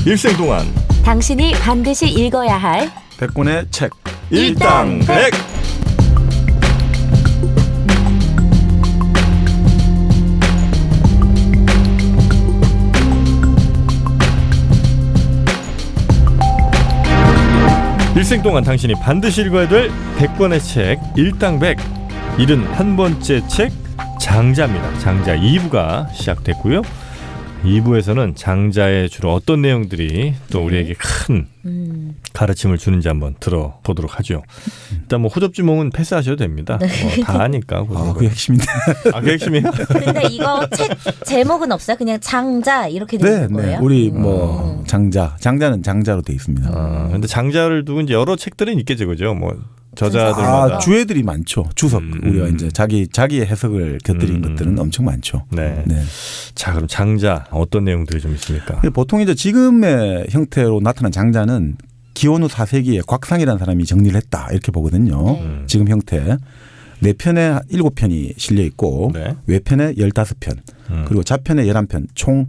일생 동안 당신이 반드시 읽어야 할 100권의 책 일당백. 일생 동안 당신이 반드시 읽어야 될 100권의 책 일당백 71번째 책 장자입니다. 장자 2부가 시작됐고요. 2부에서는 장자의 주로 어떤 내용들이 또 우리에게 큰 가르침을 주는지 한번 들어보도록 하죠. 일단 뭐 호접지몽은 패스하셔도 됩니다. 다 아니까. 그게 핵심인데. 그게 핵심이에요? 근데 이거 책 제목은 없어요? 그냥 장자 이렇게 되는 거예요? 우리 뭐 장자는 장자로 돼 있습니다. 근데 장자를 두고 이제 여러 책들은 있겠죠, 그죠? 뭐 저자들마다 주애들이 많죠. 주석 우리가 이제 자기의 해석을 곁들인 것들은 엄청 많죠. 네. 자, 그럼 장자 어떤 내용들이 좀 있습니까? 보통 이제 지금의 형태로 나타난 장자는 기원후 4세기에 곽상이라는 사람이 정리를 했다 이렇게 보거든요. 지금 형태 4편에 7편이 실려 있고 외편에 15편 그리고 좌편에 11편 총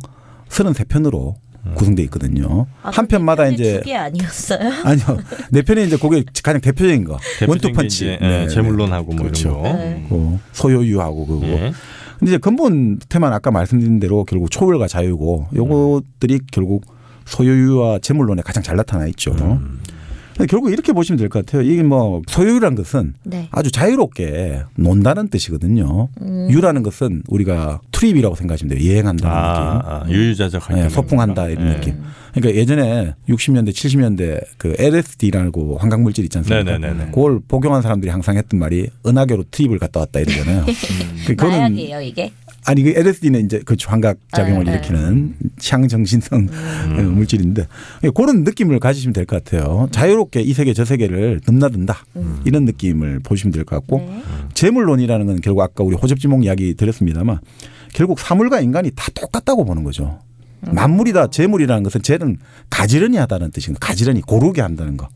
33편으로 구성되어 있거든요. 한 편마다 이제 2개 아니었어요? 아니요. 4편에 이제 그게 가장 대표적인 거. 원투펀치. 재물론하고 뭐 그렇죠. 이런 거. 소요유하고 그거. 근데 이제 근본 테마는 아까 말씀드린 대로 결국 초월과 자유고 요것들이 결국 소요유와 재물론에 가장 잘 나타나 있죠. 결국 이렇게 보시면 될 것 같아요. 이게 뭐 소유란 것은 아주 자유롭게 논다는 뜻이거든요. 유라는 것은 우리가 트립이라고 생각하시면 돼요. 여행한다는 느낌. 유유자적할 소풍한다 이런 느낌. 그러니까 예전에 60년대 70년대 그 LSD라고 환각물질 있지 않습니까? 그걸 복용한 사람들이 항상 했던 말이 은하계로 트립을 갔다 왔다 이러잖아요. 마약이에요 이게? 아니 그 LSD는 이제 그 환각 작용을 일으키는 향정신성 물질인데 그런 느낌을 가지시면 될 것 같아요. 자유롭게 이 세계 저 세계를 넘나든다 이런 느낌을 보시면 될 것 같고 재물론이라는 건 결국 아까 우리 호접지몽 이야기 드렸습니다만 결국 사물과 인간이 다 똑같다고 보는 거죠. 만물이 다 재물이라는 것은 재는 가지런히 하다는 뜻입니다. 가지런히 고르게 한다는 거.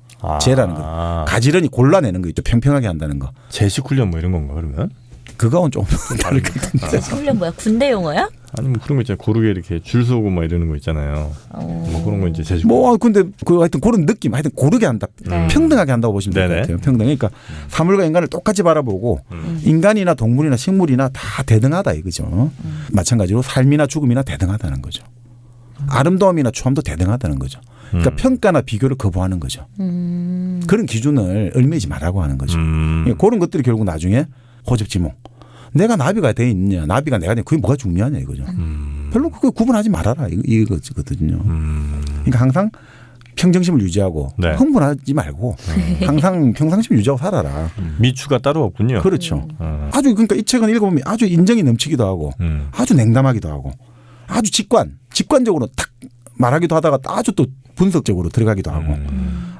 재라는 거. 가지런히 골라내는 거 있죠. 평평하게 한다는 거. 제식훈련 뭐 이런 건가 그러면? 그거는 좀 다를 것 같은데. 훈련 뭐야? 군대 용어야? 아니 뭐 그런 거 있잖아요. 고르게 이렇게 줄 서고 막 이러는 거 있잖아요. 뭐 그런 거 이제 제식. 근데 그 하여튼 그런 느낌, 하여튼 고르게 한다, 평등하게 한다고 보시면 될 것 같아요. 평등. 그러니까 사물과 인간을 똑같이 바라보고 인간이나 동물이나 식물이나 다 대등하다 이거죠. 마찬가지로 삶이나 죽음이나 대등하다는 거죠. 아름다움이나 추함도 대등하다는 거죠. 그러니까 평가나 비교를 거부하는 거죠. 그런 기준을 얽매이지 말라고 하는 거죠. 그런 것들이 결국 나중에 호접지몽. 내가 나비가 돼 있냐, 나비가 내가 돼, 그게 뭐가 중요하냐 이거죠. 별로 그거 구분하지 말아라 이거거든요. 그러니까 항상 평정심을 유지하고 흥분하지 말고 항상 평상심을 유지하고 살아라. 미추가 따로 없군요. 그렇죠. 아주 그러니까 이 책은 읽어보면 아주 인정이 넘치기도 하고 아주 냉담하기도 하고 아주 직관적으로 딱 말하기도 하다가 아주 또 분석적으로 들어가기도 하고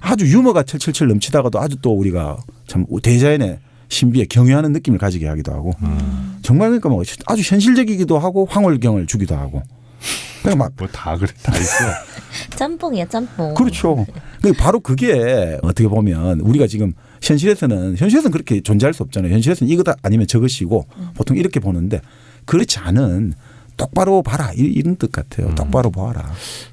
아주 유머가 철철철 넘치다가도 아주 또 우리가 참 대자연의 신비에 경외하는 느낌을 가지게 하기도 하고 정말 그러니까 뭐 아주 현실적이기도 하고 황홀경을 주기도 하고 그러니까 막 뭐 다 그래 다 있어. 짬뽕이야 짬뽕. 그렇죠. 바로 그게 어떻게 보면 우리가 지금 현실에서는 그렇게 존재할 수 없잖아요. 현실에서는 이거다 아니면 저것이고 보통 이렇게 보는데 그렇지 않은 똑바로 봐라 이런 뜻 같아요. 똑바로 보아라.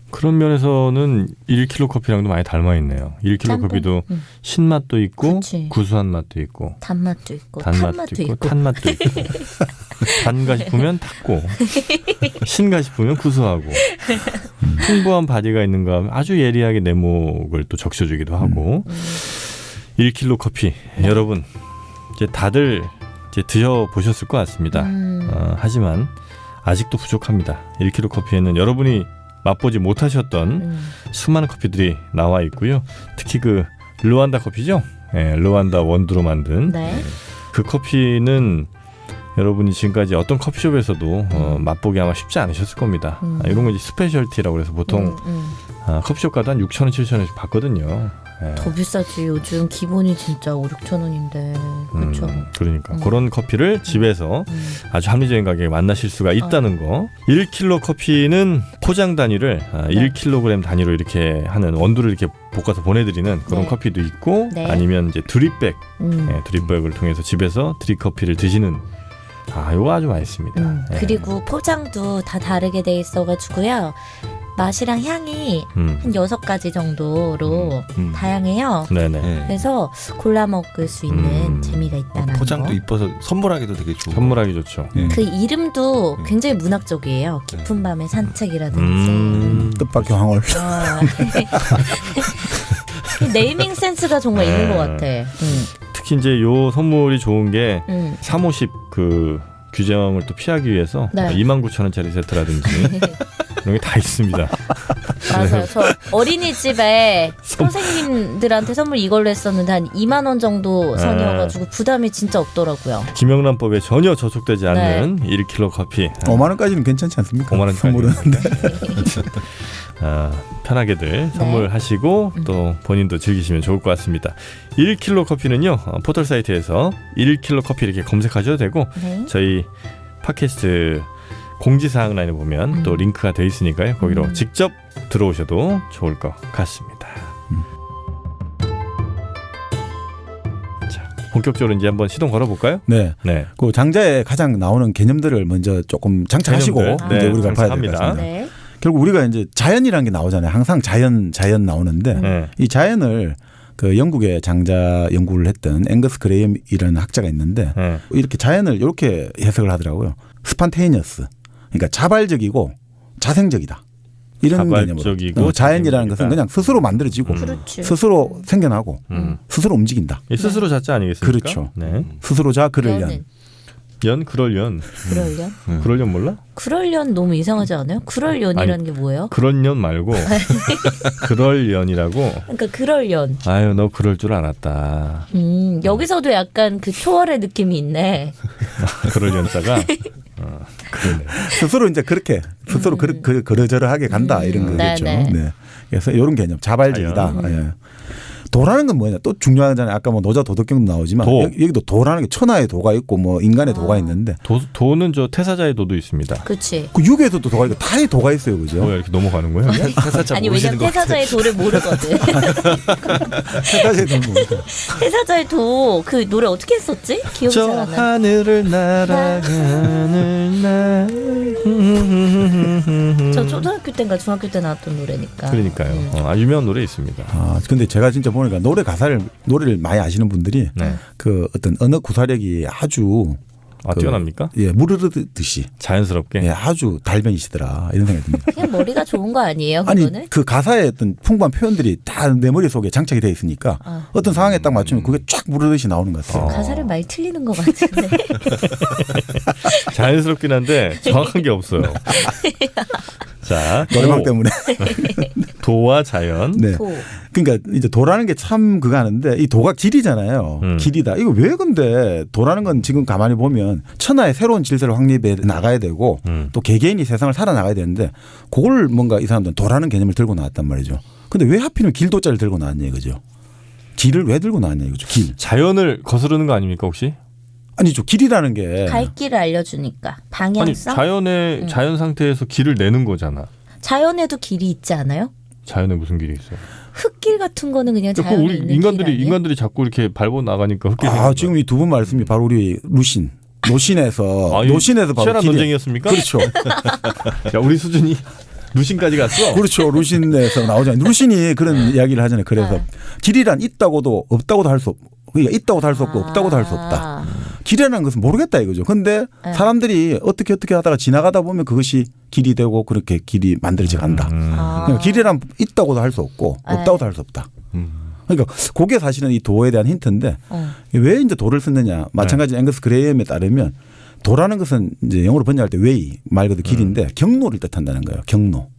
그런 면에서는 1kg 커피랑도 많이 닮아 있네요. 1kg 커피도 신맛도 있고 구수한 맛도 있고 단맛도 있고 탄맛도 있고 단가 싶으면 탔고 신가 싶으면 구수하고 풍부한 바디가 있는가 하면 아주 예리하게 내목을 또 적셔주기도 하고 1kg 커피 여러분 이제 다들 이제 드셔보셨을 것 같습니다. 하지만 아직도 부족합니다. 1kg 커피에는 여러분이 맛보지 못하셨던 수많은 커피들이 나와 있고요. 특히 그 르완다 커피죠. 르완다 원두로 만든 그 커피는 여러분이 지금까지 어떤 커피숍에서도 맛보기 아마 쉽지 않으셨을 겁니다. 이런 건 이제 스페셜티라고 해서 보통 커피숍 가도 한 6,000원, 7,000원씩 받거든요. 더 비싸지. 요즘 기본이 진짜 5,000~6,000원인데. 그렇죠. 그러니까 그런 커피를 집에서 아주 합리적인 가격에 만나실 수가 있다는 거. 1kg 커피는 포장 단위를 1kg 단위로 이렇게 하는 원두를 이렇게 볶아서 보내드리는 그런 커피도 있고 아니면 이제 드립백, 드립백을 통해서 집에서 드립 커피를 드시는 이거 아주 맛있습니다. 그리고 포장도 다 다르게 돼 있어가지고요. 맛이랑 향이 한 6가지 정도로 다양해요. 네네. 네. 그래서 골라 먹을 수 있는 재미가 있다는 포장도 거. 이뻐서 선물하기도 되게 좋고. 선물하기 좋죠. 예. 그 이름도 굉장히 문학적이에요. 깊은 밤의 산책이라든지. 뜻밖의 황홀. 아. 네이밍 센스가 정말 있는 것 같아. 특히 이제 요 선물이 좋은 게 음. 350 그 규정을 또 피하기 위해서 네. 29,000원짜리 세트라든지 이런 게 다 있습니다. 맞아요. 저 어린이집에 선생님들한테 선물 이걸로 했었는데 한 2만 원 정도 선이어가지고 부담이 진짜 없더라고요. 김영란법에 전혀 저촉되지 않는 네. 1kg 커피 5만 원까지는 괜찮지 않습니까? 5만 원까지. 선물은. 편하게들 선물하시고 또 본인도 즐기시면 좋을 것 같습니다. 1kg 커피는요 포털 사이트에서 1kg 커피 이렇게 검색하셔도 되고 네. 저희 팟캐스트 공지사항 라인에 보면 또 링크가 되어 있으니까요 거기로 직접 들어오셔도 좋을 것 같습니다. 자, 본격적으로 이제 한번 시동 걸어볼까요? 네. 네. 그 장자에 가장 나오는 개념들을 먼저 조금 장착하시고 개념들. 이제 네, 우리가 봐야 될 것 장착합니다. 같습니다. 네. 결국 우리가 이제 자연이라는 게 나오잖아요. 항상 자연 나오는데 네. 이 자연을 그 영국의 장자 연구를 했던 앵거스 그레이엄이라는 학자가 있는데 네. 이렇게 자연을 이렇게 해석을 하더라고요. 스판테이니어스. 그러니까 자발적이고 자생적이다. 이런 자발적이고 개념으로. 자연이라는 자생적이다. 것은 그냥 스스로 만들어지고 그렇지. 스스로 생겨나고 스스로 움직인다. 이 스스로 자자 아니겠습니까? 그렇죠. 네. 스스로 자 그를 연. 연은 그럴련. 그럴련? 그럴련 몰라? 그럴련 너무 이상하지 않아요? 그럴련이라는 게 뭐예요? 그런 년 말고 그럴련이라고. 그러니까 그럴련. 아유 너 그럴 줄 알았다. 여기서도 약간 그 초월의 느낌이 있네. 그럴련자가. 그러네. 스스로 이제 그렇게 스스로 그러저러하게 간다 이런 거겠죠. 네네. 네. 그래서 이런 개념 자발적이다. 예. 도라는 건 뭐냐? 또 중요하잖아요. 아까 뭐 노자 도덕경도 나오지만 도. 여기도 도라는 게 천하의 도가 있고 뭐 인간의 도가 있는데 도는 저 태사자의 도도 있습니다. 그렇지. 그 육에서도 도가 있고 타의 도가 있어요, 그죠? 뭐야 이렇게 넘어가는 거예요? 회사자 아니 모르시는 왜냐면 것 같아요. 태사자의 도를 모르거든. 태사자의 도는 뭡니까? 태사자의 도 그 노래 어떻게 했었지? 기억이 저 잘 안 나. 하늘을 날아가는 날. 저 초등학교 때인가 중학교 때 나왔던 노래니까. 그러니까요. 유명한 노래 있습니다. 아, 근데 제가 진짜 보니까 노래를 많이 아시는 분들이 네. 그 어떤 언어 구사력이 아주 뛰어납니까? 예, 무르르듯이 자연스럽게. 예, 아주 달변이시더라 이런 생각이 듭니다. 그냥 머리가 좋은 거 아니에요, 아니 그거는? 그 가사의 어떤 풍부한 표현들이 다 내 머릿속에 장착이 되어 있으니까 어떤 상황에 딱 맞추면 그게 쫙 무르듯이 나오는 것 같아요. 가사를 많이 틀리는 것 같은데. 자연스럽긴 한데 정확한 게 없어요. 자, 노래방 때문에. 도와 자연. 네. 도. 그러니까 이제 도라는 게 참 그거 하는데 이 도가 길이잖아요. 길이다. 이거 왜 근데 도라는 건 지금 가만히 보면 천하의 새로운 질서를 확립해 나가야 되고 또 개개인이 세상을 살아나가야 되는데 그걸 뭔가 이 사람들은 도라는 개념을 들고 나왔단 말이죠. 근데 왜 하필이면 길도자를 들고 나왔냐 이거죠. 길을 왜 들고 나왔냐 이거죠. 길. 자연을 거스르는 거 아닙니까 혹시? 아니죠. 길이라는 게 갈 길을 알려주니까. 아니 방향성? 자연 상태에서 길을 내는 거잖아. 자연에도 길이 있지 않아요? 자연에 무슨 길이 있어요? 흙길 같은 거는 그냥 그러니까 자연에 우리 있는 길 아니에요? 인간들이 자꾸 이렇게 밟아 나가니까 흙길. 지금 이 두 분 말씀이 바로 우리 노신에서 바로 치열한 길이- 논쟁이었습니까? 그렇죠. 야, 우리 수준이 루신까지 갔어. 그렇죠. 루신에서 나오잖아요. 루신이 그런 이야기를 하잖아요. 그래서 길이란 있다고도 없다고도 할 수 없고 그러니까 있다고도 할 수 없고 없다고도 할 수 없다. 길이라는 것은 모르겠다 이거죠. 근데 사람들이 어떻게 하다가 지나가다 보면 그것이 길이 되고 그렇게 길이 만들어져 간다. 그러니까 길이란 있다고도 할 수 없고 없다고도 할 수 없다. 그러니까 그게 사실은 이 도에 대한 힌트인데 왜 이제 도를 썼느냐. 마찬가지 앵거스 그레이엄에 따르면 도라는 것은 이제 영어로 번역할 때 웨이 말 그대로 길인데 경로를 뜻한다는 거예요. 경로.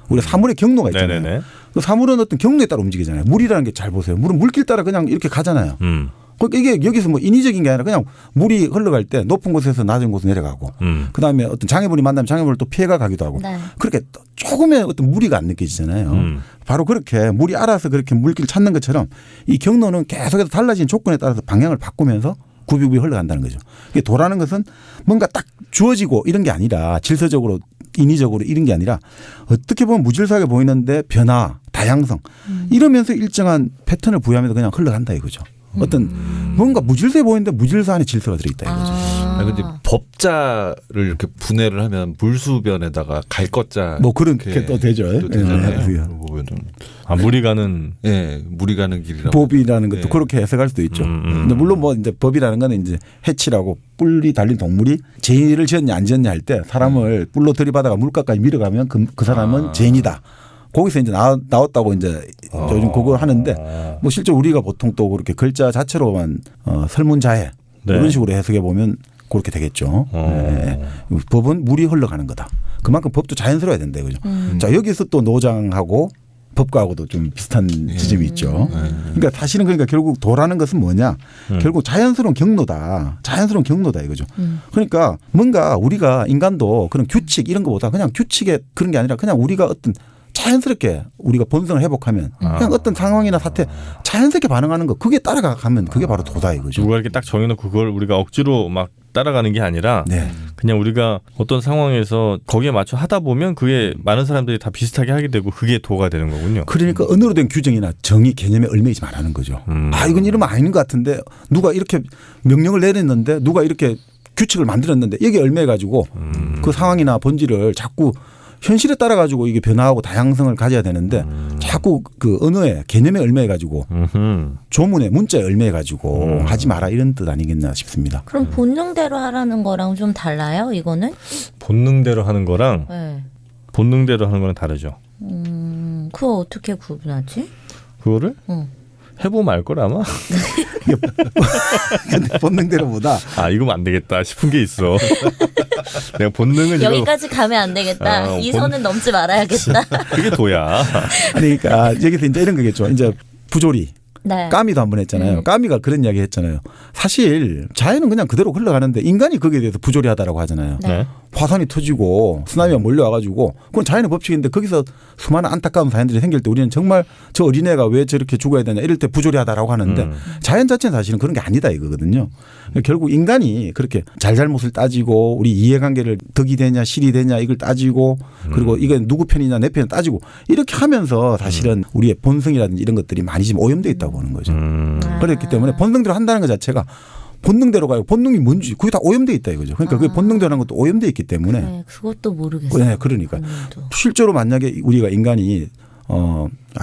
우리 사물의 경로가 있잖아요. 네네네. 그 사물은 어떤 경로에 따라 움직이잖아요. 물이라는 게 잘 보세요. 물은 물길 따라 그냥 이렇게 가잖아요. 그러니까 이게 여기서 뭐 인위적인 게 아니라 그냥 물이 흘러갈 때 높은 곳에서 낮은 곳으로 내려가고 그다음에 어떤 장애물이 만나면 장애물을 또 피해가 가기도 하고 네. 그렇게 조금의 어떤 무리가 안 느껴지잖아요. 바로 그렇게 물이 알아서 그렇게 물길 찾는 것처럼 이 경로는 계속해서 달라진 조건에 따라서 방향을 바꾸면서 굽이굽이 흘러간다는 거죠. 이게 도라는 것은 뭔가 딱 주어지고 이런 게 아니라 질서적으로 인위적으로 이런 게 아니라 어떻게 보면 무질서하게 보이는데 변화, 다양성 이러면서 일정한 패턴을 부여하면서 그냥 흘러간다 이거죠. 어떤 뭔가 무질서해 보이는데 무질서 안에 질서가 들어있다 이거죠. 아니, 근데 법자를 이렇게 분해를 하면 물수변에다가 갈 것자 뭐 그렇게 또 되죠. 또 되잖아요. 예. 보면은 물이 가는 예, 물이 가는 길이라고. 법이라는 것도 예. 그렇게 해석할 수도 있죠. 근데 물론 뭐 이제 법이라는 거는 이제 해치라고 뿔이 달린 동물이 죄를 지었냐 안 지었냐 할 때 사람을 뿔로 들이받아가 물가까지 밀어가면 그 사람은 죄인이다. 거기서 이제 나왔다고 이제 요즘 그걸 하는데 뭐 실제 우리가 보통 또 그렇게 글자 자체로만 설문자해 네. 이런 식으로 해석해 보면 그렇게 되겠죠. 네. 법은 물이 흘러가는 거다. 그만큼 법도 자연스러워야 된다 이거죠. 자 여기서 또 노장하고 법과하고도 좀 비슷한 지점이 있죠. 그러니까 사실은 그러니까 결국 도라는 것은 뭐냐? 결국 자연스러운 경로다. 자연스러운 경로다 이거죠. 그러니까 뭔가 우리가 인간도 그런 규칙 이런 것보다 그냥 규칙에 그런 게 아니라 그냥 우리가 어떤 자연스럽게 우리가 본성을 회복하면 그냥 어떤 상황이나 사태 자연스럽게 반응하는 거 그게 따라가면 그게 바로 도다 이거죠. 누가 이렇게 딱 정해놓고 그걸 우리가 억지로 막 따라가는 게 아니라 네. 그냥 우리가 어떤 상황에서 거기에 맞춰 하다 보면 그게 많은 사람들이 다 비슷하게 하게 되고 그게 도가 되는 거군요. 그러니까 언어로 된 규정이나 정의 개념에 얽매이지 말라는 거죠. 아 이건 이러면 아닌 것 같은데 누가 이렇게 명령을 내렸는데 누가 이렇게 규칙을 만들었는데 여기 얽매여 가지고 그 상황이나 본질을 자꾸 현실에 따라 가지고 이게 변화하고 다양성을 가져야 되는데 자꾸 그 언어의 개념에 얽매여 가지고 조문에 문자에 얽매여 가지고 하지 마라 이런 뜻 아니겠나 싶습니다. 그럼 본능대로 하라는 거랑 좀 달라요? 이거는? 본능대로 하는 거랑 네. 본능대로 하는 거랑 다르죠. 그거 어떻게 구분하지? 그거를 해보면 알 걸 아마. 근데 본능대로보다 이거면 안 되겠다 싶은 게 있어. 내가 본능은 여기까지 가면 안 되겠다. 이 선은 넘지 말아야겠다. 그게 도야. 그러니까 여기서 이제 이런 거겠죠. 이제 부조리. 네. 까미도 한번 했잖아요. 까미가 그런 이야기 했잖아요. 사실 자연은 그냥 그대로 흘러가는데 인간이 거기에 대해서 부조리하다라고 하잖아요. 네. 화산이 터지고 쓰나미가 몰려와가지고 그건 자연의 법칙인데 거기서 수많은 안타까운 사연들이 생길 때 우리는 정말 저 어린애가 왜 저렇게 죽어야 되냐 이럴 때 부조리하다라고 하는데 자연 자체는 사실은 그런 게 아니다 이거거든요. 결국 인간이 그렇게 잘잘못을 따지고 우리 이해관계를 덕이 되냐 실이 되냐 이걸 따지고 그리고 이건 누구 편이냐 내 편을 따지고 이렇게 하면서 사실은 우리의 본성이라든지 이런 것들이 많이 지금 오염되어 있다고 보는 거죠. 그렇기 때문에 본능대로 한다는 것 자체가 본능대로 가요. 본능이 뭔지 그게 다 오염되어 있다 이거죠. 그러니까 그게 본능대로 하는 것도 오염되어 있기 때문에. 네, 그것도 모르겠어요. 네, 그러니까 본능도. 실제로 만약에 우리가 인간이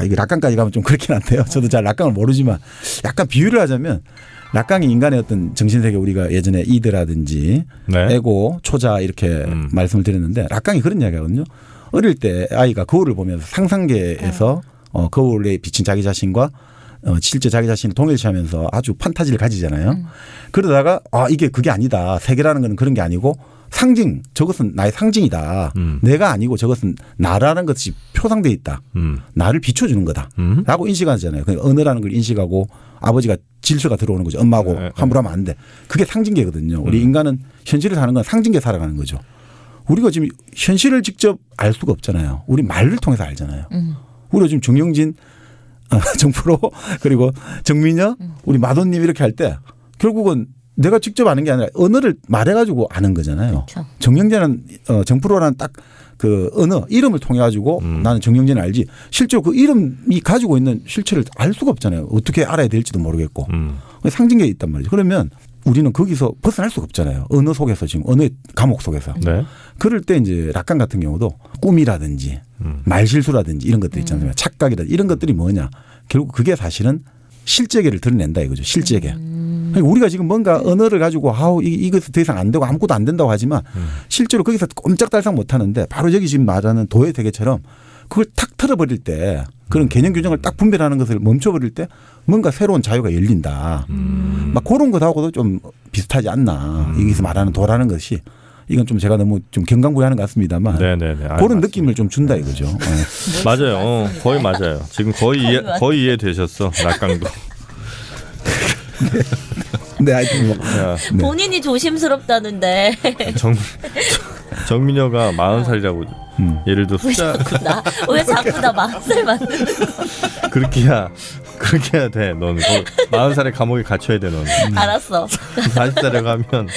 이게 락강까지 가면 좀 그렇긴 한데요. 저도 잘 락강을 모르지만 약간 비유를 하자면 락강이 인간의 어떤 정신세계 우리가 예전에 이드라든지 네. 에고, 초자 이렇게 말씀을 드렸는데 락강이 그런 이야기하거든요. 어릴 때 아이가 거울을 보면서 상상계에서 거울에 비친 자기 자신과 실제 자기 자신을 동일시하면서 아주 판타지를 가지잖아요. 그러다가 이게 그게 아니다. 세계라는 건 그런 게 아니고 상징 저것은 나의 상징이다. 내가 아니고 저것은 나라는 것이 표상돼 있다. 나를 비춰주는 거다. 라고 인식하잖아요. 그러니까 언어라는 걸 인식하고 아버지가 질서가 들어오는 거죠. 엄마하고 네, 함부로 하면 안 돼. 그게 상징계거든요. 우리 인간은 현실을 사는 건 상징계 살아가는 거죠. 우리가 지금 현실을 직접 알 수가 없잖아요. 우리 말을 통해서 알잖아요. 우리가 지금 정영진 정프로 그리고 정민여 우리 마돈님 이렇게 할 때 결국은 내가 직접 아는 게 아니라 언어를 말해가지고 아는 거잖아요. 그렇죠. 정영진은 정프로라는 딱 그 언어 이름을 통해 가지고 나는 정영진을 알지 실제로 그 이름이 가지고 있는 실체를 알 수가 없잖아요. 어떻게 알아야 될지도 모르겠고 상징계에 있단 말이죠. 그러면 우리는 거기서 벗어날 수가 없잖아요. 언어 속에서 지금 언어의 감옥 속에서. 네. 그럴 때 이제 락강 같은 경우도 꿈이라든지 말실수라든지 이런 것들 있잖아요. 착각이라든지 이런 것들이 뭐냐. 결국 그게 사실은 실제계를 드러낸다 이거죠. 실제계. 그러니까 우리가 지금 뭔가 언어를 가지고 이것이 더 이상 안 되고 아무것도 안 된다고 하지만 실제로 거기서 꼼짝달싹 못 하는데 바로 여기 지금 말하는 도의 세계처럼 그걸 탁 틀어버릴 때 그런 개념 규정을 딱 분별하는 것을 멈춰버릴 때 뭔가 새로운 자유가 열린다. 막 그런 것하고도 좀 비슷하지 않나. 여기서 말하는 도라는 것이 이건 좀 제가 너무 좀 경강부여하는 것 같습니다만 네네네. 그런 느낌을 좀 준다 이거죠. 맞아요. 거의 맞아요. 지금 거의 이해되셨어. 락강도. 네, 하여튼 뭐. 네. 본인이 조심스럽다는데 정민여가 40살이라고 예를 들어 숫자 왜 자꾸 나 40살 만드는 그렇게 해야 돼. 너는 40살에 감옥에 갇혀야 돼. 너는. 알았어. 40살에 가면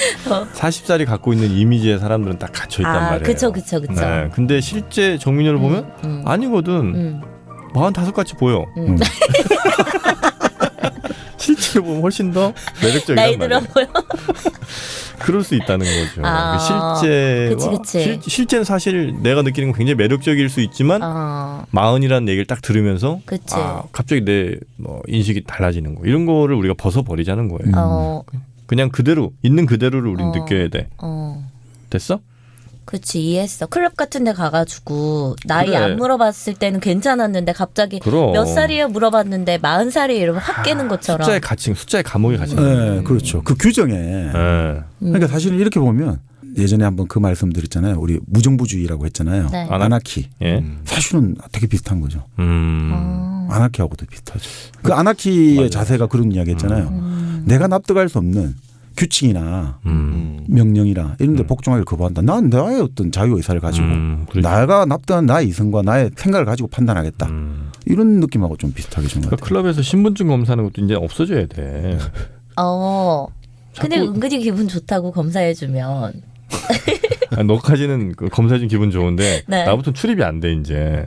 40살이 갖고 있는 이미지의 사람들은 딱 갇혀 있단 말이에요. 그쵸. 네. 근데 실제 정민여를 보면 아니거든. 45같이 보여. 실제로 보면 훨씬 더 매력적이란 나이 들어 말이야. 보여. 그럴 수 있다는 거죠. 아, 실제와 그치. 실제는 사실 내가 느끼는 건 굉장히 매력적일 수 있지만 마흔이라는 얘기를 딱 들으면서 그치. 갑자기 내 뭐 인식이 달라지는 거 이런 거를 우리가 벗어버리자는 거예요. 그냥 그대로 있는 그대로를 우린 느껴야 돼. 됐어? 그치, 이해했어. 클럽 같은 데 가가지고 나이 그래. 안 물어봤을 때는 괜찮았는데 갑자기 그럼. 몇 살이에요 물어봤는데 40살이에요 이러면 확 깨는 것처럼. 숫자의 가치, 숫자의 감옥에 갇힌 네, 그렇죠. 그 규정에. 네. 그러니까 사실은 이렇게 보면 예전에 한번 그 말씀 드렸잖아요. 우리 무정부주의라고 했잖아요. 네. 아나키. 예. 사실은 되게 비슷한 거죠. 어. 아나키하고도 비슷하죠. 그 아나키의 맞아요. 자세가 그런 이야기 했잖아요. 내가 납득할 수 없는 규칙이나 명령이나 이런 데 복종하기를 거부한다. 난 나의 어떤 자유의사를 가지고 그렇죠. 내가 납득한 나의 이성과 나의 생각을 가지고 판단하겠다. 이런 느낌하고 좀 비슷하게 좀 그러니까 같아요. 클럽에서 신분증 검사하는 것도 이제 없어져야 돼. 근데 자꾸- 은근히 기분 좋다고 검사해주면. 너까지는 그 검사해준 기분 좋은데 네. 나부터는 출입이 안 돼 이제.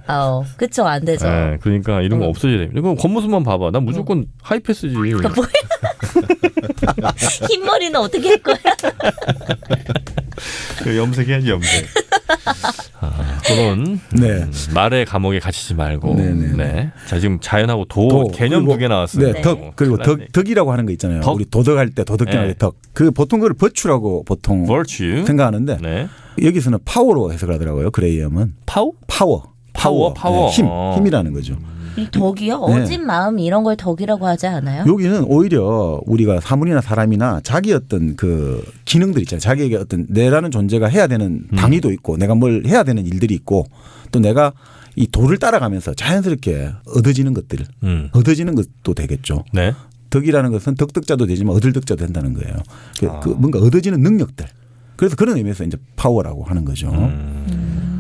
그쵸, 안 되죠. 네, 그러니까 이런 거 없어져야 돼. 이거 겉모습만 봐봐. 난 무조건 하이패스지. 흰머리는 어떻게 할 거야? 염색해야지 염색. 그런 네. 말의 감옥에 갇히지 말고. 네네. 네. 자 지금 자연하고 도 도, 개념 그리고- 두 개 나왔어요. 네, 덕 그리고 덕이라고 하는 거 있잖아요. 덕? 우리 도덕할 때 도덕경할 네. 때 덕. 그 보통 그걸 버추라고 보통 virtue. 생각하는데 네. 여기서는 파워로 해석을 하더라고요. 그레이엄은 파워? 파워. 파워. 네, 어. 힘이라는 거죠. 이 덕이요? 네. 어진 마음 이런 걸 덕이라고 하지 않아요? 여기는 오히려 우리가 사물이나 사람이나 자기 어떤 그 기능들 있잖아요. 자기에게 어떤 내라는 존재가 해야 되는 당위도 있고 내가 뭘 해야 되는 일들이 있고 또 내가 이 도를 따라가면서 자연스럽게 얻어지는 것들 얻어지는 것도 되겠죠. 네. 덕이라는 것은 덕덕자도 되지만 얻을 덕자도 된다는 거예요. 그 뭔가 얻어지는 능력들. 그래서 그런 의미에서 이제 파워라고 하는 거죠.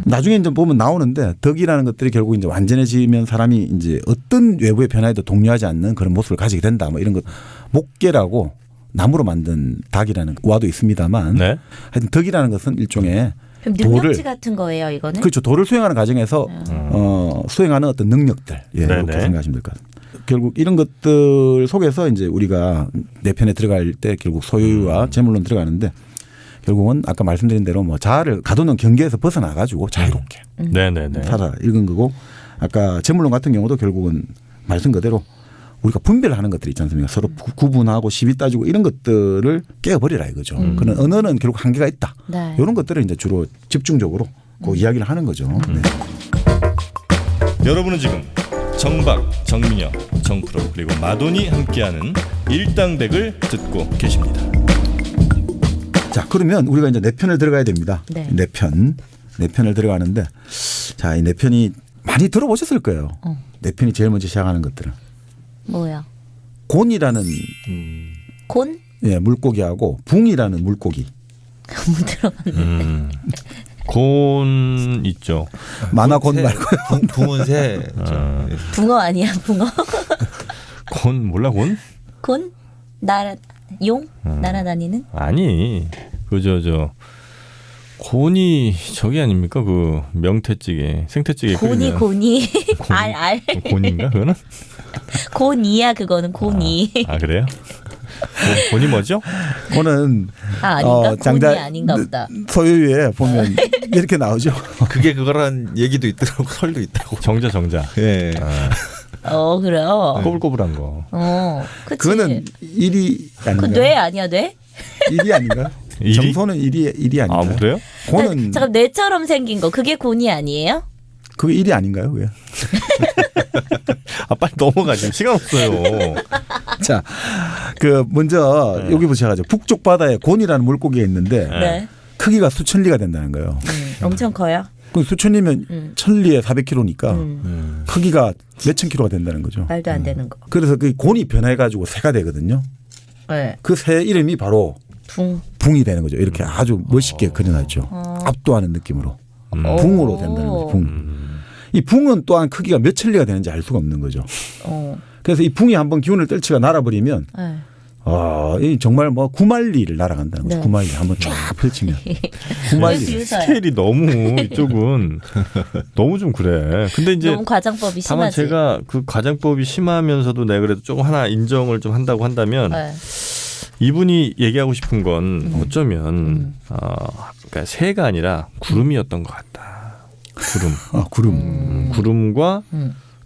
나중에 이제 보면 나오는데 덕이라는 것들이 결국 이제 완전해지면 사람이 이제 어떤 외부의 변화에도 동요하지 않는 그런 모습을 가지게 된다. 뭐 이런 것 목계라고 나무로 만든 닭이라는 와도 있습니다만 네. 하여튼 덕이라는 것은 일종의 그럼 도를 능력치 같은 거예요, 이거는? 그렇죠. 도를 수행하는 과정에서 수행하는 어떤 능력들 예, 네네. 이렇게 생각하시면 될 것 같습니다. 결국 이런 것들 속에서 이제 우리가 내 편에 들어갈 때 결국 소유와 재물론 들어가는데 결국은 아까 말씀드린 대로 뭐 자아를 가둬놓은 경계에서 벗어나 가지고 자유롭게 네네네. 살아라 이런 거고 아까 재물론 같은 경우도 결국은 말씀 그대로 우리가 분별을 하는 것들이 있지 않습니까? 서로 구분하고 시비 따지고 이런 것들을 깨어버리라 이거죠. 그런 언어는 결국 한계가 있다. 네. 이런 것들을 이제 주로 집중적으로 그 이야기를 하는 거죠. 네. 여러분은 지금 정박, 정민영, 정프로 그리고 마돈이 함께하는 일당백을 듣고 계십니다. 자, 그러면 우리가 이제 내 편을 들어가야 됩니다. 네. 내 편을 들어가는데 자, 이 내 편이 많이 들어보셨을 거예요. 내 편이 제일 먼저 시작하는 것들은 뭐야? 곤이라는 곤? 예, 물고기하고 붕이라는 물고기. 못 들어봤는데. 곤 있죠. 만화 곤 말고요. 붕은 새. 붕어 아니야, 붕어? 곤 몰라 곤? 곤? 용? 날아다니는? 아니 그저 곤이 저기 아닙니까 그 명태찌개 생태찌개 끓이면 고니. 알. 곤인가 그거는? 고니야, 그거는 고니. 아 그래요? 곤이 뭐죠? 곤은 아닌가? 장자- 곤이 아닌가 보다. 소유에 보면 이렇게 나오죠. 그게 그거란 얘기도 있더라고. 설도 있다고. 정자. 예. 그래요? 꼬불꼬불한 거. 그치. 그거는 일이 그 아닌가요? 뇌 아니야, 뇌? 일이 아닌가요? 일이? 정소는 일이 아 아닌가요? 그래요? 곤은 잠깐, 뇌처럼 생긴 거. 그게 곤이 아니에요? 그게 일이 아닌가요? 왜? 아 빨리 넘어가 지금 시간 없어요. 자, 그 먼저 여기부터 시작하죠. 북쪽 바다에 곤이라는 물고기가 있는데 네. 크기가 수천 리가 된다는 거예요. 엄청 커요. 그 수천 리면 천 리에 400kg니까 크기가 몇천 킬로가 된다는 거죠. 말도 안 되는 거. 그래서 그 곤이 변해가지고 새가 되거든요. 네. 그 새 이름이 바로 붕. 붕이 되는 거죠. 이렇게 아주 멋있게 그려놨죠. 압도하는 느낌으로 붕으로 된다는 거죠. 붕. 이 붕은 또한 크기가 몇 천리가 되는지 알 수가 없는 거죠. 어. 그래서 이 붕이 한번 기운을 떨치가 날아버리면 네. 이 정말 뭐 구만리를 날아간다는 거죠. 네. 구만리 한번 쫙 펼치면 구만리. 비웃어요. 스케일이 너무 이쪽은 너무 좀 그래. 근데 이제 너무 과장법이 다만 심하지. 제가 그 과장법이 심하면서도 내가 그래도 조금 하나 인정을 좀 한다고 한다면 네. 이분이 얘기하고 싶은 건 어쩌면 그러니까 새가 아니라 구름이었던 것 같다. 구름. 구름. 구름과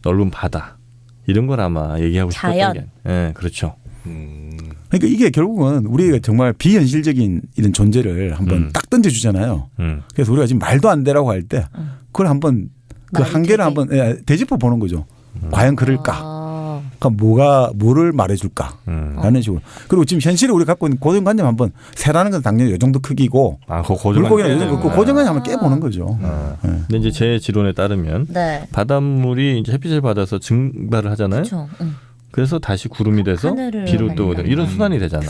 넓은 바다 이런 걸 아마 얘기하고 싶었던 자연. 게. 네, 그렇죠. 그러니까 이게 결국은 우리가 정말 비현실적인 이런 존재를 한번 딱 던져주잖아요. 그래서 우리가 지금 말도 안 되라고 할 때 그걸 한번 그 말이 한계를 되게. 한번 되짚어 보는 거죠. 과연 그럴까? 아, 그러니까 뭐를 말해줄까? 라는 식으로. 그리고 지금 현실에 우리가 갖고 있는 고정관념 한번 새라는 건 당연히 이 정도 크기고 물고기는 이 정도 그 고정관념 한번 깨보는 거죠. 근데 이제 제 지론에 따르면 네. 바닷물이 이제 햇빛을 받아서 증발을 하잖아요. 그렇죠. 그래서 다시 구름이 돼서 하늘을 비로 또 하니까. 이런 순환이 되잖아.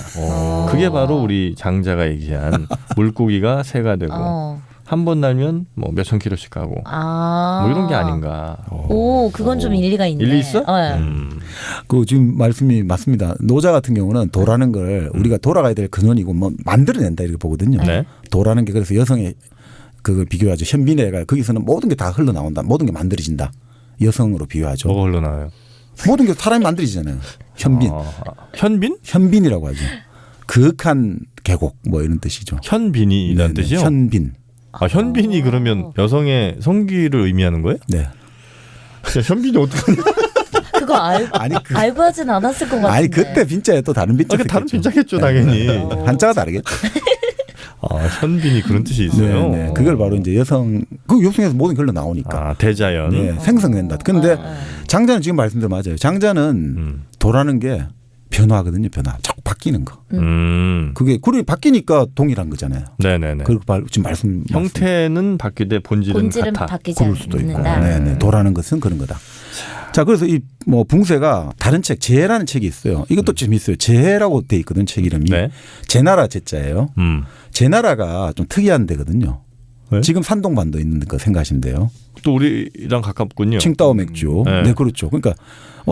그게 바로 우리 장자가 얘기한 물고기가 새가 되고 한 번 날면 뭐 몇천 킬로씩 가고 뭐 이런 게 아닌가. 오, 그건 좀 일리가 있네. 일리 있어? 네. 그 지금 말씀이 맞습니다. 노자 같은 경우는 도라는 걸 우리가 돌아가야 될 근원이고 뭐 만들어낸다 이렇게 보거든요. 네. 도라는 게 그래서 여성의 그걸 비교하죠. 현빈애가 거기서는 모든 게 다 흘러나온다. 모든 게 만들어진다. 여성으로 비유하죠. 뭐가 흘러나와요? 모든 게 사람이 만들어지잖아요. 현빈. 현빈? 현빈이라고 하죠. 그윽한 계곡 뭐 이런 뜻이죠. 현빈이라는 네네. 뜻이요? 현빈. 현빈이 그러면 여성의 성기를 의미하는 거예요? 네. 현빈이 어떻게? 그거 알고 하진 않았을 것 같은데. 아니 그때 빈자에 또 다른 빈자. 다른 빈자겠죠 당연히. 한자가 다르겠죠. 현빈이 그런 뜻이 있어요. 네. 그걸 바로 이제 그 여성에서 모든 게 흘러 나오니까. 대자연. 네, 생성된다. 근데 장자는 지금 말씀대로 맞아요. 장자는 도라는 게 변화거든요. 변화. 자꾸 바뀌는 거. 그게 구름이 바뀌니까 동일한 거잖아요. 네네네. 그리고 지금 말씀 형태는 바뀌되 본질은 같아. 바뀌지 그럴 수도 있고. 않는다. 네네. 도라는 것은 그런 거다. 자, 그래서 이 뭐 붕세가 다른 책 재해라는 책이 있어요. 이것도 재밌어요. 재해라고 돼 있거든. 책 이름이. 네. 제나라 제자예요. 제나라가 좀 특이한 데거든요. 네? 지금 산동반도 있는 거 생각하시면 돼요. 또 우리랑 가깝군요. 칭따오 맥주. 네, 그렇죠. 그러니까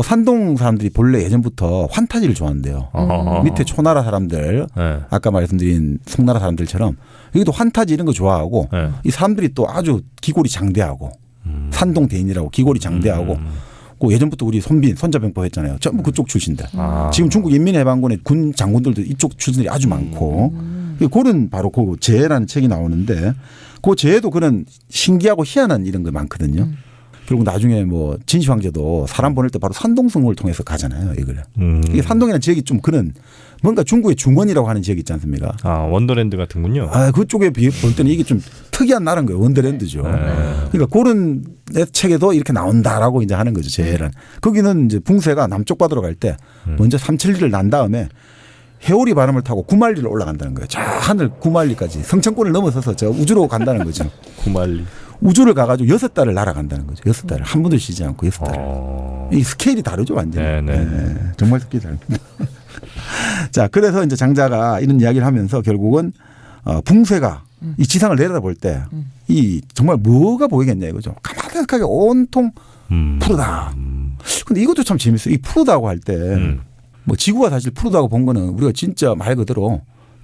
산동 사람들이 본래 예전부터 환타지를 좋아한대요. 밑에 초나라 사람들, 아까 말씀드린 송나라 사람들처럼 여기도 환타지 이런 거 좋아하고 이 사람들이 또 아주 기골이 장대하고 산동 대인이라고 기골이 장대하고 그 예전부터 우리 손자병법 했잖아요. 전부 그쪽 출신들. 지금 중국 인민해방군의 군 장군들도 이쪽 출신들이 아주 많고 그런 바로 그 재해라는 책이 나오는데 그 재해도 그런 신기하고 희한한 이런 거 많거든요. 결국 나중에 뭐 진시 황제도 사람 보낼 때 바로 산동성을 통해서 가잖아요. 이걸. 이게 산동이라는 지역이 좀 그런 뭔가 중국의 중원이라고 하는 지역이 있지 않습니까? 원더랜드 같은군요. 그쪽에 볼 때는 이게 좀 특이한 나라인 거예요. 원더랜드죠. 그러니까 그런 책에도 이렇게 나온다라고 이제 하는 거죠. 재해란. 거기는 이제 붕세가 남쪽 바다로 갈 때 먼저 삼천리를 난 다음에 해오리 바람을 타고 구만리를 올라간다는 거예요. 저 하늘 구만리까지 성천권을 넘어서서 저 우주로 간다는 거죠. 구만리. 우주를 가가지고 6달을 날아간다는 거죠. 6달을 한 번도 쉬지 않고 6달을. 이 스케일이 다르죠, 완전히. 네, 정말 스케일이 다릅니다. 자, 그래서 이제 장자가 이런 이야기를 하면서 결국은 붕세가 이 지상을 내려다볼 때 이 정말 뭐가 보이겠냐 이거죠. 가마득하게 온통 푸르다. 근데 이것도 참 재밌어요. 이 푸르다고 할 때 뭐 지구가 사실 푸르다고 본 거는 우리가 진짜 말 그대로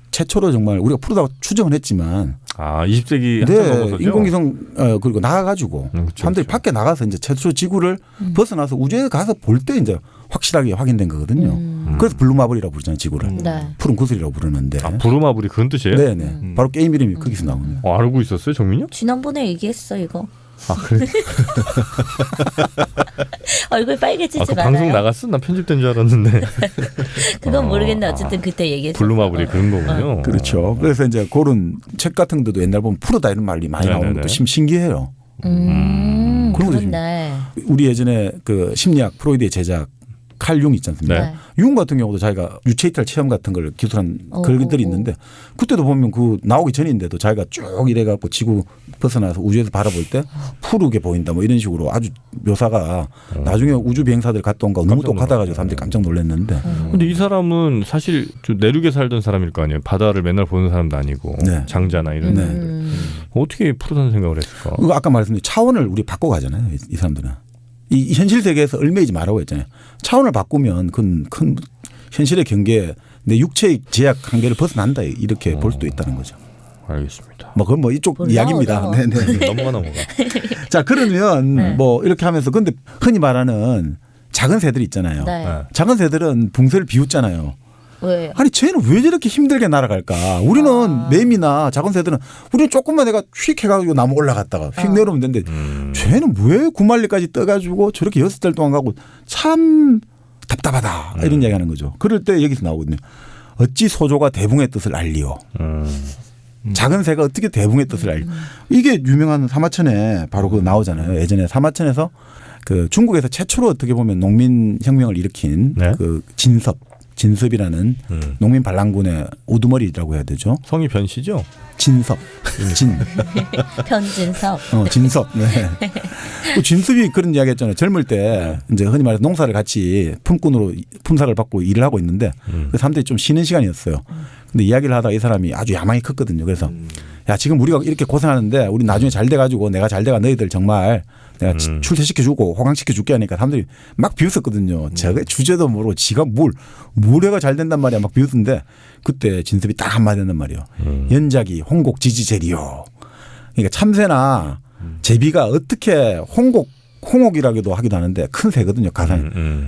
최초로 정말 우리가 푸르다고 추정을 했지만 20세기 한참 넘어서죠. 인공위성 그리고 나가가지고 사람들이 밖에 나가서 이제 최초 지구를 벗어나서 우주에 가서 볼 때 이제 확실하게 확인된 거거든요. 그래서 블루마블이라고 부르잖아요, 지구를. 푸른 구슬이라고 부르는데. 블루마블이 그런 뜻이에요? 네네. 바로 게임 이름이 거기서 나오는. 알고 있었어요, 정민요? 지난번에 얘기했어 이거. 그래? 얼굴 빨개지지 그 않아요? 방송 나갔어? 나 편집된 줄 알았는데. 그건 모르겠네. 어쨌든 그때 얘기했어. 블루마블이 그런 거군요. 그렇죠. 그래서 이제 그런 책 같은 데도 옛날 보면 푸르다 이런 말이 많이 나오는 것도 신기해요. 그렇네. 우리 예전에 그 심리학 프로이드의 제작 칼 융 있지 않습니까? 네. 융 같은 경우도 자기가 유체이탈 체험 같은 걸 기술한 글들이 있는데 그때도 보면 그 나오기 전인데도 자기가 쭉 이래갖고 지구 벗어나서 우주에서 바라볼 때 푸르게 보인다 뭐 이런 식으로 아주 묘사가 나중에 우주 비행사들 갔다 온 거 너무 똑같아가지고 사람들이 깜짝 놀랐는데. 근데 이 사람은 사실 좀 내륙에 살던 사람일 거 아니에요. 바다를 맨날 보는 사람도 아니고 장자나 이런 사람들. 어떻게 푸르다는 생각을 했을까? 아까 말씀드린 차원을 우리 바꿔가잖아요. 이 사람들은. 이 현실 세계에서 얽매이지 말라고 했잖아요. 차원을 바꾸면 큰 현실의 경계에 내 육체의 제약 한계를 벗어난다 이렇게 볼 수도 있다는 거죠. 알겠습니다. 뭐 그건 뭐 이쪽 몰라, 이야기입니다. 어려워. 네네. 넘어가. 자 그러면 네. 뭐 이렇게 하면서 근데 흔히 말하는 작은 새들 있잖아요. 네. 네. 작은 새들은 붕새를 비웃잖아요. 왜요? 아니 쟤는 왜 저렇게 힘들게 날아갈까? 우리는 매미나 작은 새들은 우리는 조금만 내가 휙 해가지고 나무 올라갔다가 휙 내려오면 되는데 쟤는 왜 9만리까지 떠가지고 저렇게 6달 동안 가고 참 답답하다 이런 이야기하는 거죠. 그럴 때 여기서 나오거든요. 어찌 소조가 대붕의 뜻을 알리오. 작은 새가 어떻게 대붕의 뜻을 알리오. 이게 유명한 사마천에 바로 그 나오잖아요. 예전에 사마천에서 그 중국에서 최초로 어떻게 보면 농민혁명을 일으킨 네. 그 진섭이라는 농민 반란군의 우두머리라고 해야 되죠. 성이 변씨죠? 진섭. 편진섭. 진섭. 네. 그 진섭이 그런 이야기 했잖아요. 젊을 때 이제 흔히 말해서 농사를 같이 품꾼으로 품삯을 받고 일을 하고 있는데 그 사람들이 좀 쉬는 시간이었어요. 근데 이야기를 하다가 이 사람이 아주 야망이 컸거든요. 그래서 야 지금 우리가 이렇게 고생하는데 우리 나중에 잘 돼가지고 내가 잘 돼가 너희들 정말 내가 출세시켜주고 호강시켜줄게 하니까 사람들이 막 비웃었거든요. 제가 주제도 모르고 지가 뭘 해가 잘 된단 말이야 막 비웃는데 그때 진섭이 딱 한마디 한단 말이에요. 연작이 홍곡 지지제리요. 그러니까 참새나 제비가 어떻게 홍옥이라고도 하기도 하는데 큰 새거든요. 가상이.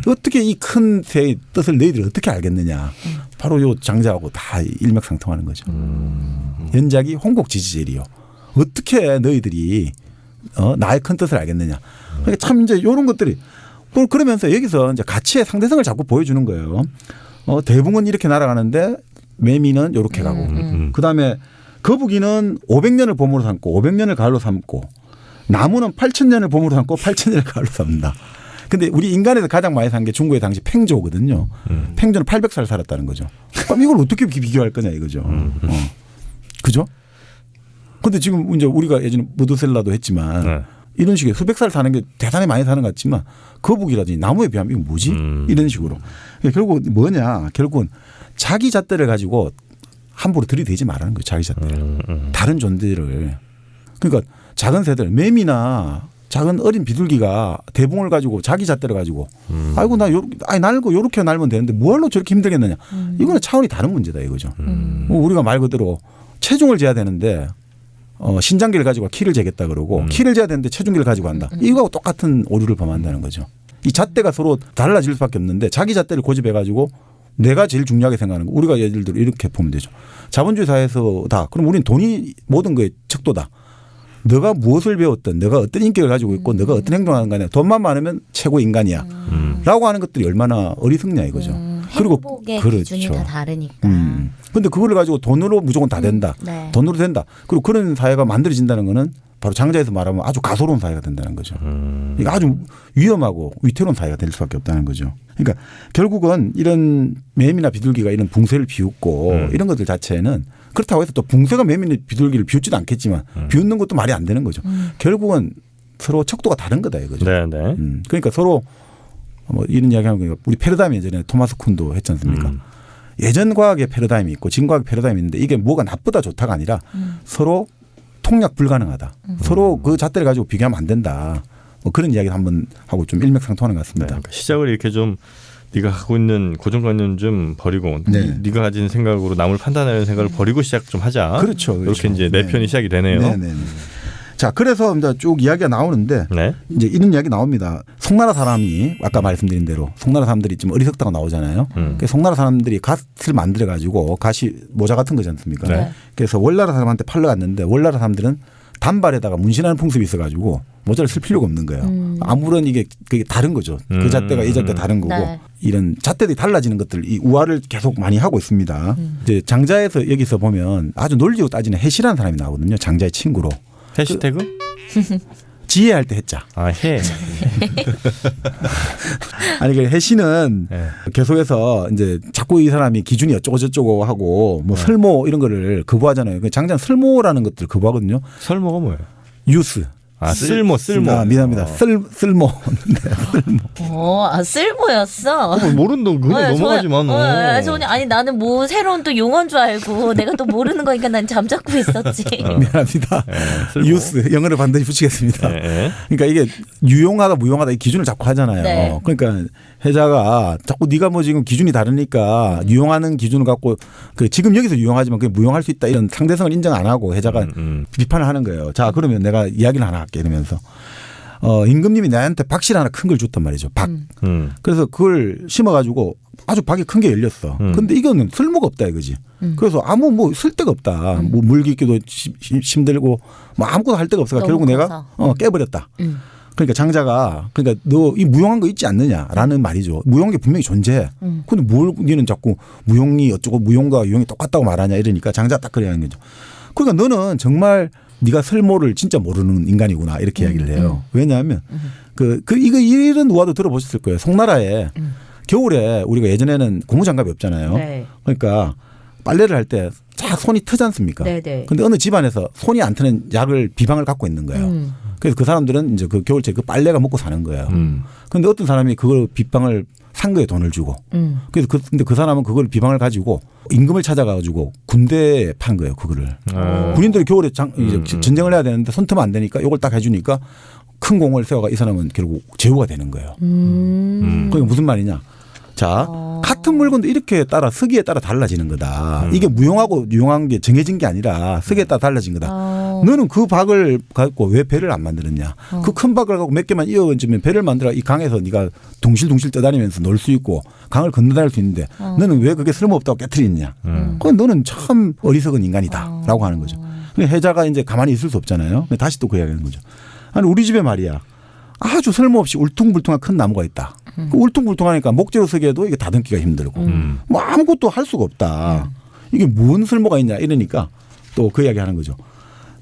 어떻게 이 큰 새의 뜻을 너희들이 어떻게 알겠느냐. 바로 요 장자하고 다 일맥상통하는 거죠. 연작이 홍곡 지지제리요. 어떻게 너희들이 나의 큰 뜻을 알겠느냐. 그러니까 참 이제 이런 것들이 그러면서 여기서 이제 가치의 상대성을 자꾸 보여주는 거예요. 대붕은 이렇게 날아가는데 매미는 이렇게 가고 그다음에 거북이는 500년을 봄으로 삼고 500년을 가을로 삼고 나무는 8,000년을 봄으로 삼고 8,000년을 가을로 삼는다. 근데 우리 인간에서 가장 많이 산 게 중국의 당시 팽조거든요. 팽조는 800살 살았다는 거죠. 그럼 이걸 어떻게 비교할 거냐 이거죠. 그죠? 근데 지금 이제 우리가 예전에 무드셀라도 했지만 네. 이런 식의 수백 살 사는 게 대단히 많이 사는 것 같지만 거북이라든지 나무에 비하면 이거 뭐지? 이런 식으로. 결국 뭐냐? 결국은 자기 잣대를 가지고 함부로 들이대지 말라는 거예요. 자기 잣대를. 다른 존재를. 그러니까 작은 새들 매미나 작은 어린 비둘기가 대붕을 가지고 자기 잣대를 가지고 아이고 날고 요렇게 날면 되는데 뭐하러 저렇게 힘들겠느냐. 이거는 차원이 다른 문제다 이거죠. 우리가 말 그대로 체중을 재야 되는데 신장기를 가지고 키를 재겠다 그러고 키를 재야 되는데 체중기를 가지고 한다. 이거하고 똑같은 오류를 범한다는 거죠. 이 잣대가 서로 달라질 수밖에 없는데 자기 잣대를 고집해 가지고 내가 제일 중요하게 생각하는 거. 우리가 예를 들어 이렇게 보면 되죠. 자본주의 사회에서 다. 그럼 우리는 돈이 모든 거의 척도다. 너가 무엇을 배웠든 너가 어떤 인격을 가지고 있고 너가 어떤 행동을 하는 거냐. 돈만 많으면 최고 인간이야. 라고 하는 것들이 얼마나 어리석냐 이거죠. 그리고 행복의 그렇죠. 기준이 다 다르니까. 근데 그걸 가지고 돈으로 무조건 다 된다. 네. 돈으로 된다. 그리고 그런 사회가 만들어진다는 거는 바로 장자에서 말하면 아주 가소로운 사회가 된다는 거죠. 그러니까 아주 위험하고 위태로운 사회가 될 수밖에 없다는 거죠. 그러니까 결국은 이런 매미나 비둘기가 이런 붕새를 비웃고 이런 것들 자체는 그렇다고 해서 또 붕새가 매미나 비둘기를 비웃지도 않겠지만 비웃는 것도 말이 안 되는 거죠. 결국은 서로 척도가 다른 거다 이거죠. 네, 네. 그러니까 서로 뭐 이런 이야기하는 거니까 우리 패러다임 예전에 토마스 쿤도 했지 않습니까? 예전 과학의 패러다임이 있고 진 과학의 패러다임이 있는데 이게 뭐가 나쁘다 좋다가 아니라 서로 통략 불가능하다. 서로 그 잣대를 가지고 비교하면 안 된다. 뭐 그런 이야기를 한번 하고 좀 일맥상통하는 것 네. 같습니다. 그러니까 시작을 이렇게 좀 네가 갖고 있는 고정관념 좀 버리고 네. 네가 가진 생각으로 남을 판단하는 생각을 버리고 시작 좀 하자. 그렇죠. 이렇게 이제 내 편이 시작이 되네요. 네네. 자, 그래서 이제 쭉 이야기가 나오는데 네. 이제 이런 이야기 나옵니다. 송나라 사람이 아까 말씀드린 대로 송나라 사람들이 좀 어리석다고 나오잖아요. 그래서 송나라 사람들이 갓을 만들어 가지고 갓이 모자 같은 거지 않습니까? 네. 그래서 월나라 사람한테 팔러 갔는데 월나라 사람들은 단발에다가 문신하는 풍습이 있어가지고 모자를 쓸 필요가 없는 거예요. 아무런 이게 그게 다른 거죠. 그 잣대가 이 잣대 다른 거고 네. 이런 잣대들이 달라지는 것들 이 우화를 계속 많이 하고 있습니다. 이제 장자에서 여기서 보면 아주 논리로 따지는 해시라는 사람이 나오거든요. 장자의 친구로. 해시태그? 지혜할 때 했자. 아, 해. 아니 그 해시는 네. 계속해서 이제 자꾸 이 사람이 기준이 어쩌고 저쩌고 하고 뭐 설모 이런 거를 거부하잖아요. 그 장자는 설모라는 것들 거부하거든요. 설모가 뭐예요? 유스 쓸모. 아, 미안합니다. 쓸모. 쓸모였어. 모른다. 그냥 넘어가지만. 아니 나는 뭐 새로운 또 용어인 줄 알고 내가 또 모르는 거니까 난 잠잡고 있었지. 미안합니다. 쓸모. 유스 영어를 반드시 붙이겠습니다. 그러니까 이게 유용하다 무용하다 이 기준을 자꾸 하잖아요. 네. 그러니까 혜자가 자꾸 네가 뭐 지금 기준이 다르니까 유용하는 기준을 갖고 그 지금 여기서 유용하지만 그게 무용할 수 있다 이런 상대성을 인정 안 하고 혜자가 비판을 하는 거예요. 자 그러면 내가 이야기를 하나 할게 이러면서 임금님이 나한테 박실 하나 큰 걸 줬단 말이죠. 박. 그래서 그걸 심어가지고 아주 박이 큰 게 열렸어. 근데 이거는 쓸모가 없다 이거지. 그래서 아무 뭐 쓸 데가 없다. 뭐 물 깃기도 힘들고 뭐 아무것도 할 데가 없어서 결국 내가 깨버렸다. 그러니까 장자가 그러니까 너 이 무용한 거 있지 않느냐라는 말이죠. 무용한 게 분명히 존재해. 근데 뭘 니는 자꾸 무용이 어쩌고 무용과 유용이 똑같다고 말하냐 이러니까 장자 딱 그래야 하는 거죠. 그러니까 너는 정말 네가 쓸모를 진짜 모르는 인간이구나 이렇게 이야기를 해요. 왜냐하면 이거 이런 우화도 들어보셨을 거예요. 송나라에 겨울에 우리가 예전에는 고무장갑이 없잖아요. 네. 그러니까 빨래를 할 때 쫙 손이 트지 않습니까? 네네. 근데 어느 집안에서 손이 안 트는 비방을 갖고 있는 거예요. 그래서 그 사람들은 이제 그 겨울철 그 빨래가 먹고 사는 거예요. 근데 어떤 사람이 그걸 비방을 산 거에 돈을 주고. 그래서 근데 그 사람은 그걸 비방을 가지고 임금을 찾아가지고 군대에 판 거예요. 그거를. 군인들이 겨울에 이제 전쟁을 해야 되는데 손 트면 안 되니까 이걸 딱 해주니까 큰 공을 세워가 이 사람은 결국 제후가 되는 거예요. 그게 무슨 말이냐. 자, 같은 물건도 이렇게 따라 서기에 따라 달라지는 거다. 이게 무용하고 유용한 게 정해진 게 아니라 서기에 따라 달라진 거다. 너는 그 박을 갖고 왜 배를 안 만들었냐. 그 큰 박을 갖고 몇 개만 이어가지면 배를 만들어 이 강에서 네가 둥실둥실 떠다니면서 놀 수 있고 강을 건너다닐 수 있는데 너는 왜 그게 쓸모없다고 깨트리느냐. 그건 너는 참 어리석은 인간이다. 라고 하는 거죠. 혜자가 이제 가만히 있을 수 없잖아요. 다시 또 그 이야기하는 거죠. 아니 우리 집에 말이야. 아주 쓸모없이 울퉁불퉁한 큰 나무가 있다. 그 울퉁불퉁하니까 목재로 쓰기에도 이게 다듬기가 힘들고 뭐 아무것도 할 수가 없다. 이게 뭔 쓸모가 있냐 이러니까 또 그 이야기 하는 거죠.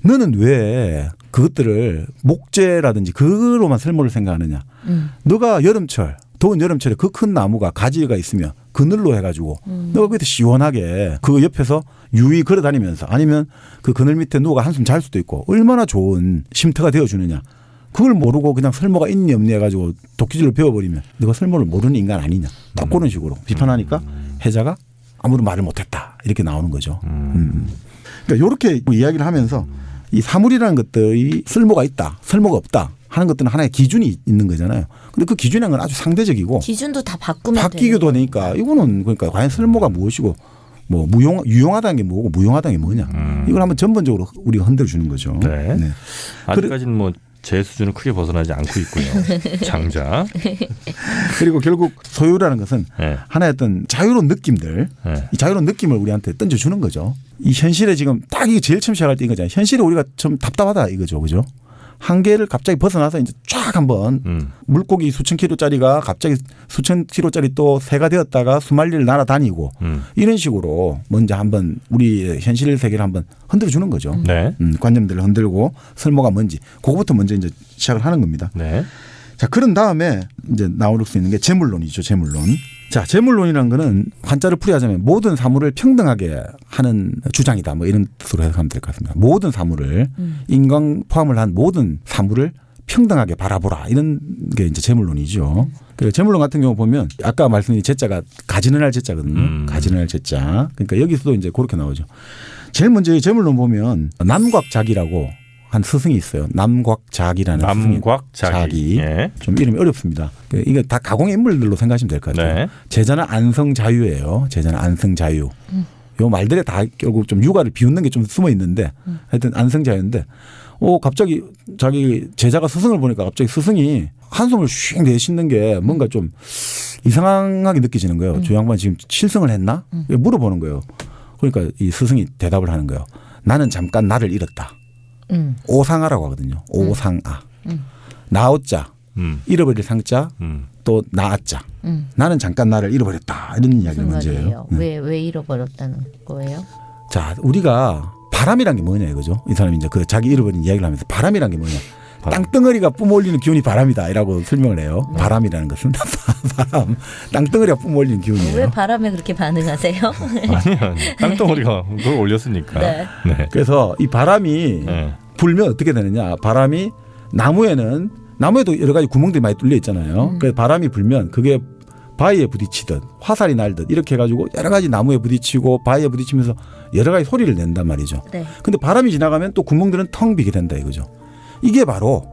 너는 왜 그것들을 목재라든지 그거로만 쓸모를 생각하느냐. 너가 여름철 더운 여름철에 그 큰 나무가 가지가 있으면 그늘로 해가지고 너가 거기서 시원하게 그 옆에서 유유히 걸어다니면서 아니면 그 그늘 밑에 누워가 한숨 잘 수도 있고 얼마나 좋은 쉼터가 되어주느냐. 그걸 모르고 그냥 쓸모가 있니 없니 해가지고 도끼질로 배워버리면 너가 쓸모를 모르는 인간 아니냐. 딱 그런 식으로 비판하니까 혜자가 아무런 말을 못했다. 이렇게 나오는 거죠. 그러니까 이렇게 이야기를 하면서 이 사물이라는 것들이 쓸모가 있다. 쓸모가 없다. 하는 것들은 하나의 기준이 있는 거잖아요. 근데 그 기준이라는 건 아주 상대적이고 기준도 다 바꾸면 바뀌기도 하니까 이거는 그러니까 과연 쓸모가 무엇이고 뭐 유용하다는 게 뭐고 무용하다는 게 뭐냐. 이걸 한번 전반적으로 우리가 흔들어 주는 거죠. 네. 네. 아직까지는 뭐 제 수준은 크게 벗어나지 않고 있고요. 장자. 그리고 결국 소유라는 것은 하나의 어떤 자유로운 느낌들, 이 자유로운 느낌을 우리한테 던져주는 거죠. 이 현실에 지금 딱 이게 제일 처음 시작할 때 이거잖아요. 현실에 우리가 좀 답답하다 이거죠. 그죠? 한계를 갑자기 벗어나서 이제 쫙 한번 물고기 수천 킬로짜리가 갑자기 수천 킬로짜리 또 새가 되었다가 수만리를 날아다니고 이런 식으로 먼저 한번 우리 현실 세계를 한번 흔들어 주는 거죠. 네. 관념들을 흔들고 쓸모가 뭔지 그거부터 먼저 이제 시작을 하는 겁니다. 네. 자, 그런 다음에 이제 나올 수 있는 게 재물론이죠. 재물론. 자, 재물론이라는 거는 한자를 풀이하자면 모든 사물을 평등하게 하는 주장이다. 뭐 이런 뜻으로 해석하면 될 것 같습니다. 모든 사물을 인간 포함을 한 모든 사물을 평등하게 바라보라. 이런 게 이제 재물론이죠. 그 재물론 같은 경우 보면 아까 말씀드린 제자가 가지는 할 제자거든요. 가지는 할 제자. 그러니까 여기서도 이제 그렇게 나오죠. 제일 먼저 이 재물론 보면 남곽작이라고 한 스승이 있어요. 남곽작이라는 남곽작이. 예. 좀 이름이 어렵습니다. 이게 다 가공의 인물들로 생각하시면 될 것 같아요. 네. 제자는 안성자유예요. 제자는 안성자유. 요 말들에 다 결국 좀 육아를 비웃는 게 좀 숨어 있는데 하여튼 안성자유인데 갑자기 자기 제자가 스승을 보니까 갑자기 스승이 한숨을 쉬 내쉬는 게 뭔가 좀 이상하게 느껴지는 거예요. 저 양반 지금 실성을 했나? 물어보는 거예요. 그러니까 이 스승이 대답을 하는 거예요. 나는 잠깐 나를 잃었다. 오상아라고 하거든요. 오상아. 나옷자. 잃어버릴 상자. 또 나앗자. 나는 잠깐 나를 잃어버렸다. 이런 이야기를 먼저 해요. 왜 잃어버렸다는 거예요? 자, 우리가 바람이란 게 뭐냐 이거죠. 이 사람이 이제 그 자기 잃어버린 이야기를 하면서 바람이란 게 뭐냐. 땅덩어리가 뿜어올리는 기운이 바람이다. 이라고 설명을 해요. 네. 바람이라는 것은 바람. 땅덩어리가 뿜어올리는 기운이에요. 왜 바람에 그렇게 반응하세요? 아니요. 땅덩어리가 그걸 올렸으니까. 네. 네. 그래서 이 바람이 불면 어떻게 되느냐. 바람이 나무에도 여러 가지 구멍들이 많이 뚫려 있잖아요. 그래서 바람이 불면 그게 바위에 부딪히듯 화살이 날듯 이렇게 해가지고 여러 가지 나무에 부딪히고 바위에 부딪히면서 여러 가지 소리를 낸단 말이죠. 네. 근데 바람이 지나가면 또 구멍들은 텅 비게 된다 이거죠. 이게 바로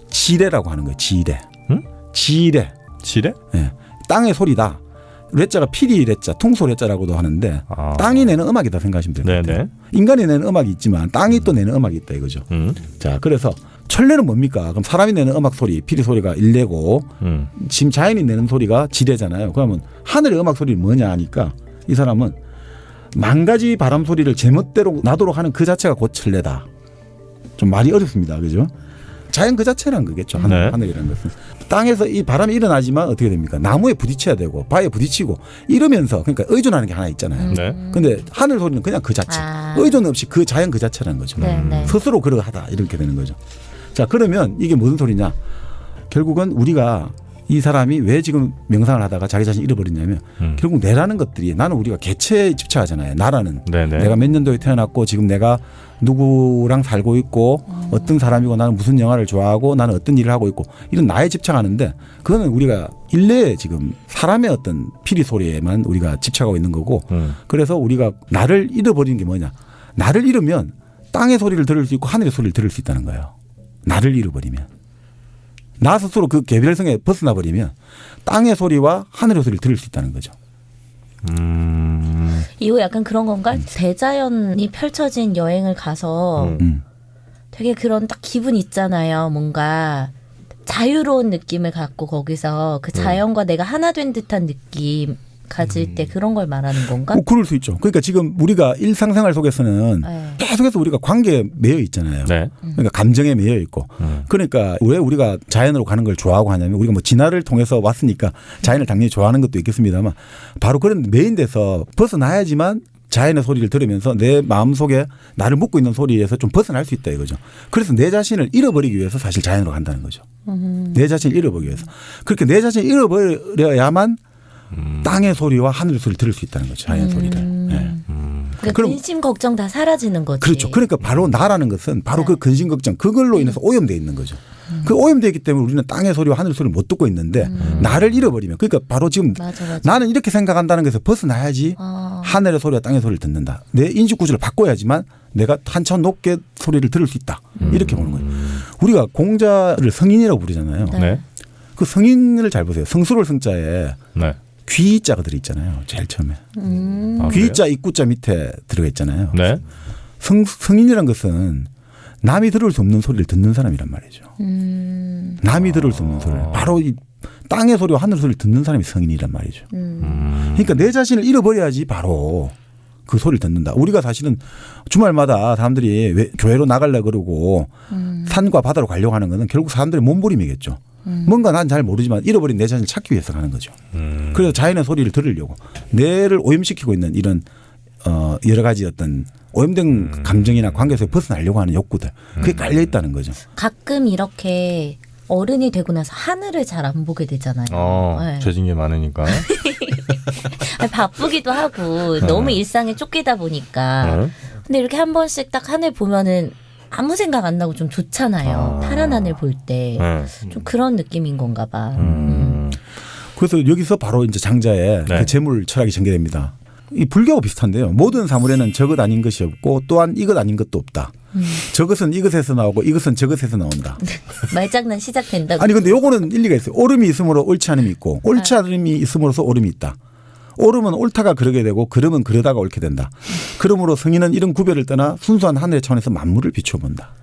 지뢰라고 하는 거예요. 지뢰. 응? 지뢰. 지뢰? 예. 땅의 소리다. 레자가 피리 레자, 퉁소 레자라고도 하는데 땅이 내는 음악이다 생각하시면 될 것 같아요. 네네. 인간이 내는 음악이 있지만 땅이 또 내는 음악이 있다 이거죠. 자, 그래서 천레는 뭡니까? 그럼 사람이 내는 음악 소리, 피리 소리가 일레고 지금 자연이 내는 소리가 지뢰잖아요. 그러면 하늘의 음악 소리는 뭐냐 하니까 이 사람은 만 가지 바람 소리를 제멋대로 나도록 하는 그 자체가 곧 천레다. 좀 말이 어렵습니다. 그죠? 자연 그 자체란 거겠죠. 하늘이라는 것은. 땅에서 이 바람이 일어나지만 어떻게 됩니까? 나무에 부딪혀야 되고 바위에 부딪히고 이러면서 그러니까 의존하는 게 하나 있잖아요. 네. 근데 하늘 소리는 그냥 그 자체. 의존 없이 그 자연 그 자체라는 거죠. 네. 스스로 그러하다 이렇게 되는 거죠. 자, 그러면 이게 무슨 소리냐? 결국은 우리가 이 사람이 왜 지금 명상을 하다가 자기 자신 잃어버리냐면 결국 내라는 것들이 나는 우리가 개체에 집착하잖아요. 나라는. 네네. 내가 몇 년도에 태어났고 지금 내가 누구랑 살고 있고 어떤 사람이고 나는 무슨 영화를 좋아하고 나는 어떤 일을 하고 있고 이런 나에 집착하는데 그거는 우리가 일례에 지금 사람의 어떤 피리 소리에만 우리가 집착하고 있는 거고 그래서 우리가 나를 잃어버리는 게 뭐냐. 나를 잃으면 땅의 소리를 들을 수 있고 하늘의 소리를 들을 수 있다는 거예요. 나를 잃어버리면. 나 스스로 그 개별성에 벗어나 버리면 땅의 소리와 하늘의 소리를 들을 수 있다는 거죠. 이거 약간 그런 건가? 대자연이 펼쳐진 여행을 가서 되게 그런 딱 기분 있잖아요. 뭔가 자유로운 느낌을 갖고 거기서 그 자연과 내가 하나 된 듯한 느낌 가질 때 그런 걸 말하는 건가? 그럴 수 있죠. 그러니까 지금 우리가 일상생활 속에서는 네. 계속해서 우리가 관계에 매여 있잖아요. 네. 그러니까 감정에 매여 있고. 그러니까 왜 우리가 자연으로 가는 걸 좋아하고 하냐면 우리가 뭐 진화를 통해서 왔으니까 자연을 당연히 좋아하는 것도 있겠습니다만 바로 그런 메인돼서 벗어나야지만 자연의 소리를 들으면서 내 마음속에 나를 묶고 있는 소리에서 좀 벗어날 수 있다 이거죠. 그래서 내 자신을 잃어버리기 위해서 사실 자연으로 간다는 거죠. 내 자신을 잃어버리기 위해서. 그렇게 내 자신을 잃어버려야만 땅의 소리와 하늘의 소리를 들을 수 있다는 거죠. 자연 소리를. 네. 그러니까 그럼- 근심 걱정 다 사라지는 거지. 그렇죠. 그러니까 바로 나라는 것은 바로 네. 그 근심 걱정 그걸로 인해서 오염되어 있는 거죠. 그 오염되어 있기 때문에 우리는 땅의 소리와 하늘의 소리를 못 듣고 있는데 나를 잃어버리면 그러니까 바로 지금 맞아. 나는 이렇게 생각한다는 것에서 벗어나야지 하늘의 소리와 땅의 소리를 듣는다. 내 인식 구조를 바꿔야지만 내가 한참 높게 소리를 들을 수 있다. 이렇게 보는 거예요. 우리가 공자를 성인이라고 부르잖아요. 네. 네. 그 성인을 잘 보세요. 성스러울 성자에 네. 귀자가 들어있잖아요. 제일 처음에. 아, 귀자 입구자 밑에 들어가 있잖아요. 네. 성인이란 것은 남이 들을 수 없는 소리를 듣는 사람이란 말이죠. 남이 들을 수 없는 소리를. 바로 이 땅의 소리와 하늘 소리를 듣는 사람이 성인이란 말이죠. 그러니까 내 자신을 잃어버려야지 바로 그 소리를 듣는다. 우리가 사실은 주말마다 사람들이 왜 교회로 나가려고 그러고 산과 바다로 가려고 하는 것은 결국 사람들의 몸부림이겠죠. 뭔가 난 잘 모르지만 잃어버린 내 자신을 찾기 위해서 가는 거죠. 그래서 자연의 소리를 들으려고 뇌를 오염시키고 있는 이런 여러 가지 어떤 오염된 감정이나 관계에서 벗어나려고 하는 욕구들 그게 깔려 있다는 거죠. 가끔 이렇게 어른이 되고 나서 하늘을 잘 안 보게 되잖아요. 네. 죄진 게 많으니까. 아니, 바쁘기도 하고 너무 일상에 쫓기다 보니까. 근데 이렇게 한 번씩 딱 하늘 보면은 아무 생각 안 나고 좀 좋잖아요. 파란 하늘 볼 때. 좀 그런 느낌인 건가 봐. 그래서 여기서 바로 이제 장자의 네. 그 재물 철학이 전개됩니다. 이 불교하고 비슷한데요. 모든 사물에는 저것 아닌 것이 없고 또한 이것 아닌 것도 없다. 저것은 이것에서 나오고 이것은 저것에서 나온다. 말장난 시작된다고. 아니 근데 요거는 일리가 있어요. 옳음이 있으므로 옳지 않음이 있고 옳지 않음이 있음으로써 옳음이 있다. 옳음은 옳다가 그러게 되고 그름은 그러다가 옳게 된다. 그러므로 성인은 이런 구별을 떠나 순수한 하늘의 차원에서 만물을 비춰본다.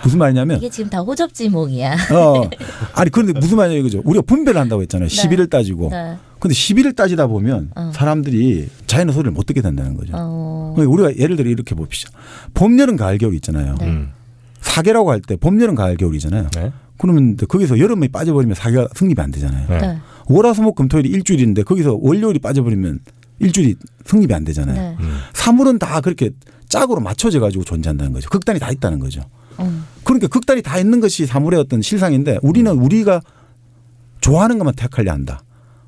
무슨 말이냐면 이게 지금 다 호접지목이야. 아니 그런데 무슨 말이냐 이거죠. 우리가 분별을 한다고 했잖아요. 네. 시비를 따지고. 네. 근데 시비를 따지다 보면 사람들이 자연의 소리를 못 듣게 된다는 거죠. 그러니까 우리가 예를 들어 이렇게 봅시다. 봄, 여름, 가을, 겨울 있잖아요. 사계라고 할 때 봄, 여름, 가을, 겨울이잖아요. 네. 그러면 거기서 여름이 빠져버리면 사계가 성립이 안 되잖아요. 네. 네. 월화수목 금토일이 일주일인데 거기서 월요일이 빠져버리면 일주일이 성립이 안 되잖아요. 네. 사물은 다 그렇게 짝으로 맞춰져 가지고 존재한다는 거죠. 극단이 다 있다는 거죠. 그러니까 극단이 다 있는 것이 사물의 어떤 실상인데 우리는 우리가 좋아하는 것만 택하려 한다.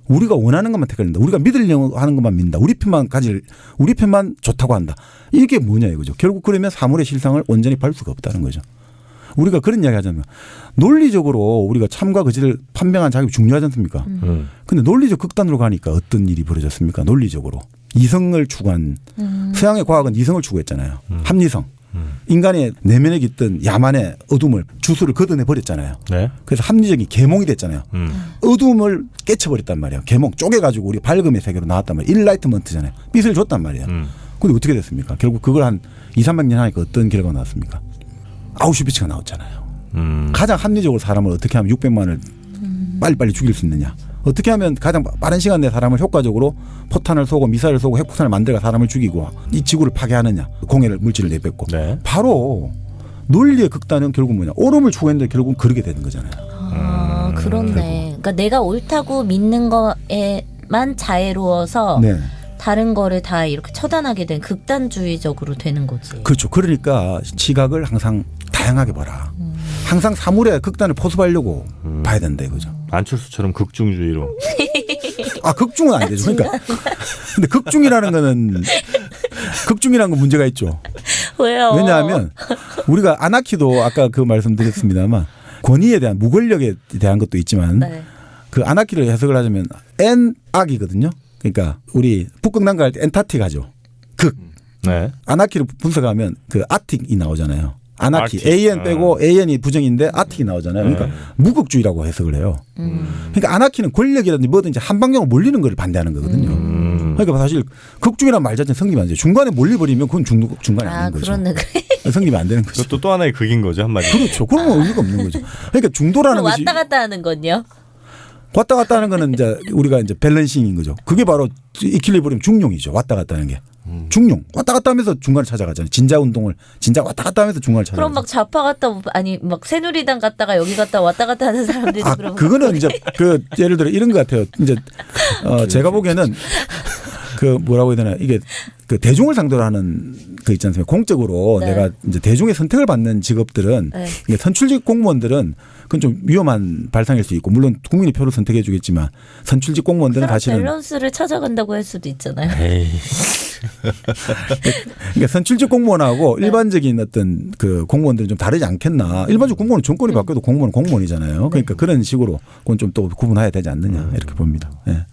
우리가 원하는 것만 택하려 한다. 우리가 믿으려고 하는 것만 믿는다. 우리 편만 좋다고 한다. 이게 뭐냐 이거죠. 결국 그러면 사물의 실상을 온전히 볼 수가 없다는 거죠. 우리가 그런 이야기 하잖아요. 논리적으로 우리가 참과 거짓을 판명한 자격이 중요하지 않습니까? 근데 논리적 극단으로 가니까 어떤 일이 벌어졌습니까? 논리적으로. 이성을 추구한 서양의 과학은 이성을 추구했잖아요. 합리성. 인간의 내면에 깃든 야만의 어둠을 주술을 걷어내 버렸잖아요. 네. 그래서 합리적인 계몽이 됐잖아요. 어둠을 깨쳐버렸단 말이에요. 계몽 쪼개가지고 우리 밝음의 세계로 나왔단 말이에요. 일라이트먼트잖아요. 빛을 줬단 말이에요. 근데 어떻게 됐습니까? 결국 그걸 한 200~300년 하니까 어떤 결과가 나왔습니까? 아우슈비츠가 나왔잖아요. 가장 합리적으로 사람을 어떻게 하면 600만을 빨리빨리 죽일 수 있느냐. 어떻게 하면 가장 빠른 시간 내에 사람을 효과적으로 포탄을 쏘고 미사일을 쏘고 핵폭탄을 만들어 사람을 죽이고 이 지구를 파괴하느냐. 공해를 물질을 내뱉고. 네. 바로 논리의 극단은 결국 뭐냐. 옳음을 추구했는데 결국은 그러게 되는 거잖아요. 그렇네. 그러니까 내가 옳다고 믿는 거에만 자애로워서 네. 다른 거를 다 이렇게 처단하게 된 극단주의적으로 되는 거지. 그렇죠. 그러니까 시각을 항상 다양하게 봐라. 항상 사물의 극단을 포섭하려고 봐야 된다 이거죠. 안철수처럼 극중주의로. 아 극중은 안 되죠. 그러니까 근데 극중이라는 거는 극중이라는 건 문제가 있죠. 왜요? 왜냐하면 우리가 아나키도 아까 그 말씀드렸습니다만 권위에 대한 무권력에 대한 것도 있지만 네. 그 아나키를 해석을 하자면 N악이거든요. 그러니까 우리 북극남과 할 때 엔타틱 하죠. 극. 네. 아나키를 분석하면 그 아틱이 나오잖아요. 아나키. 아틱. AN 빼고 AN이 부정인데 아틱이 나오잖아요. 그러니까 무극주의라고 해석을 해요. 그러니까 아나키는 권력이라든지 뭐든지 한 방향으로 몰리는 걸 반대하는 거거든요. 그러니까 사실 극중이라는 말 자체는 성립이 안 돼요. 중간에 몰려버리면 그건 중간이 아닌 거죠. 그렇네. 성립이 안 되는 거죠. 그것도 또 하나의 극인 거죠, 한마디로. 그렇죠. 그런 의미가 없는 거죠. 그러니까 중도라는 그럼 것이 왔다 갔다 하는 건요? 왔다 갔다 하는 거는 이제 우리가 이제 밸런싱인 거죠. 그게 바로 이퀄리브리움 중용이죠. 왔다 갔다 하는 게. 중용. 왔다 갔다 하면서 중간을 찾아가잖아요. 진자 운동을 진짜 왔다 갔다 하면서 중간을 찾아가죠. 그럼 막 좌파 갔다 아니 막 새누리당 갔다가 여기 갔다 왔다 갔다 하는 사람들이 그러면 그거는 이제 그 예를 들어 이런 것 같아요. 이제 제가 보기에는 그 뭐라고 해야 되나 이게 그 대중을 상대로 하는 그 있지 않습니까? 공적으로 네. 내가 이제 대중의 선택을 받는 직업들은 네. 이게 선출직 공무원들은 그건 좀 위험한 발상일 수 있고 물론 국민이 표를 선택해 주겠지만 선출직 공무원들은 그런 사실은 밸런스를 찾아간다고 할 수도 있잖아요. 에이. 그러니까 선출직 공무원하고 네. 일반적인 어떤 그 공무원들은 좀 다르지 않겠나. 일반적 공무원은 정권이 바뀌어도 공무원은 공무원이잖아요. 그러니까 그런 식으로 그건 좀 또 구분해야 되지 않느냐 이렇게 봅니다. 예.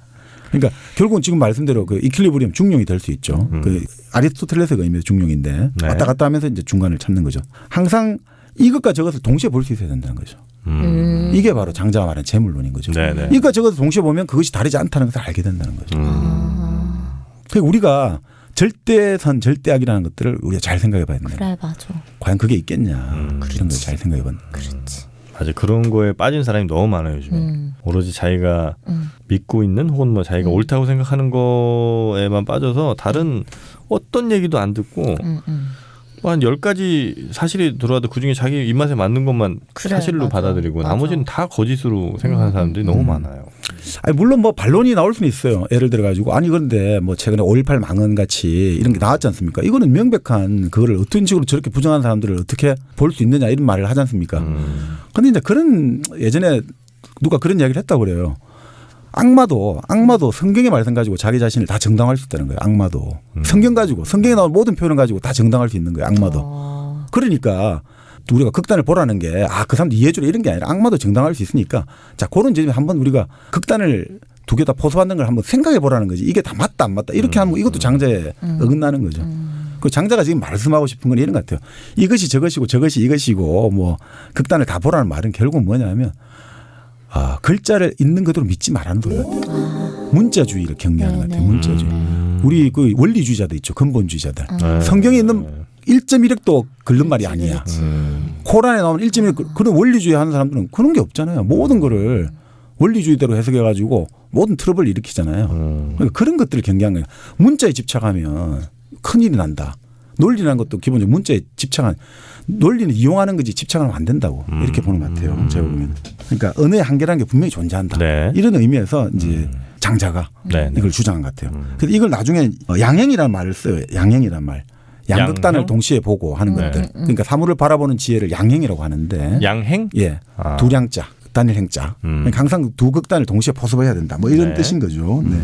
그러니까 결국은 지금 말씀대로 그 이퀄리브리움 중용이 될 수 있죠. 그 아리스토텔레스의 의미의 중용인데 네. 왔다 갔다 하면서 이제 중간을 찾는 거죠. 항상 이것과 저것을 동시에 볼 수 있어야 된다는 거죠. 이게 바로 장자가 말하는 재물론인 거죠. 네네. 이것과 저것을 동시에 보면 그것이 다르지 않다는 것을 알게 된다는 거죠. 그러니까 우리가 절대선, 절대악이라는 것들을 우리가 잘 생각해 봐야 된다. 그래 맞아. 과연 그게 있겠냐. 그런 걸 잘 생각해 봐야 된다. 그렇지. 맞아. 그런 거에 빠진 사람이 너무 많아요, 요즘에. 오로지 자기가 믿고 있는 혹은 뭐 자기가 옳다고 생각하는 거에만 빠져서 다른 어떤 얘기도 안 듣고 한 10가지 사실이 들어와도 그중에 자기 입맛에 맞는 것만 그래, 사실로 맞아. 받아들이고 맞아. 나머지는 다 거짓으로 생각하는 사람들이 너무 많아요. 아니 물론 뭐 반론이 나올 수는 있어요. 예를 들어 가지고 아니 그런데 뭐 최근에 5.18 망언 같이 이런 게 나왔지 않습니까? 이거는 명백한 그거를 어떤 식으로 저렇게 부정한 사람들을 어떻게 볼 수 있느냐 이런 말을 하지 않습니까? 근데 이제 그런 예전에 누가 그런 이야기를 했다고 그래요. 악마도 성경의 말씀 가지고 자기 자신을 다 정당화할 수 있다는 거예요. 악마도 성경 가지고 성경에 나온 모든 표현을 가지고 다 정당화할 수 있는 거예요. 악마도. 그러니까 우리가 극단을 보라는 게 그 사람들 이해해주라 이런 게 아니라 악마도 정당화할 수 있으니까 자 그런 점에 한번 우리가 극단을 두 개 다 포섭하는 걸 한번 생각해 보라는 거지. 이게 다 맞다 안 맞다 이렇게 하면 이것도 장자에 어긋나는 거죠. 그 장자가 지금 말씀하고 싶은 건 이런 것 같아요. 이것이 저것이고 저것이 이것이고 뭐 극단을 다 보라는 말은 결국 뭐냐면 글자를 있는 그대로 믿지 말라는 소리 같아요. 문자주의를 경계하는 것 같아요. 문자주의. 우리 그 원리주의자들 있죠. 근본주의자들. 성경에 있는 1.1핵도 긁는 말이 아니야. 코란에 나오는 1.1핵 그런 원리주의 하는 사람들은 그런 게 없잖아요. 모든 거를 원리주의대로 해석해가지고 모든 트러블을 일으키잖아요. 그러니까 그런 것들을 경계하는 거예요. 문자에 집착하면 큰일이 난다. 논리라는 것도 기본적으로 문자에 집착한 논리는 이용하는 거지 집착하면 안 된다고 이렇게 보는 것 같아요. 제가 보면. 그러니까 언어의 한계라는 게 분명히 존재한다. 네. 이런 의미에서 이제 장자가 네. 이걸 주장한 것 같아요. 그래서 이걸 나중에 양행이라는 말을 써요. 양행이라는 말. 양극단을 양행? 동시에 보고 하는 네. 것들. 그러니까 사물을 바라보는 지혜를 양행이라고 하는데. 양행? 예. 두량자. 단일 행자. 그러니까 항상 두 극단을 동시에 포섭해야 된다. 뭐 이런 네. 뜻인 거죠. 네.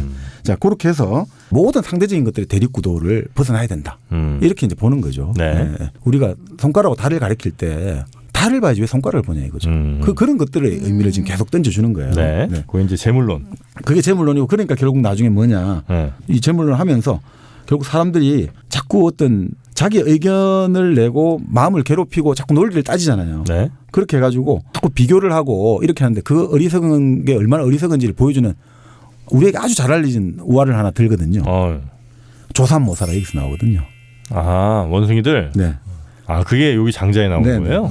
자, 그렇게 해서 모든 상대적인 것들의 대립 구도를 벗어나야 된다. 이렇게 이제 보는 거죠. 네. 우리가 손가락으로 달을 가리킬 때 달 말을 봐야지 왜 손가락을 보냐 이거죠. 그런 것들의 의미를 지금 계속 던져주는 거예요. 네. 네. 그게 이제 재물론. 그게 재물론이고 그러니까 결국 나중에 뭐냐. 네. 이 재물론을 하면서 결국 사람들이 자꾸 어떤 자기 의견을 내고 마음을 괴롭히고 자꾸 논리를 따지잖아요. 네. 그렇게 해가지고 자꾸 비교를 하고 이렇게 하는데 그 어리석은 게 얼마나 어리석은지를 보여주는 우리에게 아주 잘 알려진 우화를 하나 들거든요. 조삼모사가 여기서 나오거든요. 아, 원숭이들? 네. 아, 그게 여기 장자에 나온 네, 거예요?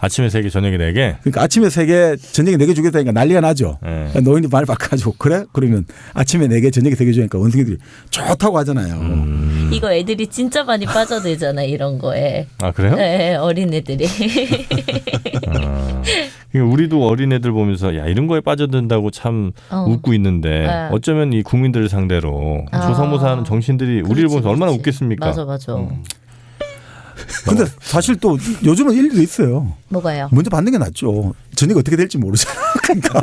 아침에 3개, 저녁에 4개? 그러니까 아침에 3개, 저녁에 4개 주겠다니까 난리가 나죠. 네. 그러니까 노인이 말 바꿔가지고 그래? 그러면 아침에 4개, 저녁에 3개 주니까 원숭이들이 좋다고 하잖아요. 이거 애들이 진짜 많이 빠져들잖아 이런 거에. 아, 그래요? 네, 어린애들이. 그러니까 우리도 어린애들 보면서 야, 이런 거에 빠져든다고 참 웃고 있는데 네. 어쩌면 이 국민들을 상대로 조사모사하는 정신들이 우리를 보면서 얼마나 웃겠습니까? 맞아. 근데 사실 또 요즘은 일리도 있어요. 뭐가요? 먼저 받는 게 낫죠. 저녁에 어떻게 될지 모르잖아. 그러니까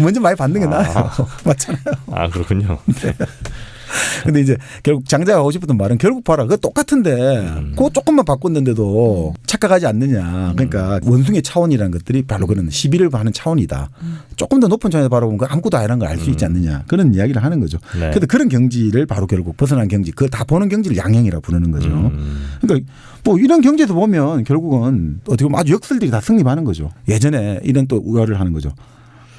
먼저 많이 받는 게 나아요. 맞잖아요. 아, 그렇군요. 근데 이제 결국 장자가 하고 싶었던 말은 결국 봐라. 그거 똑같은데 그거 조금만 바꿨는데도 착각하지 않느냐. 그러니까 원숭이 차원이라는 것들이 바로 그런 시비를 하는 차원이다. 조금 더 높은 차원에서 바라보면 그 아무것도 아니라는 걸 알 수 있지 않느냐. 그런 이야기를 하는 거죠. 네. 그런데 그런 경지를 바로 결국 벗어난 경지. 그걸 다 보는 경지를 양행이라고 부르는 거죠. 그러니까 뭐 이런 경지에서 보면 결국은 어떻게 보면 아주 역설들이 다 승리하는 거죠. 예전에 이런 또 우화를 하는 거죠.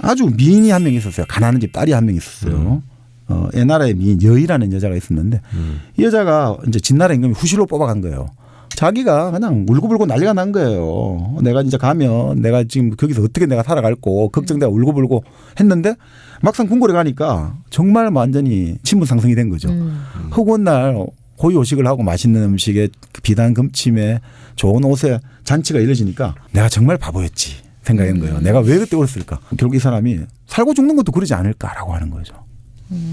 아주 미인이 한 명 있었어요. 가난한 집 딸이 한 명 있었어요. 옛날에 미인 여의라는 여자가 있었는데 이 여자가 이제 진나라 임금이 후실로 뽑아간 거예요. 자기가 그냥 울고불고 난리가 난 거예요. 내가 진짜 가면 내가 지금 거기서 어떻게 내가 살아갈고 걱정되고 울고불고 했는데 막상 궁궐에 가니까 정말 완전히 신분상승이 된 거죠. 허구한 날 호의호식을 하고 맛있는 음식에 비단 금침에 좋은 옷에 잔치가 이뤄지니까 내가 정말 바보였지 생각한 거예요. 내가 왜 그때 울었을까. 결국 이 사람이 살고 죽는 것도 그러지 않을까라고 하는 거죠.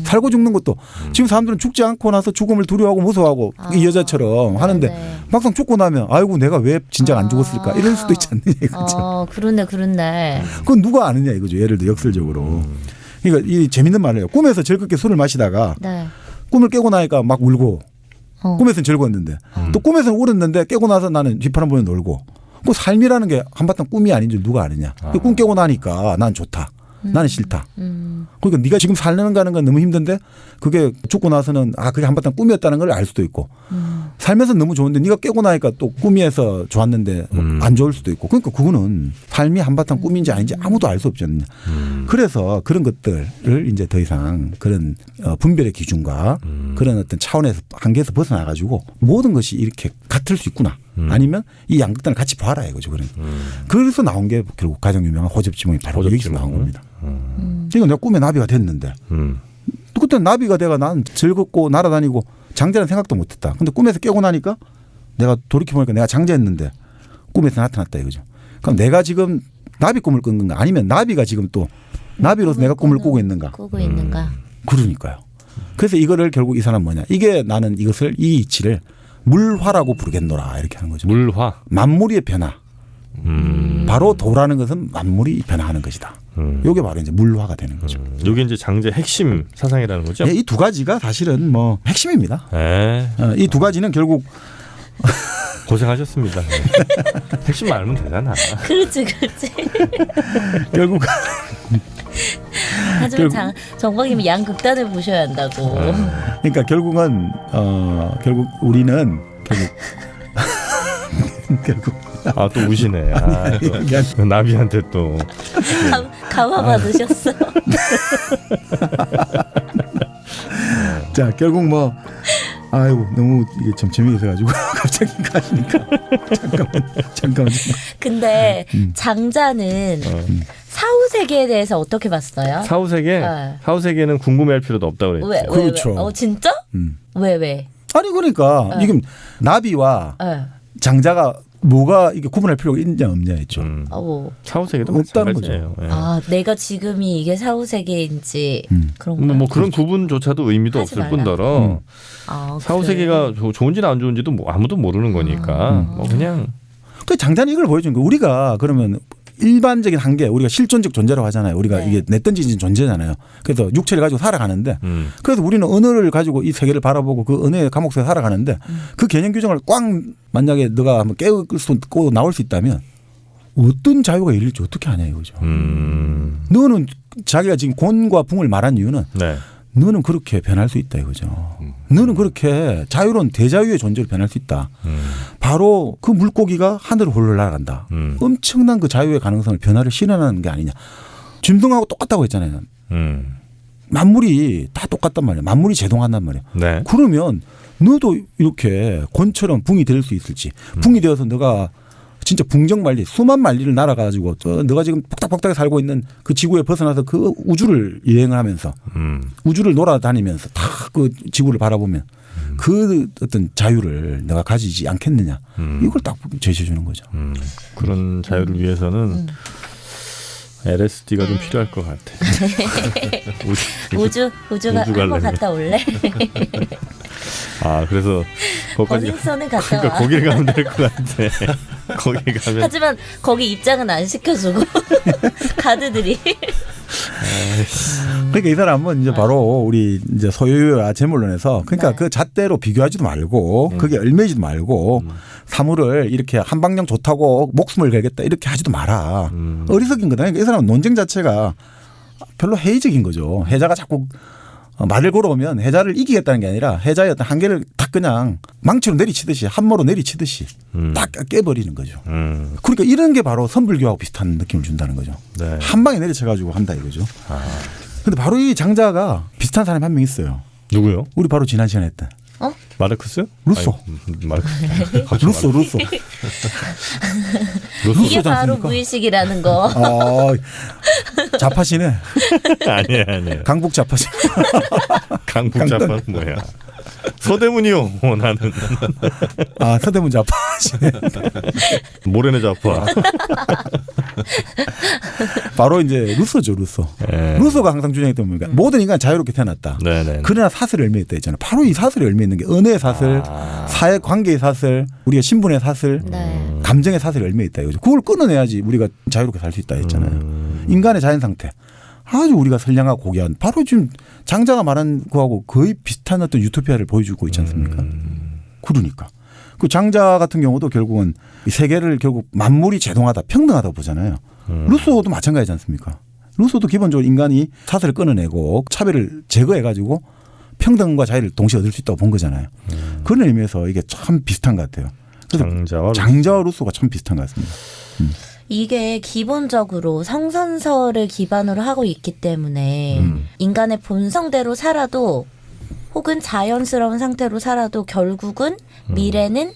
살고 죽는 것도 지금 사람들은 죽지 않고 나서 죽음을 두려워하고 무서워하고 이 여자처럼 하는데 네. 막상 죽고 나면 아이고 내가 왜 진작 안 죽었을까 이럴 수도 있지 않느냐 이거죠. 그렇네. 그건 누가 아느냐 이거죠. 예를 들어 역설적으로. 그러니까 이 재밌는 말이에요. 꿈에서 즐겁게 술을 마시다가 네. 꿈을 깨고 나니까 막 울고 꿈에서는 즐거웠는데 또 꿈에서는 울었는데 깨고 나서 나는 휘파람 불며 놀고 그 삶이라는 게 한바탕 꿈이 아닌 줄 누가 아느냐. 꿈 깨고 나니까 난 좋다. 나는 싫다. 그러니까 네가 지금 살려는 가는 건 너무 힘든데 그게 죽고 나서는 그게 한바탕 꿈이었다는 걸 알 수도 있고 살면서 너무 좋은데 네가 깨고 나니까 또 꿈이어서 좋았는데 안 좋을 수도 있고 그러니까 그거는 삶이 한바탕 꿈인지 아닌지 아무도 알 수 없지 않느냐. 그래서 그런 것들을 이제 더 이상 그런 분별의 기준과 그런 어떤 차원에서 한계에서 벗어나 가지고 모든 것이 이렇게 같을 수 있구나. 아니면 이 양극단을 같이 봐라 이거죠. 그래서 나온 게 결국 가장 유명한 호접지몽이 바로 여기서 나온 겁니다. 그러니까 내가 꿈에 나비가 됐는데 그때 나비가 내가 난 즐겁고 날아다니고 장자는 생각도 못했다. 근데 꿈에서 깨고 나니까 내가 돌이켜보니까 내가 장자였는데 꿈에서 나타났다 이거죠. 그럼 내가 지금 나비 꿈을 꾼 건가 아니면 나비가 지금 또 나비로서 내가 꿈을 꾸고 있는가. 그러니까요. 그래서 이거를 결국 이 사람 뭐냐. 이게 나는 이것을 이 이치를 물화라고 부르겠노라 이렇게 하는 거죠. 물화. 만물의 변화. 바로 도라는 것은 만물이 변화하는 것이다. 이게 바로 이제 물화가 되는 거죠. 이게 이제 장제 핵심 사상이라는 거죠. 이 두 가지가 사실은 뭐 핵심입니다. 네. 이 두 가지는 결국 고생하셨습니다. 핵심 알면 되잖아. 그렇지. 결국 하지만 정광님이 양극단을 보셔야 한다고. 그러니까 결국은 결국 우리는 결국 또 우시네. 또 나비한테 또 감화 받으셨어. 자 결국 뭐 아이고 너무 이게 좀 재미있어가지고 갑자기 가시니까 잠깐만. 근데 장자는 사후세계에 대해서 어떻게 봤어요? 사후세계? 네. 사후세계는 궁금해할 필요도 없다고 그랬죠. 왜? 그렇죠. 진짜? 왜? 아니 그러니까 이게 나비와 장자가 뭐가 이게 구분할 필요가 있냐 없냐 했죠. 사후세계도 없다는 거죠. 네. 내가 지금이 이게 사후세계인지 그런 거. 뭐 그런 구분조차도 의미도 없을 말라. 뿐더러 사후세계가 좋은지는 안 좋은지도 아무도 모르는 거니까 뭐 그냥. 그 장자는 이걸 보여준 거. 우리가 그러면 일반적인 한계 우리가 실존적 존재라고 하잖아요. 우리가 네. 이게 내던지진 존재잖아요. 그래서 육체를 가지고 살아가는데 그래서 우리는 언어를 가지고 이 세계를 바라보고 그 언어의 감옥 속에 살아가는데 그 개념 규정을 꽉 만약에 너가 한번 깨울 수 있고 나올 수 있다면 어떤 자유가 열릴지 어떻게 하냐 이거죠. 너는 자기가 지금 곤과 붕을 말한 이유는 네. 너는 그렇게 변할 수 있다 이거죠. 너는 그렇게 자유로운 대자유의 존재로 변할 수 있다. 바로 그 물고기가 하늘을 홀로 날아간다. 엄청난 그 자유의 가능성을 변화를 실현하는 게 아니냐. 짐승하고 똑같다고 했잖아요. 만물이 다 똑같단 말이에요. 만물이 제동한단 말이에요. 네. 그러면 너도 이렇게 곤처럼 붕이 될 수 있을지. 붕이 되어서 너가 진짜 붕정만리 수만 만리를 날아가지고 너가 지금 폭닥폭닥에 살고 있는 그 지구에 벗어나서 그 우주를 여행을 하면서 우주를 놀아다니면서 다 그 지구를 바라보면 그 어떤 자유를 내가 가지지 않겠느냐. 이걸 딱 제시해 주는 거죠. 그런 자유를 위해서는 LSD가 좀 필요할 것 같아. 우주가 한번 가려면. 갔다 올래? 아 그래서 거기까지 버닝썬을 갔다 그러니까 와. 거기를 가면 될 것 같아. 거기 가면 하지만 거기 입장은 안 시켜주고 가드들이. 그러니까 이 사람은 이제 바로 우리 이제 소유와 재물론에서 그러니까 네. 그 잣대로 비교하지도 말고 그게 얼매지도 말고 사물을 이렇게 한방향 좋다고 목숨을 걸겠다 이렇게 하지도 마라. 어리석인 거다. 그러니까 이 사람은 논쟁 자체가 별로 해이적인 거죠. 해자가 자꾸 말을 걸어오면 해자를 이기겠다는 게 아니라 해자의 어떤 한계를 딱 그냥 망치로 내리치듯이 한모로 내리치듯이 딱 깨버리는 거죠. 그러니까 이런 게 바로 선불교하고 비슷한 느낌을 준다는 거죠. 네. 한 방에 내리쳐가지고 한다 이거죠. 근데 바로 이 장자가 비슷한 사람이 한 명 있어요. 누구요? 우리 바로 지난 시간에 했던 마르크스? 루소. 아니, 마르크스. 루소. 루소 이게 바로 않습니까? 무의식이라는 거. 아, 자파시네. 아니에요. 강북 자파시. 강북 자파는 뭐야? 서대문이요. 나는 아, 서대문 자파시네. 모래내 자파. 바로 이제 루소죠, 루소. 네. 루소가 항상 주장했던 뭡니까? 모든 인간 자유롭게 태어났다. 네네. 그러나 사슬에 얽매있다 했잖아요. 바로 이 사슬에 얽매있는 게 언어의 사슬, 사회 관계의 사슬, 우리가 신분의 사슬, 네. 감정의 사슬에 얽매있다 이거죠. 그걸 끊어내야지 우리가 자유롭게 살 수 있다 했잖아요. 인간의 자연 상태. 아주 우리가 선량하고 고귀한 바로 지금 장자가 말한 거하고 거의 비슷한 어떤 유토피아를 보여주고 있지 않습니까? 그러니까. 그 장자 같은 경우도 결국은 이 세계를 결국 만물이 제동하다, 평등하다고 보잖아요. 루소도 마찬가지지 않습니까? 루소도 기본적으로 인간이 사슬을 끊어내고 차별을 제거해가지고 평등과 자유를 동시에 얻을 수 있다고 본 거잖아요. 그런 의미에서 이게 참 비슷한 것 같아요. 그래서 장자와 루소가 참 비슷한 것 같습니다. 이게 기본적으로 성선설을 기반으로 하고 있기 때문에 인간의 본성대로 살아도 혹은 자연스러운 상태로 살아도 결국은 미래는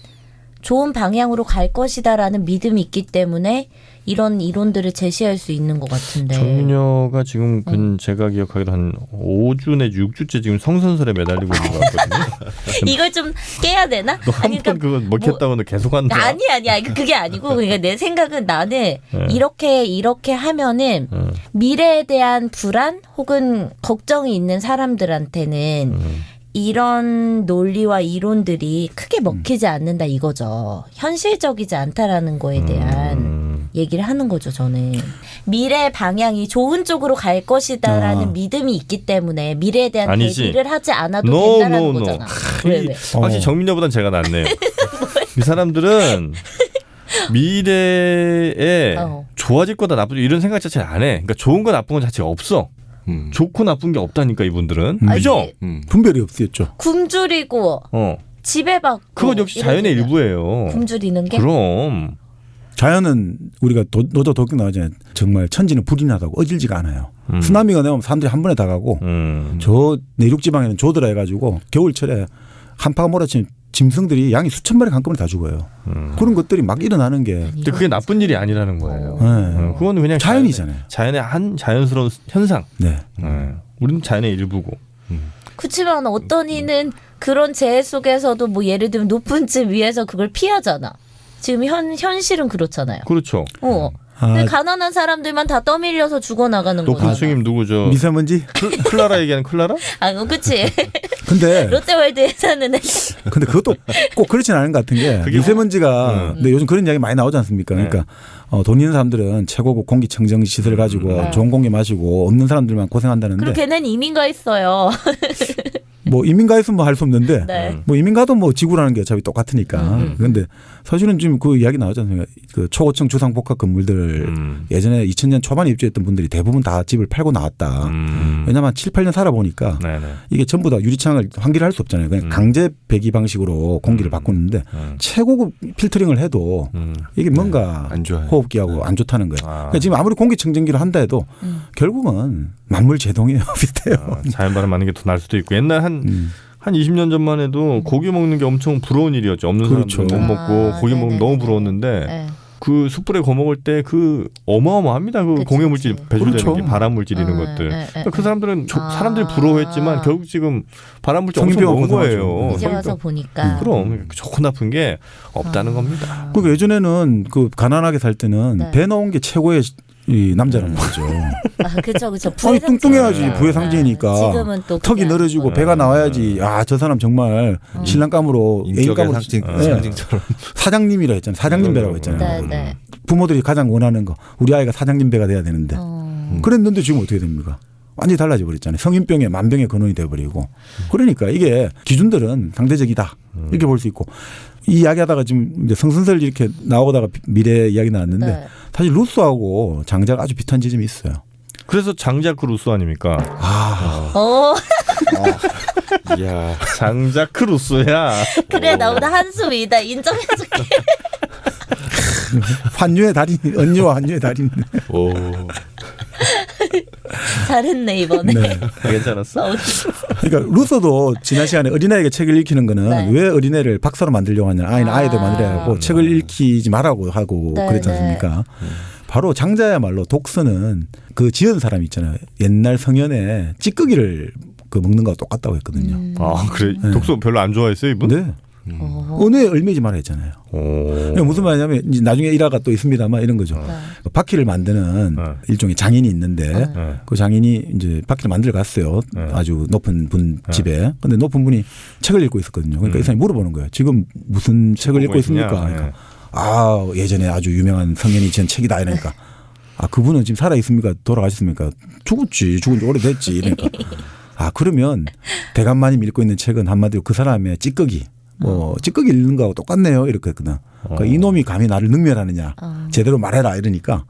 좋은 방향으로 갈 것이다라는 믿음이 있기 때문에 이런 이론들을 제시할 수 있는 것 같은데. 정유녀가 지금 제가 기억하기로 한 5주 내지 6주째 지금 성선설에 매달리고 있는 것 같거든요. 이걸 좀 깨야 되나? 너한번 그거 먹혔다고는 계속 한다. 아니 그게 아니고 그러니까 내 생각은 나는 이렇게 하면은 미래에 대한 불안 혹은 걱정이 있는 사람들한테는 이런 논리와 이론들이 크게 먹히지 않는다 이거죠. 현실적이지 않다라는 거에 대한 얘기를 하는 거죠. 저는 미래 방향이 좋은 쪽으로 갈 것이다라는 믿음이 있기 때문에 미래에 대한 아니지. 대비를 하지 않아도 된다는 거잖아. 왜? 확실히 정민여보단 제가 낫네요. 이 사람들은 미래에 좋아질 거다 나쁘다 이런 생각 자체를 안 해. 그러니까 좋은 거 나쁜 건 자체가 없어. 좋고 나쁜 게 없다니까 이분들은. 그죠? 분별이 없었죠. 굶주리고 지배받고 그건 역시 자연의 일부예요. 굶주리는 게? 그럼. 자연은 우리가 노조 도쿄 나오잖아요. 정말 천지는 불이 나다고 어질지가 않아요. 쓰나미가 내면 사람들이 한 번에 다 가고 저 내륙 지방에는 조드라 해가지고 겨울철에 한파가 몰아치면 짐승들이 양이 수천 마리 한꺼번에 다 죽어요. 그런 것들이 막 일어나는 게. 근데 그게 나쁜 일이 아니라는 거예요. 네. 그거는 그냥 자연이잖아요. 자연의 한 자연스러운 현상. 네. 우리는 자연의 일부고. 그렇지만 어떤 이는 그런 재해 속에서도 뭐 예를 들면 높은 집 위에서 그걸 피하잖아. 지금 현실은 그렇잖아요. 그렇죠. 근데 가난한 사람들만 다 떠밀려서 죽어나가는 거잖아. 높은 층임 누구죠? 미세먼지? 클라라 얘기하는 클라라? 그치. 근데 롯데월드에서는 근데 그것도 꼭 그렇진 않은 것 같은 게 미세먼지가 근데 요즘 그런 이야기 많이 나오지 않습니까? 그러니까 돈 있는 사람들은 최고급 공기청정 시설 가지고 좋은 공기 마시고 없는 사람들만 고생한다는데 그럼 걔는 이민 가 있어요. 뭐 이민가 있으면 뭐 할 수 없는데 네. 뭐 이민가도 뭐 지구라는 게 어차피 똑같으니까. 그런데 사실은 지금 그 이야기 나오지 않습니까? 그 초고층 주상복합 건물들 예전에 2000년 초반에 입주했던 분들이 대부분 다 집을 팔고 나왔다. 왜냐하면 7, 8년 살아보니까 이게 전부 다 유리창을 환기를 할 수 없잖아요. 그냥 강제 배기 방식으로 공기를 바꾸는데 최고급 필터링을 해도 이게 뭔가 안 좋아요. 호흡기하고 안 좋다는 거예요. 그러니까 지금 아무리 공기청정기를 한다 해도 결국은 만물 제동이에요. 비슷해요. 자연바람 맞는 게 더 나을 수도 있고 옛날 한 20년 전만 해도 고기 먹는 게 엄청 부러운 일이었죠. 없는 그렇죠. 사람들은 못 먹고 고기 먹으면 네네네. 너무 부러웠는데 네. 그 숯불에 구워 먹을 때 그 어마어마합니다. 그 그치, 공해 물질 그치. 배출되는 그렇죠. 게 발암 물질 이런 것들. 그러니까 그 사람들은 사람들이 부러워했지만 결국 지금 발암 물질 엄청 성인병원 먹은 거예요. 이제 와서 보니까 그럼 좋고 나쁜 게 없다는 겁니다. 그러니까 예전에는 그 가난하게 살 때는 네. 배 나온 게 최고의 이 남자라는 거죠. 그쵸. 아니 뚱뚱해야지 상징이니까. 부의 상징이니까. 지금은 또 턱이 그게 늘어지고 아니고. 배가 나와야지. 아, 저 사람 정말 신랑감으로 인격의 애인감으로 상징처럼. 사장님이라 했잖아요. 사장님 배라고 했잖아요. 네, 네. 부모들이 가장 원하는 거. 우리 아이가 사장님 배가 돼야 되는데. 그랬는데 지금 어떻게 됩니까? 완전히 달라져 버렸잖아요. 성인병에 만병의 근원이 돼버리고. 그러니까 이게 기준들은 상대적이다. 이렇게 볼 수 있고. 이 이야기하다가 지금 이제 성선설 이렇게 나오다가 미래 이야기 나왔는데 네. 사실 루소하고 장자가 아주 비슷한 지점이 있어요. 그래서 장자크 루소 아닙니까? 이야. 장자크 루소야. 그래 나보다 한숨이다 인정해줄게. 환유의 달인, 언니와 환유의 달인. 오. 잘했네 이번에. 네. 괜찮았어? 그러니까 루소도 지난 시간에 어린아이에게 책을 읽히는 거는 네. 왜 어린애를 박사로 만들려고 하냐. 아이는 아이들 만들어야 하고 책을 읽히지 말라고 하고 네, 그랬지 않습니까? 바로 장자야말로 독서는 그 지은 사람이 있잖아요. 옛날 성현에 찌꺼기를 그 먹는 거와 똑같다고 했거든요. 아 그래 독서 별로 안 좋아했어요 이분? 네. 언어에 얽매이지 말아야 했잖아요. 그러니까 무슨 말이냐면 이제 나중에 일화가 또 있습니다만 이런 거죠. 바퀴를 만드는 일종의 장인이 있는데 그 장인이 이제 바퀴를 만들어 갔어요. 아주 높은 분 집에. 근데 높은 분이 책을 읽고 있었거든요. 그러니까 이 사람이 물어보는 거예요. 지금 무슨 책을 읽고 있습니까? 그러니까 아 예전에 아주 유명한 성현이 지은 책이다 이러니까 아 그분은 지금 살아 있습니까? 돌아가셨습니까? 죽었지. 죽은 지 오래됐지. 이러니까 아 그러면 대감마님 읽고 있는 책은 한마디로 그 사람의 찌꺼기. 뭐 찌꺼기 읽는 거하고 똑같네요. 이렇게 했거든. 그러니까 이놈이 감히 나를 능멸하느냐. 제대로 말해라 이러니까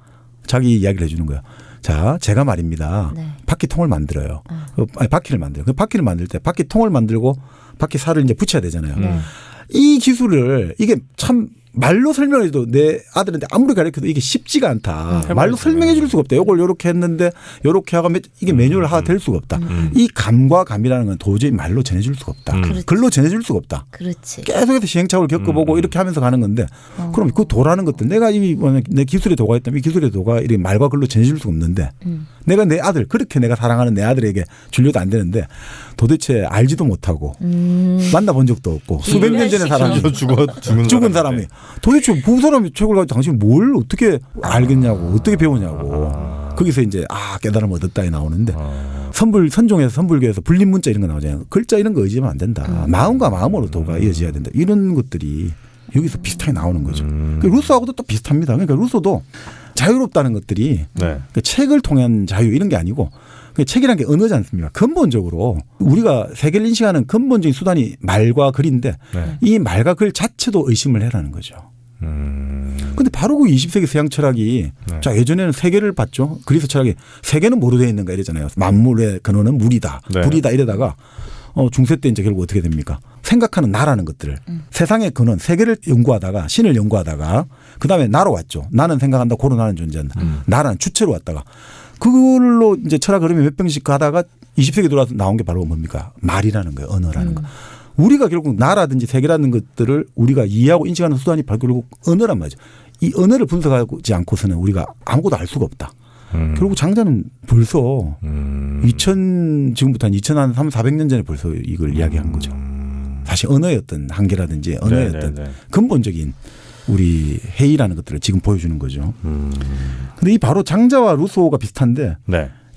자기 이야기를 해주는 거예요. 자, 제가 말입니다. 네. 바퀴통을 만들어요. 아니, 바퀴를 만들어요. 그 바퀴를 만들 때 바퀴통을 만들고 바퀴 살을 이제 붙여야 되잖아요. 이 기술을 이게 참 말로 설명해도 내 아들한테 아무리 가르쳐도 이게 쉽지가 않다. 말로 설명해 줄 수가 없다. 이걸 이렇게 했는데 이렇게 하고 이게 매뉴얼화 될 수가 없다. 이 감과 감이라는 건 도저히 말로 전해줄 수가 없다. 글로 전해줄 수가 없다. 그렇지. 계속해서 시행착오를 겪어보고 이렇게 하면서 가는 건데 그럼 그 도라는 것들 내가 내 기술의 도가 있다면 이 기술의 도가 이렇게 말과 글로 전해줄 수가 없는데 내가 내 아들 그렇게 내가 사랑하는 내 아들에게 줄려도 안 되는데 도대체 알지도 못하고 만나본 적도 없고 수백 년 전에 사람이 죽은 사람이 도대체 그 사람이 책을 가지고 당신 뭘 어떻게 알겠냐고 어떻게 배우냐고 거기서 이제 깨달음 얻었다에 나오는데 선종에서 선불교에서 불림 문자 이런 거 나오잖아요. 글자 이런 거 의지하면 안 된다. 마음과 마음으로 도가 이어져야 된다. 이런 것들이 여기서 비슷하게 나오는 거죠. 루소하고도 또 비슷합니다. 그러니까 루소도 자유롭다는 것들이 그러니까 책을 통한 자유 이런 게 아니고 책이란 게 언어지 않습니까? 근본적으로 우리가 세계를 인식하는 근본적인 수단이 말과 글인데 이 말과 글 자체도 의심을 해라는 거죠. 근데 바로 그 20세기 서양 철학이 자 예전에는 세계를 봤죠. 그리스 철학이 세계는 뭐로 되어 있는가 이러잖아요. 만물의 근원은 물이다. 불이다 이러다가 중세 때 이제 결국 어떻게 됩니까? 생각하는 나라는 것들을 세상의 근원 세계를 연구하다가 신을 연구하다가 그다음에 나로 왔죠. 나는 생각한다. 고로 나는 존재한다. 나라는 주체로 왔다가 그걸로 이제 철학 흐름이 몇 병씩 가다가 20세기 들어와서 나온 게 바로 뭡니까? 말이라는 거예요. 언어라는 거. 우리가 결국 나라든지 세계라는 것들을 우리가 이해하고 인식하는 수단이 바로 결국 언어란 말이죠. 이 언어를 분석하지 않고서는 우리가 아무것도 알 수가 없다. 결국 장자는 벌써 2000 지금부터 한 400년 전에 벌써 이걸 이야기한 거죠. 사실 언어의 어떤 한계라든지 언어의 어떤 근본적인 우리 회의라는 것들을 지금 보여주는 거죠. 근데 이 바로 장자와 루소가 비슷한데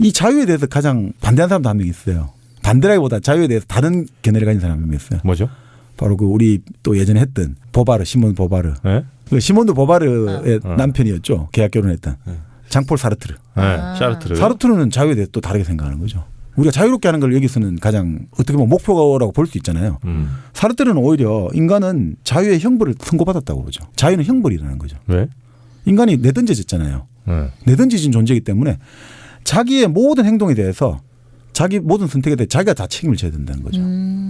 이 자유에 대해서 가장 반대하는 사람도 한 명 있어요. 반대라기보다 자유에 대해서 다른 견해를 가진 사람이 몇 있어요. 뭐죠? 바로 그 우리 또 예전에 했던 보바르 시몬 보바르. 네? 그 시몬드 보바르의 남편이었죠. 계약 결혼했던 장폴 사르트르. 네. 샤르트르. 사르트르는 자유에 대해서 또 다르게 생각하는 거죠. 우리가 자유롭게 하는 걸 여기서는 가장 어떻게 보면 목표라고 볼 수 있잖아요. 사르트르는 오히려 인간은 자유의 형벌을 선고받았다고 보죠. 자유는 형벌이라는 거죠. 왜? 인간이 내던져졌잖아요. 네. 내던져진 존재이기 때문에 자기의 모든 행동에 대해서 자기 모든 선택에 대해 자기가 다 책임을 져야 된다는 거죠.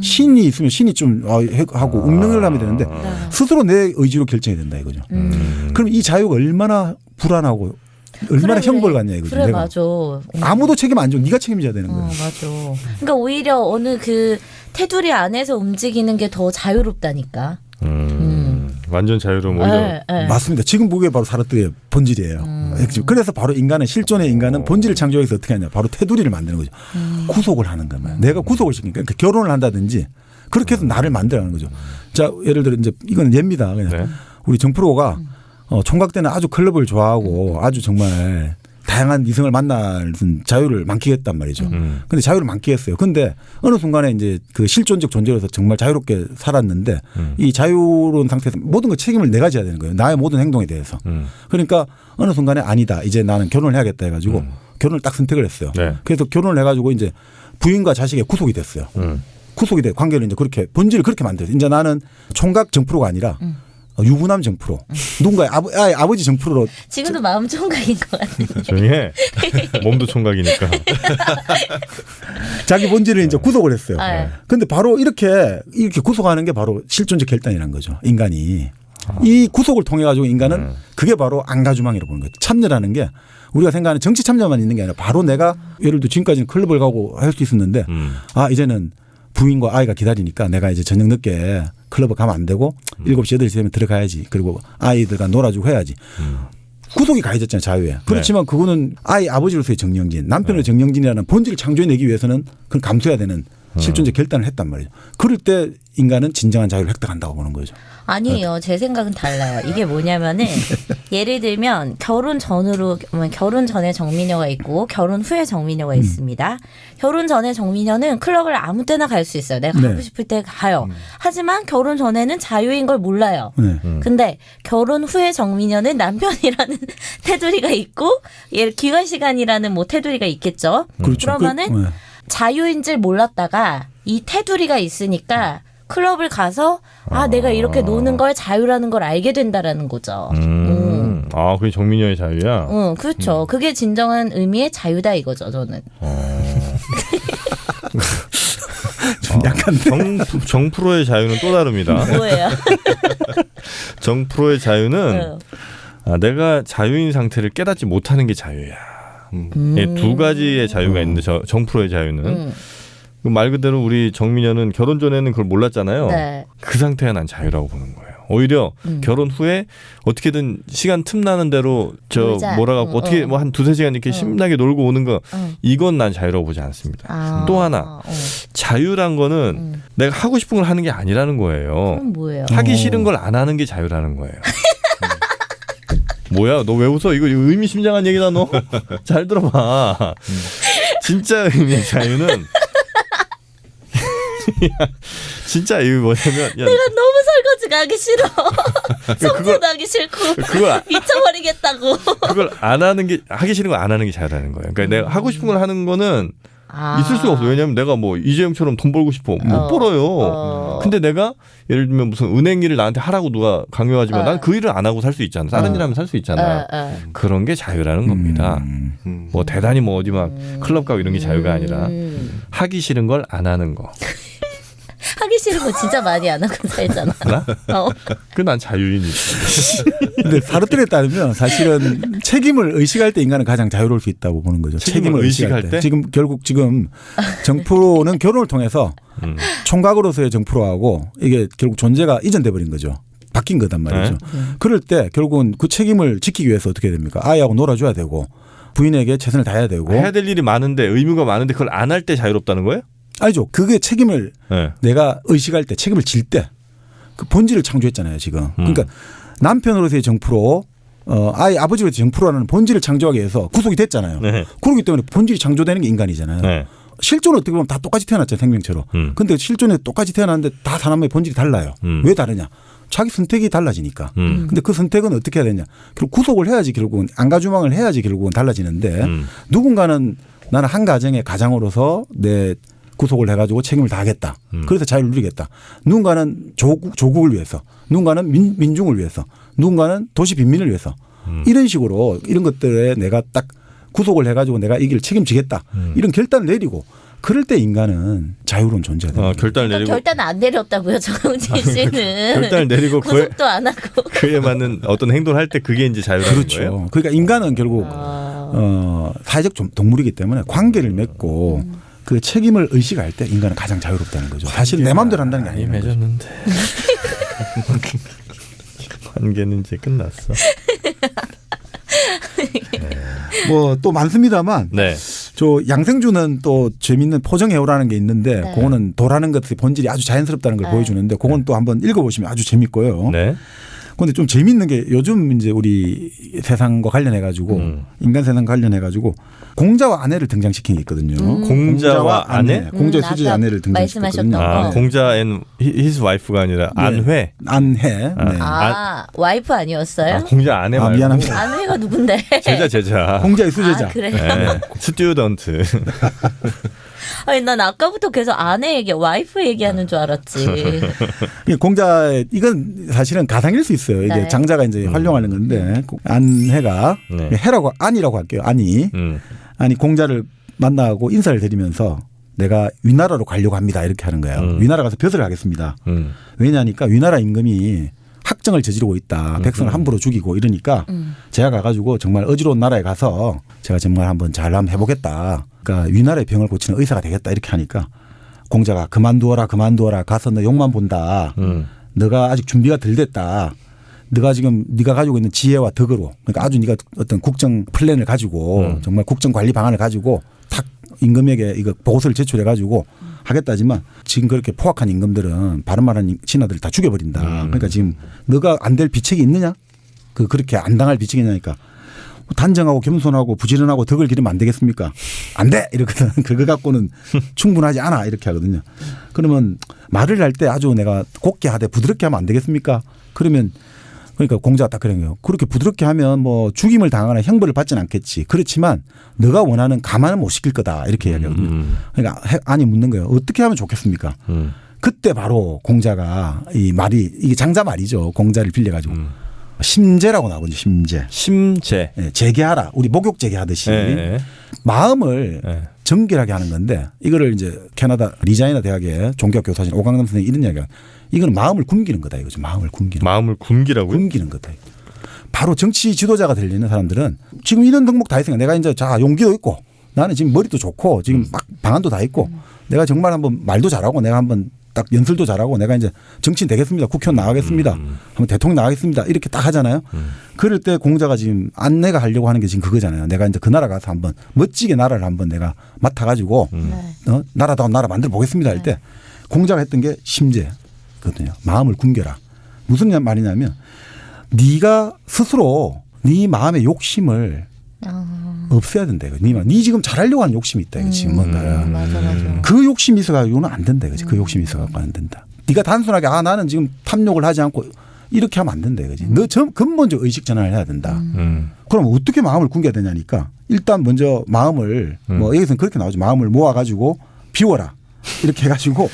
신이 있으면 신이 좀 하고 운명을 하면 되는데 스스로 내 의지로 결정해야 된다 이거죠. 그럼 이 자유가 얼마나 불안하고 얼마나 그래, 형벌 같냐 이거죠. 그래 내가. 맞아. 아무도 책임 안 져. 네가 책임져야 되는 거야. 맞아. 그러니까 오히려 어느 그 테두리 안에서 움직이는 게 더 자유롭다니까. 완전 자유로운 오히려. 네, 네. 맞습니다. 지금 그게 바로 사르트르의 본질이에요. 그래서 바로 인간은 실존의 인간은 본질을 창조해서 어떻게 하냐. 바로 테두리를 만드는 거죠. 구속을 하는 거예요. 내가 구속을 시키니까 그러니까 결혼을 한다든지 그렇게 해서 나를 만들어가는 거죠. 자 예를 들어 이제 이건 예입니다. 그냥 네. 우리 정프로가 총각 때는 아주 클럽을 좋아하고 아주 정말 다양한 이성을 만날 자유를 만끽했단 말이죠. 근데 자유를 만끽했어요. 근데 어느 순간에 이제 그 실존적 존재로서 정말 자유롭게 살았는데 이 자유로운 상태에서 모든 거 책임을 내가 져야 되는 거예요. 나의 모든 행동에 대해서. 그러니까 어느 순간에 아니다. 이제 나는 결혼을 해야겠다 해가지고 결혼을 딱 선택을 했어요. 네. 그래서 결혼을 해가지고 이제 부인과 자식의 구속이 됐어요. 구속이 돼 관계를 이제 그렇게 본질을 그렇게 만들어요. 이제 나는 총각 정프로가 아니라 유부남 정프로 누군가의 아버지 정프로로 지금도 마음 총각인 것 같은데. 조용히 해. 몸도 총각이니까. 자기 본질을 이제 구속을 했어요. 네. 근데 바로 이렇게 구속하는 게 바로 실존적 결단이라는 거죠. 인간이. 이 구속을 통해 가지고 인간은 그게 바로 안가주망이라고 보는 거죠. 참여라는 게 우리가 생각하는 정치 참여만 있는 게 아니라 바로 내가 예를 들어 지금까지는 클럽을 가고 할 수 있었는데 이제는 부인과 아이가 기다리니까 내가 이제 저녁 늦게 클럽을 가면 안 되고 7시 8시 되면 들어가야지. 그리고 아이들과 놀아주고 해야지. 구속이 가해졌잖아요. 자유에. 그렇지만 그거는 아이 아버지로서의 정영진 남편의 정영진이라는 본질을 창조해내기 위해서는 그건 감수해야 되는 실존적 결단을 했단 말이죠. 그럴 때 인간은 진정한 자유를 획득한다고 보는 거죠. 아니에요. 제 생각은 달라요. 이게 뭐냐면은 예를 들면 결혼 전에 정미녀가 있고 결혼 후에 정미녀가 있습니다. 결혼 전에 정미녀는 클럽을 아무 때나 갈 수 있어요. 내가 가고 싶을 때 가요. 하지만 결혼 전에는 자유인 걸 몰라요. 근데 결혼 후에 정미녀는 남편이라는 테두리가 있고 기관 시간이라는 뭐 테두리가 있겠죠. 그렇죠. 그러면은 자유인 줄 몰랐다가 이 테두리가 있으니까 클럽을 가서 내가 이렇게 노는 걸 자유라는 걸 알게 된다라는 거죠. 그게 정민여의 자유야? 그렇죠. 그게 진정한 의미의 자유다 이거죠, 저는. 좀 약간 정프로의 자유는 또 다릅니다. 뭐예요? 정프로의 자유는 내가 자유인 상태를 깨닫지 못하는 게 자유야. 두 가지의 자유가 있는데 정프로의 자유는 말 그대로 우리 정민여는 결혼 전에는 그걸 몰랐잖아요. 네. 그 상태가 난 자유라고 보는 거예요. 오히려 결혼 후에 어떻게든 시간 틈나는 대로 몰아갖고 어떻게 뭐 한 2-3시간 이렇게 신나게 놀고 오는 거 이건 난 자유라고 보지 않습니다. 또 하나 자유란 거는 내가 하고 싶은 걸 하는 게 아니라는 거예요. 그럼 뭐예요? 하기 싫은 걸 안 하는 게 자유라는 거예요. 뭐야 너 왜 웃어? 이거 의미심장한 얘기다 너. 잘 들어봐. 진짜 의미의 자유는 진짜 이거 뭐냐면 내가 너무 설거지가 하기 싫어. 청소도 하기 싫고 미쳐버리겠다고. 그걸 안 하는 게 하기 싫은 거 안 하는 게 자유라는 거예요. 그러니까 내가 하고 싶은 걸 하는 거는 있을 수가 없어. 왜냐하면 내가 뭐 이재용처럼 돈 벌고 싶어 못 벌어요. 근데 내가 예를 들면 무슨 은행 일을 나한테 하라고 누가 강요하지만 난 그 일을 안 하고 살 수 있잖아. 다른 일 하면 살 수 있잖아. 그런 게 자유라는 겁니다. 뭐 대단히 뭐 어디 막 클럽 가고 이런 게 자유가 아니라 하기 싫은 걸 안 하는 거. 하기 싫은 거 진짜 많이 안 하고 살잖아. 나? 그 난 자유인이지. 근데 사르트르에 따르면 사실은 책임을 의식할 때 인간은 가장 자유로울 수 있다고 보는 거죠. 책임을 의식할 때. 지금 정프로는 결혼을 통해서 총각으로서의 정프로하고 이게 결국 존재가 이전돼 버린 거죠. 바뀐 거단 말이죠. 그럴 때 결국은 그 책임을 지키기 위해서 어떻게 해야 됩니까? 아이하고 놀아줘야 되고 부인에게 최선을 다해야 되고 해야 될 일이 많은데 의무가 많은데 그걸 안 할 때 자유롭다는 거예요? 알죠. 그게 책임을 내가 의식할 때 책임을 질 때 그 본질을 창조했잖아요. 지금. 그러니까 남편으로서의 정프로 아버지로서의 정프로라는 본질을 창조하기 위해서 구속이 됐잖아요. 그렇기 때문에 본질이 창조되는 게 인간이잖아요. 실존은 어떻게 보면 다 똑같이 태어났죠 생명체로. 근데 실존에 똑같이 태어났는데 다 사람의 본질이 달라요. 왜 다르냐? 자기 선택이 달라지니까. 근데 그 선택은 어떻게 해야 되냐? 결국 구속을 해야지 결국은 안가주망을 해야지 결국은 달라지는데 누군가는 나는 한 가정의 가장으로서 내 구속을 해가지고 책임을 다하겠다. 그래서 자유를 누리겠다. 누군가는 조국을 위해서, 누군가는 민중을 위해서, 누군가는 도시 빈민을 위해서 이런 식으로 이런 것들에 내가 딱 구속을 해가지고 내가 이 길을 책임지겠다. 이런 결단을 내리고 그럴 때 인간은 자유로운 존재가 됩니다. 결단을 내리고 결단은 안 내렸다고요, 정은진 씨는. 결단을 내리고 구속도 안 하고. 그에 맞는 어떤 행동을 할 때 그게 이제 자유라는 그렇죠. 거예요. 그러니까 인간은 결국 사회적 동물이기 때문에 관계를 맺고 그 책임을 의식할 때 인간은 가장 자유롭다는 거죠. 사실 내 마음대로 한다는 게 많이 아니에요. 맺었는데 관계는 이제 끝났어. 뭐 또 많습니다만 네. 저 양생주는 또 재밌는 포정해오라는 게 있는데 네. 그거는 도라는 것의 본질이 아주 자연스럽다는 걸 보여주는데 그건 또 한번 읽어보시면 아주 재밌고요. 네. 그런데 좀 재밌는 게 요즘 이제 우리 세상과 관련해 가지고 인간 세상 관련해 가지고 공자와 아내를 등장시킨 게 있거든요. 공자와 아내? 공자의 수지 아까 아내를 등장시켰거든요. 말씀하셨던 거. 공자 앤 his wife가 아니라 안회. 안해. 네. 와이프 아니었어요? 공자 아내 말고. 미안합니다. 아내가 누군데? 제자. 공자의 수제자. 아, 그래요? 네. 스튜던트. 아니, 난 아까부터 계속 아내 얘기, 와이프 얘기하는 줄 알았지. 공자 이건 사실은 가상일 수 있어요. 이게 네. 장자가 이제 활용하는 건데 안해가 네. 해라고 안이라고 할게요. 안이 공자를 만나고 인사를 드리면서 내가 위나라로 가려고 합니다. 이렇게 하는 거예요. 위나라 가서 벼슬을 하겠습니다. 왜냐하니까 위나라 임금이 학정을 저지르고 있다. 백성을 함부로 죽이고 이러니까 제가 가가지고 정말 어지러운 나라에 가서 제가 정말 한번 잘 한번 해보겠다. 그러니까 위나라의 병을 고치는 의사가 되겠다. 이렇게 하니까 공자가 그만두어라 가서 너 욕만 본다. 너가 아직 준비가 덜 됐다. 너가 지금 네가 가지고 있는 지혜와 덕으로 그러니까 아주 네가 어떤 국정 플랜을 가지고 정말 국정 관리 방안을 가지고 탁 임금에게 이거 보고서를 제출해 가지고 하겠다지만 지금 그렇게 포악한 임금들은 바른 말하는 신하들을 다 죽여버린다. 그러니까 지금 너가 안 될 비책이 있느냐? 그렇게 안 당할 비책이 있냐니까 단정하고 겸손하고 부지런하고 덕을 기르면 안 되겠습니까? 안 돼! 이러거든. 그거 갖고는 충분하지 않아. 이렇게 하거든요. 그러면 말을 할 때 아주 내가 곱게 하되 부드럽게 하면 안 되겠습니까? 그러면 그러니까 공자가 딱 그런 거예요. 그렇게 부드럽게 하면 뭐 죽임을 당하거나 형벌을 받지는 않겠지. 그렇지만 너가 원하는 감안은 못 시킬 거다. 이렇게 이야기하거든요. 그러니까 아니 묻는 거예요. 어떻게 하면 좋겠습니까? 그때 바로 공자가 이 말이 이게 장자 말이죠. 공자를 빌려가지고 심제라고 나오거든요. 심제. 네, 재개하라. 우리 목욕 재개하듯이 마음을 정결하게 하는 건데 이거를 이제 캐나다 리자이나 대학의 종교학 교사신 오강남 선생님이 이런 이야기가 이거는 마음을 굶기는 거다 이거죠. 마음을 굶기라고요? 굶기는 거다. 바로 정치 지도자가 되려는 사람들은 지금 이런 덕목 다 있으니까 내가 이제 자 용기도 있고 나는 지금 머리도 좋고 지금 막 방안도 다 있고 내가 정말 한번 말도 잘하고 내가 한번 딱 연설도 잘하고 내가 이제 정치인 되겠습니다. 국회의원 나가겠습니다. 한번 대통령 나가겠습니다. 이렇게 딱 하잖아요. 그럴 때 공자가 지금 안내가 하려고 하는 게 지금 그거잖아요. 내가 이제 그 나라 가서 한번 멋지게 나라를 한번 내가 맡아가지고 나라다운 나라 만들어 보겠습니다 할 때 공자가 했던 게 심제거든요. 마음을 굶겨라. 무슨 말이냐면 네가 스스로 네 마음의 욕심을 없애야 된다. 네 지금 잘하려고 하는 욕심이 있다. 이거 지금 뭔가를. 맞아. 그 욕심이 있어가지고는 안 된다. 이거지. 그 욕심이 있어가지고 안 된다. 네가 단순하게 나는 지금 탐욕을 하지 않고 이렇게 하면 안 된다. 이거지. 너 근본적 의식 전환을 해야 된다. 그럼 어떻게 마음을 굶겨야 되냐니까 일단 먼저 마음을 뭐 여기서는 그렇게 나오죠. 마음을 모아가지고 비워라. 이렇게 해가지고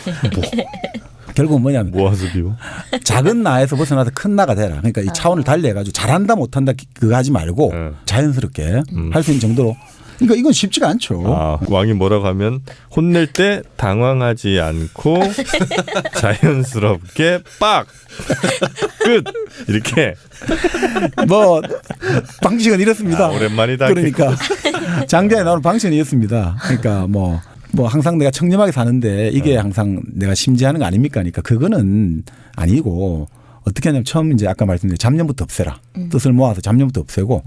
결국은 뭐냐면 모아서 비워. 작은 나에서 벗어나서 큰 나가 되라. 그러니까 이 차원을 달리해가지고 잘한다 못한다 그거 하지 말고 자연스럽게 할 수 있는 정도로. 그러니까 이건 쉽지가 않죠. 왕이 뭐라고 하면 혼낼 때 당황하지 않고 자연스럽게 빡! 끝! 이렇게. 뭐 방식은 이렇습니다. 오랜만이다. 그러니까 장자에 나오는 방식은 이렇습니다. 그러니까 뭐 항상 내가 청렴하게 사는데 이게 항상 내가 심지하는 거 아닙니까? 그러니까 그거는 아니고 어떻게 하냐면 처음 이제 아까 말씀드린 잡념부터 없애라. 뜻을 모아서 잡념부터 없애고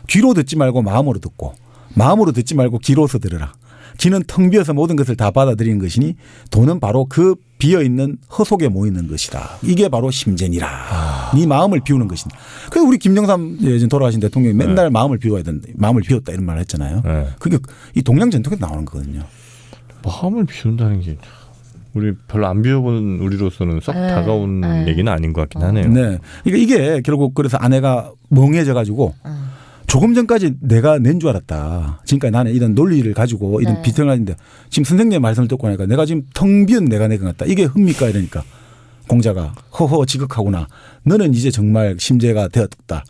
귀로 듣지 말고 마음으로 듣고 마음으로 듣지 말고 귀로서 들으라. 귀는 텅 비어서 모든 것을 다 받아들이는 것이니 돈은 바로 그 비어있는 허 속에 모이는 것이다. 이게 바로 심재니라. 네 마음을 비우는 것이다. 그래서 우리 김영삼 예전 돌아가신 대통령이 맨날 마음을 비워야 된다. 마음을 비웠다 이런 말을 했잖아요. 그게 이 동양 전통에서 나오는 거거든요. 마음을 비운다는 게 우리 별로 안 비워본 우리로서는 썩 다가온 얘기는 아닌 것 같긴 하네요. 네. 그러니까 이게 결국 그래서 아내가 멍해져 가지고 조금 전까지 내가 낸 줄 알았다. 지금까지 나는 이런 논리를 가지고 이런 비평을 하는데 지금 선생님의 말씀을 듣고 나니까 내가 지금 텅 비은 내가 낸 것 같다. 이게 흡니까 이러니까 공자가 허허 지극하구나. 너는 이제 정말 심재가 되었다.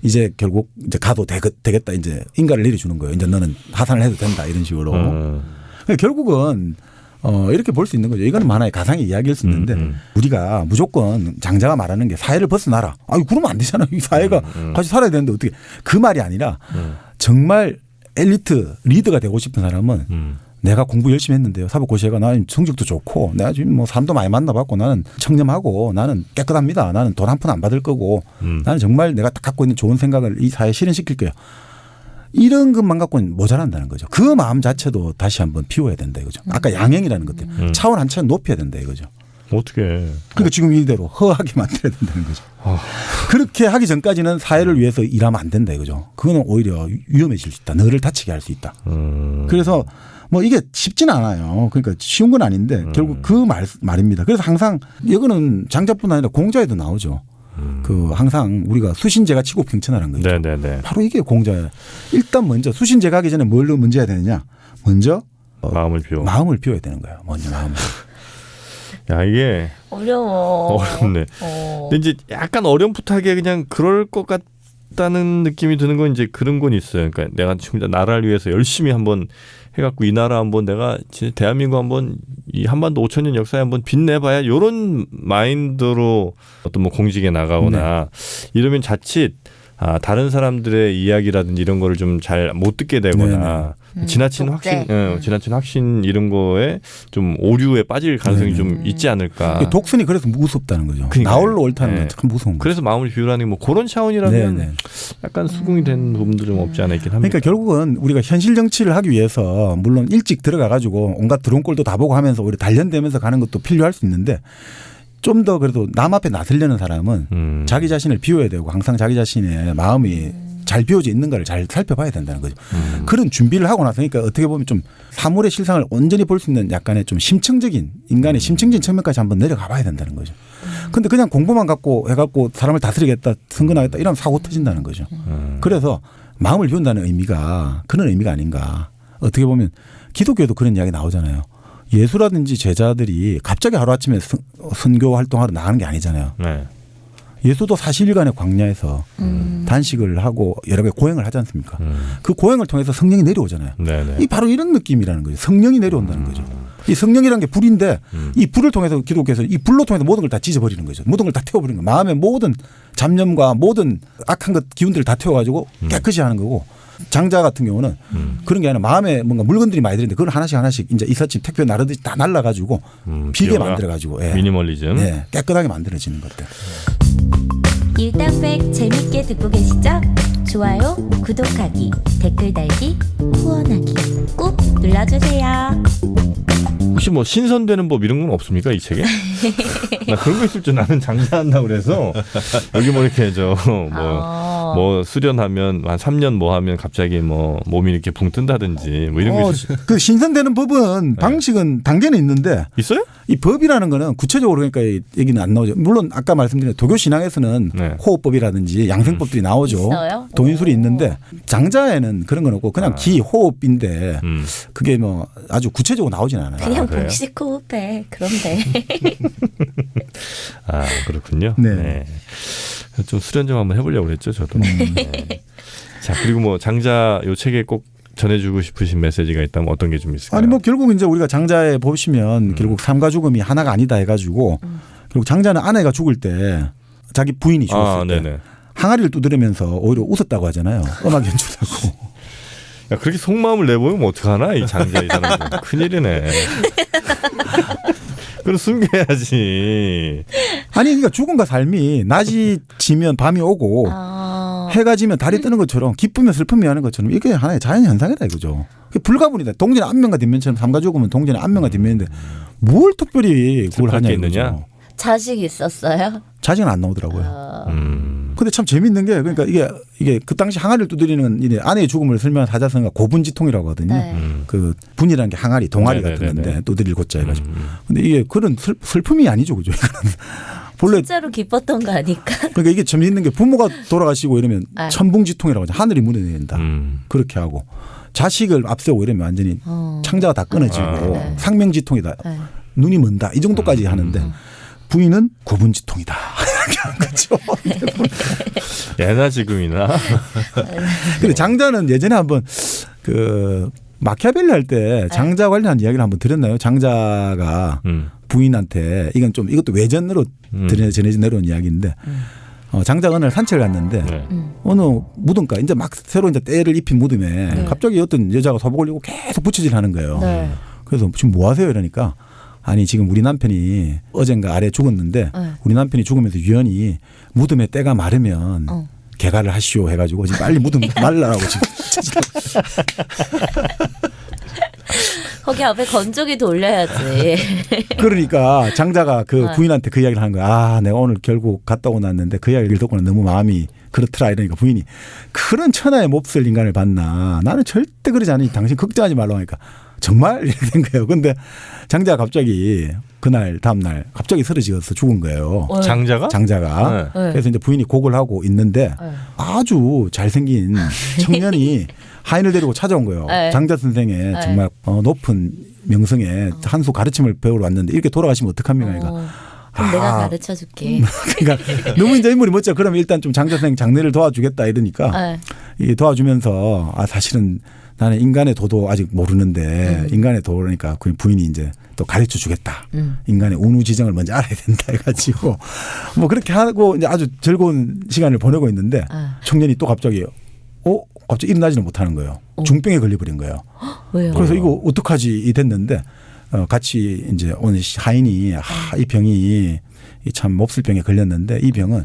이제 결국 이제 가도 되겠다. 이제 인가를 내려주는 거예요. 이제 너는 하산을 해도 된다. 이런 식으로. 그러니까 결국은 이렇게 볼 수 있는 거죠. 이거는 하나의 가상의 이야기일 수 있는데 우리가 무조건 장자가 말하는 게 사회를 벗어나라. 아유 그러면 안 되잖아요. 이 사회가 같이 살아야 되는데 어떻게 그 말이 아니라 정말 엘리트 리더가 되고 싶은 사람은 내가 공부 열심히 했는데요. 사법고시가 나는 성적도 좋고 내가 지금 뭐 사람도 많이 만나봤고 나는 청렴하고 나는 깨끗합니다. 나는 돈 한 푼 안 받을 거고 나는 정말 내가 딱 갖고 있는 좋은 생각을 이 사회에 실현시킬 거예요. 이런 것만 갖고는 모자란다는 거죠. 그 마음 자체도 다시 한번 비워야 된다 이거죠. 아까 양형이라는 것들 차원 한 차원 높여야 된다 이거죠. 어떻게? 그러니까 지금 이대로 허하게 만들어야 된다는 거죠. 그렇게 하기 전까지는 사회를 위해서 일하면 안 된다 이거죠. 그거는 오히려 위험해질 수 있다. 너를 다치게 할 수 있다. 그래서 뭐 이게 쉽지는 않아요. 그러니까 쉬운 건 아닌데 결국 그 말입니다. 그래서 항상 이거는 장자뿐 아니라 공자에도 나오죠. 그 항상 우리가 수신제가 치고 평천하라는 거죠. 네네네. 바로 이게 공자예요. 일단 먼저 수신제 가기 전에 뭘로 먼저 해야 되느냐? 먼저 마음을 비워야 되는 거예요. 먼저 마음을. 야 이게 어려워. 어렵네. 근데 이제 약간 어렴풋하게 그냥 그럴 것 같다는 느낌이 드는 건 이제 그런 건 있어요. 그러니까 내가 진짜 나라를 위해서 열심히 한번 해갖고 이 나라 한번 내가 진짜 대한민국 한번 이 한반도 5,000년 역사에 한번 빛내봐야 이런 마인드로 어떤 뭐 공직에 나가거나 이러면 자칫 다른 사람들의 이야기라든지 이런 거를 좀 잘 못 듣게 되거나 지나친 확신 이런 거에 좀 오류에 빠질 가능성이 좀 있지 않을까. 독선이 그래서 무섭다는 거죠. 그러니까요. 나홀로 옳다는 건 참 무서운 거죠. 그래서 마음을 비우라는 게 뭐 그런 차원이라면 약간 수긍이 된 부분도 좀 없지 않아 있긴 합니다. 그러니까 결국은 우리가 현실 정치를 하기 위해서 물론 일찍 들어가 가지고 온갖 드론꼴도 다 보고 하면서 오히려 단련되면서 가는 것도 필요할 수 있는데 좀 더 그래도 남 앞에 나서려는 사람은 자기 자신을 비워야 되고 항상 자기 자신의 마음이 잘 비워져 있는가를 잘 살펴봐야 된다는 거죠. 그런 준비를 하고 나서니까 어떻게 보면 좀 사물의 실상을 온전히 볼 수 있는 약간의 좀 심층적인 인간의 심층적인 측면까지 한번 내려가 봐야 된다는 거죠. 그런데 그냥 공부만 갖고 해갖고 사람을 다스리겠다 선거나겠다 이러면 사고 터진다는 거죠. 그래서 마음을 비운다는 의미가 그런 의미가 아닌가. 어떻게 보면 기독교에도 그런 이야기 나오잖아요. 예수라든지 제자들이 갑자기 하루아침에 선교 활동하러 나가는 게 아니잖아요. 네. 예수도 40일간의 광야에서 단식을 하고 여러 가지 고행을 하지 않습니까? 그 고행을 통해서 성령이 내려오잖아요. 네네. 이 바로 이런 느낌이라는 거죠. 성령이 내려온다는 거죠. 이 성령이라는 게 불인데 이 불을 통해서 기독교에서 이 불로 통해서 모든 걸 다 찢어버리는 거죠. 모든 걸 다 태워버리는 거예요. 마음의 모든 잡념과 모든 악한 것 기운들을 다 태워가지고 깨끗이 하는 거고 장자 같은 경우는 그런 게 아니라 마음에 뭔가 물건들이 많이 들는데 그걸 하나씩 이제 이삿짐 택배 나르듯이 다 날라가지고 비게 만들어가지고 미니멀리즘 깨끗하게 만들어지는 것들. 일당백 재밌게 듣고 계시죠? 좋아요, 구독하기, 댓글 달기, 후원하기 꾹 눌러주세요. 혹시 뭐 신선되는 법 이런 건 없습니까 이 책에? 나 그런 거 있을 줄 나는 장사한다고 그래서 여기 뭐 이렇게 뭐 수련하면 한 3년 뭐 하면 갑자기 뭐 몸이 이렇게 붕 뜬다든지 뭐 이런 거 있어요. 그 신선되는 법은 방식은 단계는 있는데 있어요? 이 법이라는 거는 구체적으로 그러니까 얘기는 안 나오죠. 물론 아까 말씀드린 도교 신앙에서는 호흡법이라든지 양생법들이 나오죠. 있어요? 동인술이 있는데 장자에는 그런 건 없고 그냥 기 호흡인데 그게 뭐 아주 구체적으로 나오진 않아요. 그냥 그래요? 복식 호흡해. 그런데. 그렇군요. 네. 좀 수련 좀 한번 해보려고 그랬죠 저도. 네. 자 그리고 뭐 장자 요 책에 꼭 전해주고 싶으신 메시지가 있다면 어떤 게 좀 있을까요? 아니 뭐 결국 이제 우리가 장자에 보시면 결국 삶과 죽음이 하나가 아니다 해가지고 결국 장자는 아내가 죽을 때 자기 부인이 죽었을 때 항아리를 두드리면서 오히려 웃었다고 하잖아요. 음악 연주하고. 야 그렇게 속마음을 내보이면 어떡하나 이 장자 이 사람들. 큰일이네. 그럼 숨겨야지. 아니 그러니까 죽음과 삶이 낮이 지면 밤이 오고 해가 지면 달이 뜨는 것처럼 기쁘면 슬픔이 하는 것처럼 이게 하나의 자연현상이다 이거죠. 불가분이다. 동전의 앞면과 뒷면처럼 삶과 죽음은 동전의 앞면과 뒷면인데 뭘 특별히 그걸 하냐 있느냐? 이거죠. 자식 있었어요? 자식은 안 나오더라고요. 근데 참 재밌는 게 그러니까 이게 그 당시 항아리를 두드리는 이 아내의 죽음을 설명한 사자성어가 고분지통이라고 하거든요. 네. 그 분이라는 게 항아리, 동아리 같은 건데 두드릴 고자 해가지고. 근데 이게 그런 슬픔이 아니죠, 그죠? 본래 진짜로 기뻤던 거 아닐까? 그러니까 이게 재밌는 게 부모가 돌아가시고 이러면 네. 천붕지통이라고 하죠. 하늘이 무너진다. 그렇게 하고 자식을 앞세우고 이러면 완전히 창자가 다 끊어지고 네. 상명지통이다. 네. 눈이 먼다. 이 정도까지 하는데 부인은 고분지통이다. 이렇게 하는 거죠. 예나 지금이나. 근데 장자는 예전에 한번 그 마키아벨리 할 때 장자 관련한 이야기를 한번 드렸나요? 장자가 부인한테 이건 좀 이것도 외전으로 전해진 내려온 이야기인데 장자가 어느 날 산책을 갔는데 네. 어느 무덤가 이제 막 새로 이제 때를 입힌 무덤에 갑자기 어떤 여자가 소복을 입고 계속 부채질하는 거예요. 네. 그래서 지금 뭐 하세요? 이러니까 아니 지금 우리 남편이 어젠가 아래 죽었는데 우리 남편이 죽으면서 유연히 무덤에 때가 마르면 개가를 하시오 해가지고 지금 빨리 무덤 말라라고 지금 거기 앞에 건조기 돌려야지. 그러니까 장자가 그 부인한테 그 이야기를 하는 거야. 아, 내가 오늘 결국 갔다 오고 났는데 그 이야기를 듣고는 너무 마음이 그렇더라 이러니까 부인이 그런 천하의 몹쓸 인간을 봤나. 나는 절대 그러지 않으니 당신 걱정하지 말라고 하니까 정말 이렇게 된 거예요. 근데 장자가 갑자기 그날 다음날 갑자기 쓰러지어서 죽은 거예요. 장자가? 장자가. 네. 그래서 이제 부인이 곡을 하고 있는데 아주 잘생긴 청년이 하인을 데리고 찾아온 거예요. 네. 장자 선생의 정말 높은 명성에 한 수 가르침을 배우러 왔는데 이렇게 돌아가시면 어떡합니까? 그러니까 그럼 내가 가르쳐 줄게. 그러니까 너무 이제 인물이 멋져. 그럼 일단 좀 장자 선생 장례를 도와주겠다 이러니까 이 도와주면서 사실은 나는 인간의 도도 아직 모르는데 인간의 도라니까 그 부인이 이제 또 가르쳐 주겠다. 인간의 운우지정을 먼저 알아야 된다 해가지고 뭐 그렇게 하고 이제 아주 즐거운 시간을 보내고 있는데 청년이 또 갑자기 갑자기 일어나지는 못하는 거예요. 중병에 걸려버린 거예요. 왜요? 그래서 이거 어떡하지 됐는데 같이 이제 오늘 하인이 이 병이 참 몹쓸 병에 걸렸는데 이 병은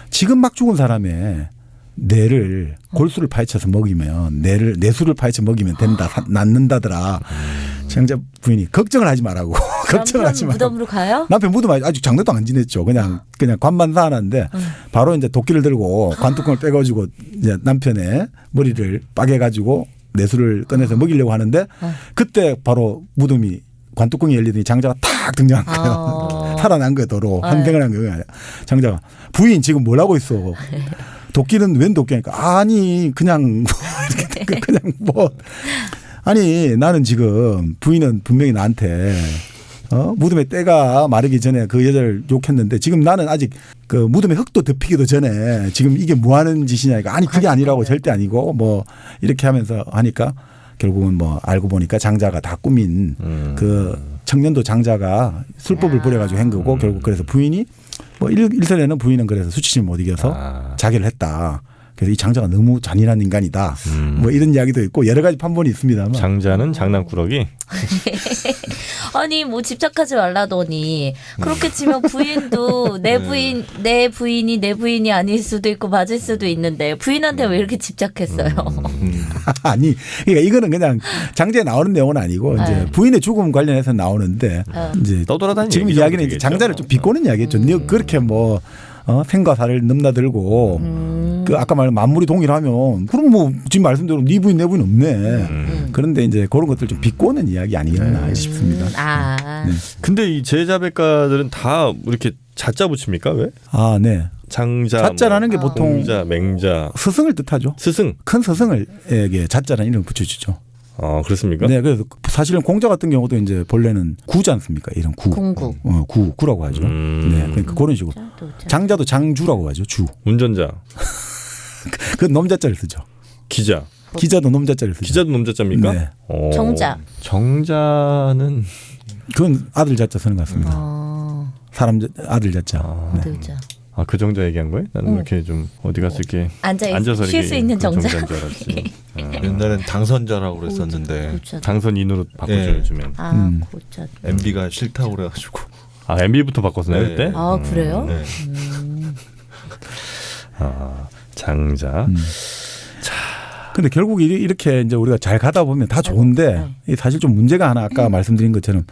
지금 막 죽은 사람의 뇌를 골수를 파헤쳐서 먹이면 뇌수를 파헤쳐 먹이면 된다 낫는다더라. 장자 부인이 걱정을 하지 말라고. 걱정을 하지 말라고. 무덤으로 가요? 남편 무덤 아직 장례도 안 지냈죠. 그냥 관만사 하는데 바로 이제 도끼를 들고 관뚜껑을 빼가지고 이제 남편의 머리를 빠개가지고 뇌수를 꺼내서 먹이려고 하는데 그때 바로 무덤이 관뚜껑이 열리더니 장자가 탁 등장한 거예요. 살아난 거예요. 도로 환생을 한 거예요. 장자가 부인 지금 뭘 하고 있어. 도끼는 웬 도끼니까 아니 그냥 뭐 아니 나는 지금 부인은 분명히 나한테 무덤에 때가 마르기 전에 그 여자를 욕했는데 지금 나는 아직 그 무덤에 흙도 덮이기도 전에 지금 이게 뭐 하는 짓이냐니까 아니 그게 아니라고 절대 아니고 뭐 이렇게 하면서 하니까 결국은 뭐 알고 보니까 장자가 다 꾸민 그 청년도 장자가 술법을 부려가지고 한 거고 결국 그래서 부인이 뭐 일설에는 부인은 그래서 수치심 못 이겨서 자결을 했다. 그래서 이 장자가 너무 잔인한 인간이다. 뭐 이런 이야기도 있고 여러 가지 판본이 있습니다만. 장자는 장난꾸러기. 아니 뭐 집착하지 말라더니 그렇게 치면 부인도 내 부인이 내 부인이 아닐 수도 있고 맞을 수도 있는데 부인한테 왜 이렇게 집착했어요? 아니 그러니까 이거는 그냥 장자에 나오는 내용은 아니고 이제 부인의 죽음 관련해서 나오는데 이제 떠돌아다니는 지금 이야기는 이제 장자를 좀 비꼬는 이야기죠. 그렇게 뭐 생과사를 넘나들고 그 아까 말한 만물이 동일하면 그럼 뭐 지금 말씀대로 네 부인 내 부인 없네. 그런데 이제 그런 것들 좀 비꼬는 이야기 아니었나 싶습니다. 네. 근데 이 제자백가들은 다 이렇게 자자 붙입니까? 왜? 아, 네. 장자, 자자라는 게 보통 공자, 맹자, 스승을 뜻하죠. 스승. 큰 스승을에게 자자라는 이름을 붙여주죠. 그렇습니까? 네, 그래서 사실은 공자 같은 경우도 이제 본래는 구지 않습니까? 이런 구. 공구. 구라고 하죠. 네, 그러니까 그런 식으로. 장자도 장주라고 하죠. 주. 운전자. 그 놈자자를 쓰죠. 기자. 기자도 놈자자를 쓰죠. 기자도 놈자자입니까? 네. 정자. 정자는 그건 아들 자자 쓰는 것 같습니다. 사람 아들 자자. 네. 그 정자 얘기한 거예요? 나는 이렇게 좀 어디 가서 이렇게 앉아서 쉴 수 있는 정자. 정자인 줄 알았지. 옛날엔 당선자라고 그랬었는데 당선인으로 바꿔줘요 요즘엔. 고자. MB가 싫다고 그래가지고. MB부터 바꿨었나요 그때? 그래요? 네. 장자. 자, 근데 결국 이렇게 이제 우리가 잘 가다 보면 다 좋은데 이 사실 좀 문제가 하나 아까 말씀드린 것처럼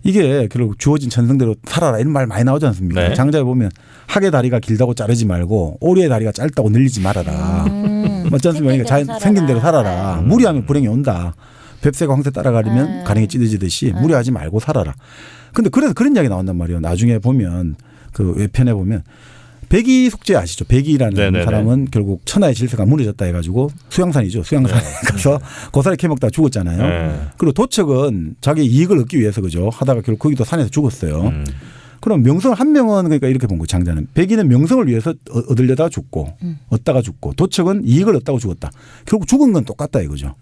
이게 결국 주어진 천성대로 살아라 이런 말 많이 나오지 않습니까? 네. 장자에 보면 학의 다리가 길다고 자르지 말고 오리의 다리가 짧다고 늘리지 말아라. 맞지 않습니까? 그러니까 자연 생긴 대로 살아라. 무리하면 불행이 온다. 뱁새가 황새 따라가려면 가랭이 찢어지듯이 무리하지 말고 살아라. 근데 그래서 그런 이야기 나온단 말이에요. 나중에 보면 그 외편에 보면 백이 숙제 아시죠? 백이라는 네네네. 사람은 결국 천하의 질서가 무너졌다 해가지고 수양산이죠. 수양산에 가서 고사리 캐먹다가 죽었잖아요. 네. 그리고 도척은 자기 이익을 얻기 위해서 그죠. 하다가 결국 거기도 산에서 죽었어요. 그럼 명성 한 명은 그러니까 이렇게 본 거예요. 장자는. 백이는 명성을 위해서 얻으려다가 죽고 얻다가 죽고 도척은 이익을 얻다가 죽었다. 결국 죽은 건 똑같다 이거죠.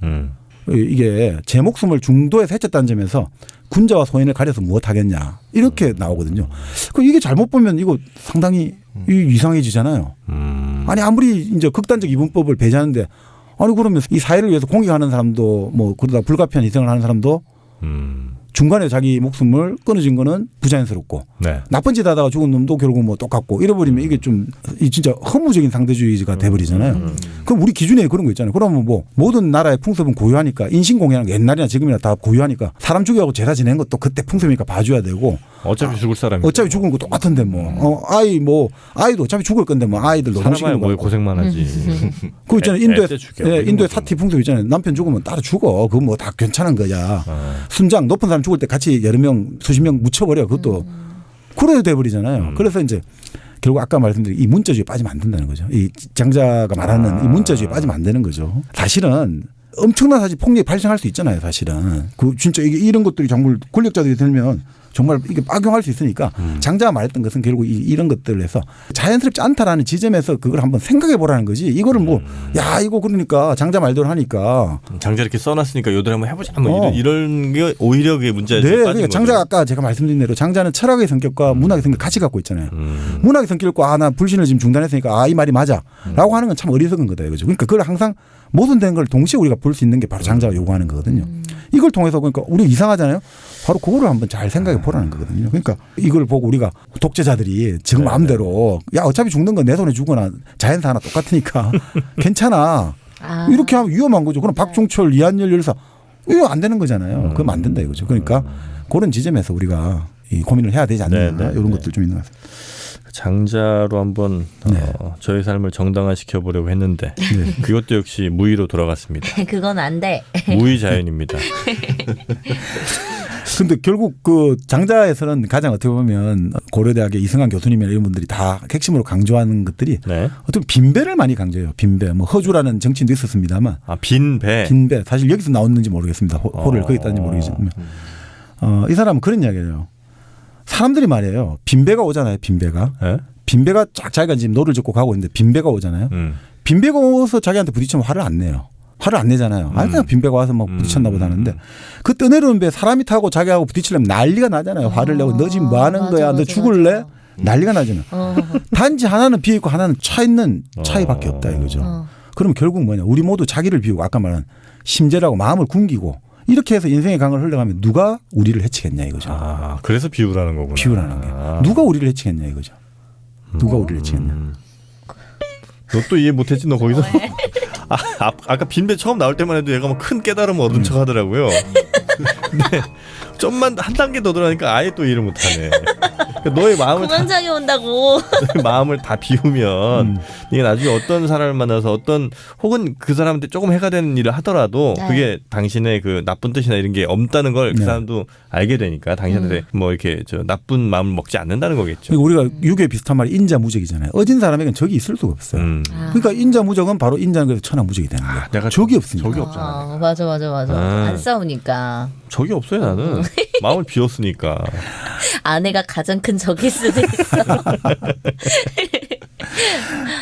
이게 제 목숨을 중도에서 해쳤다는 점에서 군자와 소인을 가려서 무엇하겠냐 이렇게 나오거든요. 그 이게 잘못 보면 이거 상당히 이상해지잖아요. 아니 아무리 이제 극단적 이분법을 배제하는데 아니 그러면 이 사회를 위해서 공익하는 사람도 뭐 그러다 불가피한 희생을 하는 사람도 중간에 자기 목숨을 끊어진 거는 부자연스럽고 네. 나쁜 짓 하다가 죽은 놈도 결국 뭐 똑같고 이래버리면 이게 좀 진짜 허무적인 상대주의가 돼버리잖아요. 그럼 우리 기준에 그런 거 있잖아요. 그러면 뭐 모든 나라의 풍습은 고유하니까 인신공예라는 게 옛날이나 지금이나 다 고유하니까 사람 죽여하고 제사 지내는 것도 그때 풍습이니까 봐줘야 되고 어차피 죽을 사람이 어차피 죽은 거 똑같은데 아이도 어차피 죽을 건데 뭐 아이들 노동시키는 거 고생만 하지. 그 있잖아요. 애 인도에 사티 풍습 있잖아요. 남편 죽으면 따로 죽어. 그거 뭐 다 괜찮은 거야. 순장 높은 사람 죽을 때 같이 여러 명 수십 명 묻혀버려. 그것도 그래도 돼버리잖아요. 그래서 이제 결국 아까 말씀드린 이 문자주의에 빠지면 안 된다는 거죠. 이 장자가 말하는 이 문자주의에 빠지면 안 되는 거죠. 사실은 엄청난 사실 폭력이 발생할 수 있잖아요. 사실은 그 진짜 이게 이런 것들이 정말 권력자들이 들면 정말 이게 악용할 수 있으니까 장자가 말했던 것은 결국 이런 것들을 해서 자연스럽지 않다라는 지점에서 그걸 한번 생각해 보라는 거지. 이거를 뭐 야 이거 그러니까 장자 말대로 하니까 장자 이렇게 써놨으니까 요들 한번 해보자. 뭐 이런 게 오히려 그게 문제에 네, 빠진 그러니까 장자가 아까 제가 말씀드린 대로 장자는 철학의 성격과 문학의 성격 같이 갖고 있잖아요. 문학의 성격과 나 불신을 지금 중단했으니까 이 말이 맞아라고 하는 건 참 어리석은 거다 이거죠. 그러니까 그걸 항상 모순된 걸 동시에 우리가 볼 수 있는 게 바로 장자가 요구하는 거거든요. 이걸 통해서 그러니까 우리 이상하잖아요. 바로 그거를 한번 잘 생각해 보라는 거거든요. 그러니까 이걸 보고 우리가 독재자들이 지금 마음대로 야 어차피 죽는 건 내 손에 죽거나 자연사 하나 똑같으니까 괜찮아. 이렇게 하면 위험한 거죠. 그럼 박종철, 이한열 열사 이거 안 되는 거잖아요. 그럼 안 된다 이거죠. 그러니까 그런 지점에서 우리가 이 고민을 해야 되지 않나 이런 것들 좀 있는 것 같습니다. 장자로 한번 저의 삶을 정당화시켜 보려고 했는데 그것도 역시 무의로 돌아갔습니다. 그건 안 돼. 무의자연입니다. 근데 결국 그 장자에서는 가장 어떻게 보면 고려대학의 이승환 교수님이나 이런 분들이 다 핵심으로 강조하는 것들이 어떤 빈배를 많이 강조해요. 빈배. 뭐 허주라는 정치인도 있었습니다만. 빈배. 빈배. 사실 여기서 나왔는지 모르겠습니다. 호를 거기 있다는지 모르겠지만. 이 사람은 그런 이야기예요. 사람들이 말이에요. 빈배가 오잖아요. 빈배가. 빈배가 쫙 자기가 지금 노를 젓고 가고 있는데 빈배가 오잖아요. 빈배가 오서 자기한테 부딪히면 화를 안 내요. 화를 안 내잖아요. 그냥 빈배가 와서 막 부딪혔나 보다 하는데 그 떠내려오는 배 사람이 타고 자기하고 부딪히려면 난리가 나잖아요. 화를 내고 너 지금 뭐 하는 거야. 너 죽을래? 난리가 나잖아요. 단지 하나는 비어 있고 하나는 차 있는 차이밖에 없다 이거죠. 그럼 결국 뭐냐. 우리 모두 자기를 비우고 아까 말한 심재라고 마음을 굶기고 이렇게 해서 인생의 강을 흘러가면 누가 우리를 해치겠냐 이거죠. 그래서 비우라는 거구나. 비우라는 게. 누가 우리를 해치겠냐 이거죠. 누가 우리를 해치겠냐. 너 또 이해 못했지 너 거기서. 아까 빈배 처음 나올 때만 해도 얘가 뭐 큰 깨달음을 얻은 척 하더라고요. 근데 좀만 한 단계 더 들어가니까 아예 또 이해를 못하네. 그러니까 너의 마음을 공황장애 온다고. 너의 마음을 다 비우면 이게 나중에 어떤 사람을 만나서 어떤 혹은 그 사람한테 조금 해가 되는 일을 하더라도 그게 당신의 그 나쁜 뜻이나 이런 게 없다는 걸 그 사람도 알게 되니까 당신한테 뭐 이렇게 나쁜 마음을 먹지 않는다는 거겠죠. 그러니까 우리가 유교에 비슷한 말이 인자무적이잖아요. 어진 사람에게는 적이 있을 수가 없어요. 그러니까 인자무적은 바로 인자는 그래서 천하무적이 되는 거예요. 내가 적이 없으니까. 적이 없잖아. 맞아. 안 싸우니까. 적이 없어요 나는. 마음을 비웠으니까. 아내가 가장 큰 적일 수도 있어.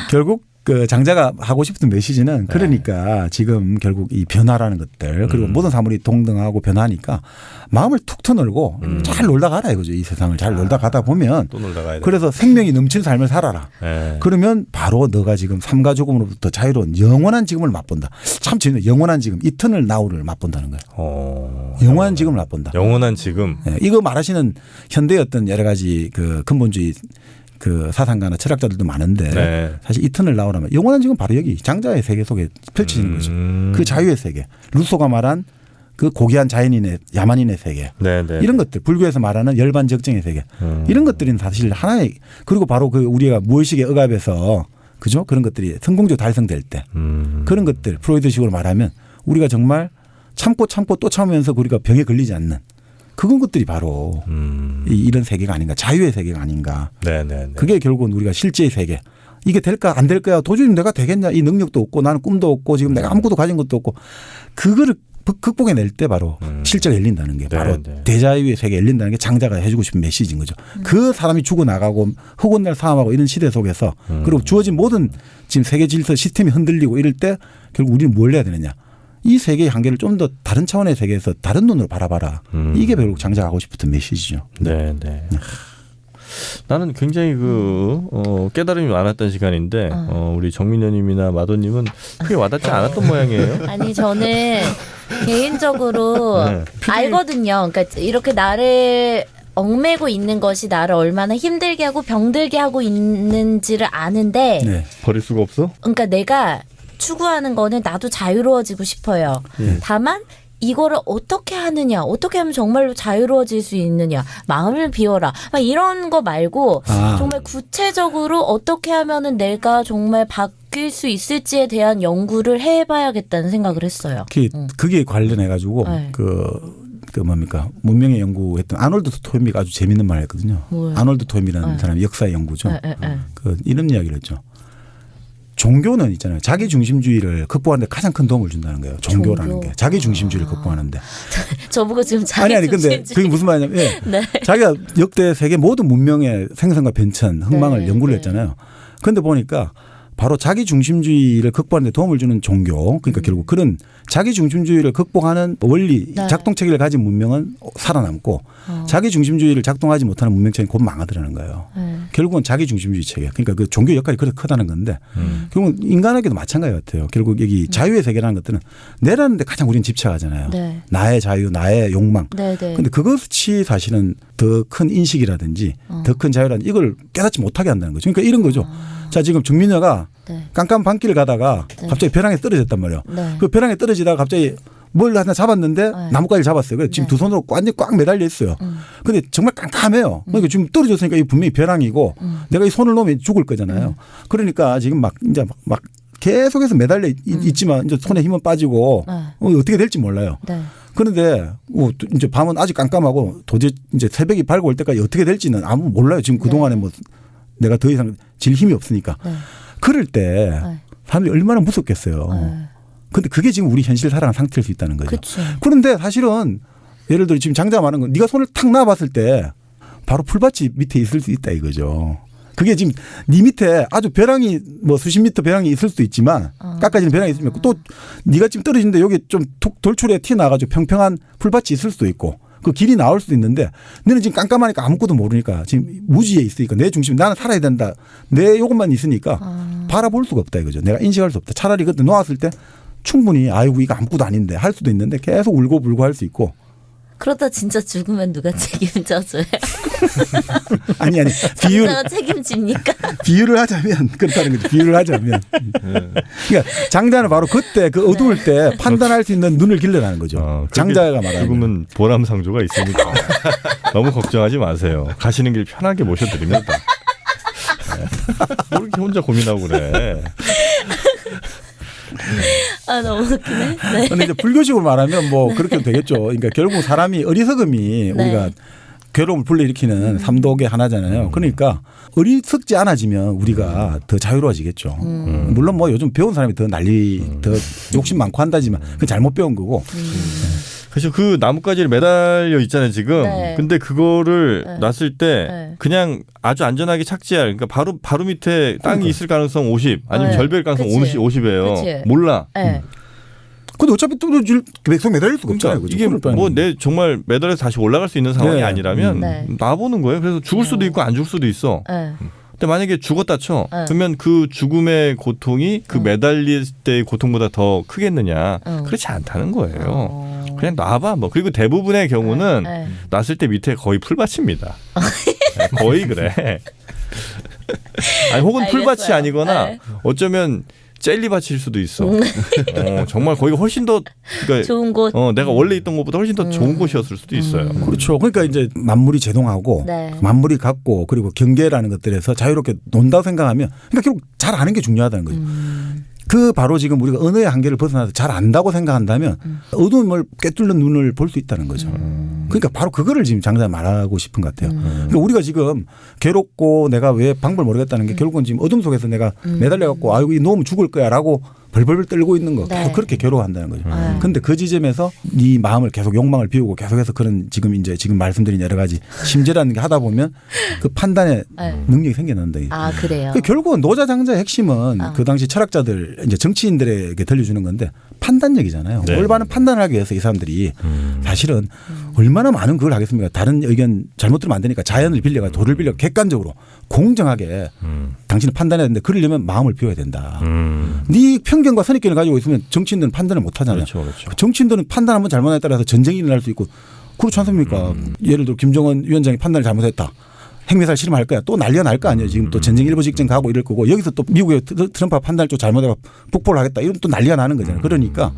결국 그 장자가 하고 싶은 메시지는 그러니까 지금 결국 이 변화라는 것들 그리고 모든 사물이 동등하고 변하니까 마음을 툭 터널고 잘 놀다 가라 이거죠. 이 세상을 잘 놀다 가다 보면 또 놀다 가야 돼. 그래서 생명이 넘치는 삶을 살아라. 그러면 바로 너가 지금 삶과 죽음으로부터 자유로운 영원한 지금을 맛본다. 참 재밌네. 영원한 지금 이터널 나우를 맛본다는 거예요. 영원한 지금을 맛본다. 영원한 지금. 이거 말하시는 현대의 어떤 여러 가지 그 근본주의 그 사상가나 철학자들도 많은데 네. 사실 이 턴을 나오라면 영원한 지금 바로 여기 장자의 세계 속에 펼쳐지는 거죠. 그 자유의 세계. 루소가 말한 그 고귀한 자연인의 야만인의 세계. 네네. 이런 것들 불교에서 말하는 열반적정의 세계. 이런 것들은 사실 하나의 그리고 바로 그 우리가 무의식의 억압에서 그죠? 그런 것들이 성공적으로 달성될 때 그런 것들 프로이드식으로 말하면 우리가 정말 참고 또 참으면서 우리가 병에 걸리지 않는 그런 것들이 바로 이런 세계가 아닌가. 자유의 세계가 아닌가. 네네. 그게 결국은 우리가 실제의 세계. 이게 될까 안 될까요? 도저히 내가 되겠냐. 이 능력도 없고 나는 꿈도 없고 지금 내가 아무것도 가진 것도 없고 그거를 극복해낼 때 바로 실제가 열린다는 게 바로 네. 대자유의 세계가 열린다는 게 장자가 해주고 싶은 메시지인 거죠. 그 사람이 죽어나가고 흑원날 싸움하고 이런 시대 속에서 그리고 주어진 모든 지금 세계 질서 시스템이 흔들리고 이럴 때 결국 우리는 뭘 해야 되느냐. 이 세계의 한계를 좀 더 다른 차원의 세계에서 다른 눈으로 바라봐라. 이게 결국 장자가 하고 싶었던 메시지죠. 네네. 나는 굉장히 깨달음이 많았던 시간인데 우리 정민여님이나 마도님은 크게 와닿지 않았던 모양이에요. 아니 저는 개인적으로 네. 알거든요. 그러니까 이렇게 나를 얽매고 있는 것이 나를 얼마나 힘들게 하고 병들게 하고 있는지를 아는데 네. 버릴 수가 없어? 그러니까 내가 추구하는 거는 나도 자유로워지고 싶어요. 다만 이거를 어떻게 하느냐, 어떻게 하면 정말로 자유로워질 수 있느냐, 마음을 비워라, 막 이런 거 말고 정말 구체적으로 어떻게 하면은 내가 정말 바뀔 수 있을지에 대한 연구를 해봐야겠다는 생각을 했어요. 그게 관련해 가지고 네. 그 뭡니까 문명의 연구했던 아놀드 토인비가 아주 재밌는 말을 했거든요. 뭐예요? 아놀드 토인비라는 사람이 역사의 연구죠. 네. 그 이런 이야기를 했죠. 종교는 있잖아요. 자기 중심주의를 극복하는 데 가장 큰 도움을 준다는 거예요. 종교라는 종교. 게 자기 중심주의를 극복하는데. 저보고 지금 자기 아니 근데 그게 무슨 말이냐면 네. 자기가 역대 세계 모든 문명의 생성과 변천, 흥망을 네, 연구를 네. 했잖아요. 그런데 보니까 바로 자기 중심주의를 극복하는 데 도움을 주는 종교, 그러니까 결국 그런 자기 중심주의를 극복하는 원리, 네. 작동체계를 가진 문명은 살아남고 자기 중심주의를 작동하지 못하는 문명체는 곧 망하더라는 거예요. 결국은 자기 중심주의 체계. 그러니까 그 종교 역할이 그렇게 크다는 건데 결국은 인간에게도 마찬가지 같아요. 결국 여기 자유의 세계라는 것들은 내라는 데 가장 우리는 집착하잖아요. 네. 나의 자유, 나의 욕망. 네. 근데 그것이 사실은 더 큰 인식이라든지 더 큰 자유라든지 이걸 깨닫지 못하게 한다는 거죠. 그러니까 이런 거죠. 자, 지금 중민여가 네. 깜깜 밤길을 가다가 갑자기 벼랑에 떨어졌단 말이에요. 네. 그 벼랑에 떨어지다가 갑자기 뭘 하나 잡았는데 나뭇가지를 잡았어요. 그래서 지금 네. 두 손으로 완전히 꽉 매달려 있어요. 근데 정말 깜깜해요. 그러니까 지금 떨어졌으니까 이 분명히 벼랑이고 내가 이 손을 놓으면 죽을 거잖아요. 그러니까 지금 막 이제 막 계속해서 매달려 있지만 이제 손에 힘은 빠지고 어떻게 될지 몰라요. 네. 그런데 이제 밤은 아직 깜깜하고 도저히 이제 새벽이 밝아올 때까지 어떻게 될지는 아무 몰라요. 지금 그동안에 뭐 내가 더 이상 질 힘이 없으니까. 네. 그럴 때 사람들이 얼마나 무섭겠어요. 근데 그게 지금 우리 현실 살아가는 상태일 수 있다는 거죠. 그쵸. 그런데 사실은 예를 들어 지금 장자가 말하는 건 네가 손을 탁 놔봤을 때 바로 풀밭이 밑에 있을 수 있다 이거죠. 그게 지금 네 밑에 아주 벼랑이 뭐 수십 미터 벼랑이 있을 수도 있지만 깎아지는 벼랑이 있으면 또 네가 지금 떨어지는데 여기 좀 돌출에 티 나가지고 평평한 풀밭이 있을 수도 있고 그 길이 나올 수도 있는데 너는 지금 깜깜하니까 아무것도 모르니까 지금 무지에 있으니까 내 중심 나는 살아야 된다. 내 요것만 있으니까 바라볼 수가 없다 이거죠. 내가 인식할 수 없다. 차라리 그때 놓았을 때 충분히 아이고 이거 아무것도 아닌데 할 수도 있는데 계속 울고 불고 할 수 있고 그러다 진짜 죽으면 누가 책임져줘요? 아니 장자가 책임집니까? 비유를 하자면 그렇다는 거죠. 비유를 하자면 그러니까 장자는 바로 그때 그 어두울 때 판단할 수 있는 눈을 길러라는 거죠. 장자가 말하는 죽으면 보람상조가 있으니까 너무 걱정하지 마세요. 가시는 길 편하게 모셔드립니다. 뭐 이렇게 혼자 고민하고 그래. 아 너무 웃기네. 네. 그런데 이제 불교식으로 말하면 뭐 그렇게 되겠죠. 그러니까 결국 사람이 어리석음이 우리가 괴로움을 불러일으키는 삼독의 하나잖아요. 그러니까 어리석지 않아지면 우리가 더 자유로워지겠죠. 물론 뭐 요즘 배운 사람이 더 욕심 많고 한다지만 그건 잘못 배운 거고. 그래서 그 나뭇가지를 매달려 있잖아요 지금. 네. 근데 그거를 놨을 때 그냥 아주 안전하게 착지할. 그러니까 바로 밑에 땅이 있을 가능성 50 아니면 절벽 가능성 50이에요. 몰라. 네. 근데 어차피 또 계속 매달릴 수가 없잖아요. 그러니까 이게 뭐 내 정말 매달려서 다시 올라갈 수 있는 상황이 아니라면 놔보는 거예요. 그래서 죽을 수도 있고 안 죽을 수도 있어. 근데 만약에 죽었다 쳐. 그러면 그 죽음의 고통이 그 매달릴 때의 고통보다 더 크겠느냐. 그렇지 않다는 거예요. 그냥 놔봐. 뭐 그리고 대부분의 경우는 놨을 때 밑에 거의 풀밭입니다. 거의 그래. 아니 혹은 알겠어요. 풀밭이 아니거나 네. 어쩌면 젤리밭일 수도 있어. 정말 거기가 훨씬 더 그러니까 좋은 곳. 내가 원래 있던 곳보다 훨씬 더 좋은 곳이었을 수도 있어요. 그렇죠. 그러니까 이제 만물이 제동하고 네. 만물이 갖고 그리고 경계라는 것들에서 자유롭게 논다고 생각하면 그러니까 결국 잘 아는 게 중요하다는 거죠. 그 바로 지금 우리가 언어의 한계를 벗어나서 잘 안다고 생각한다면 어두움을 꿰뚫는 눈을 볼 수 있다는 거죠. 그러니까 바로 그거를 지금 장자 말하고 싶은 것 같아요. 그러니까 우리가 지금 괴롭고 내가 왜 방법을 모르겠다는 게 결국은 지금 어둠 속에서 내가 매달려 갖고 아이고 이 놓으면 죽을 거야라고 벌벌 떨고 있는 거 네. 계속 그렇게 괴로워한다는 거죠. 그런데 그 지점에서 네 마음을 계속 욕망을 비우고 계속해서 그런 지금 말씀드린 여러 가지 심재라는 게 하다 보면 그 판단의 네. 능력이 생겨난다. 아 그래요. 결국은 노자장자의 핵심은 그 당시 철학자들 이제 정치인들에게 들려주는 건데 판단력이잖아요. 네. 올바른 판단을 하기 위해서 이 사람들이 사실은 얼마나 많은 그걸 하겠습니까? 다른 의견 잘못 들으면 안 되니까 자연을 빌려가 돌을 빌려 객관적으로 공정하게 당신은 판단해야 되는데 그러려면 마음을 비워야 된다. 네 편견과 선입견을 가지고 있으면 정치인들은 판단을 못 하잖아요. 그렇죠. 정치인들은 판단 한번 잘못에 따라서 전쟁이 일어날 수 있고 그렇지 않습니까? 예를 들어 김정은 위원장이 판단을 잘못했다. 핵미사일 실험할 거야. 또 난리가 날 거 아니에요. 지금 또 전쟁 일부 직전 가고 이럴 거고 여기서 또 미국의 트럼프가 판단을 좀 잘못해서 북포를 하겠다. 이러면 또 난리가 나는 거잖아요. 그러니까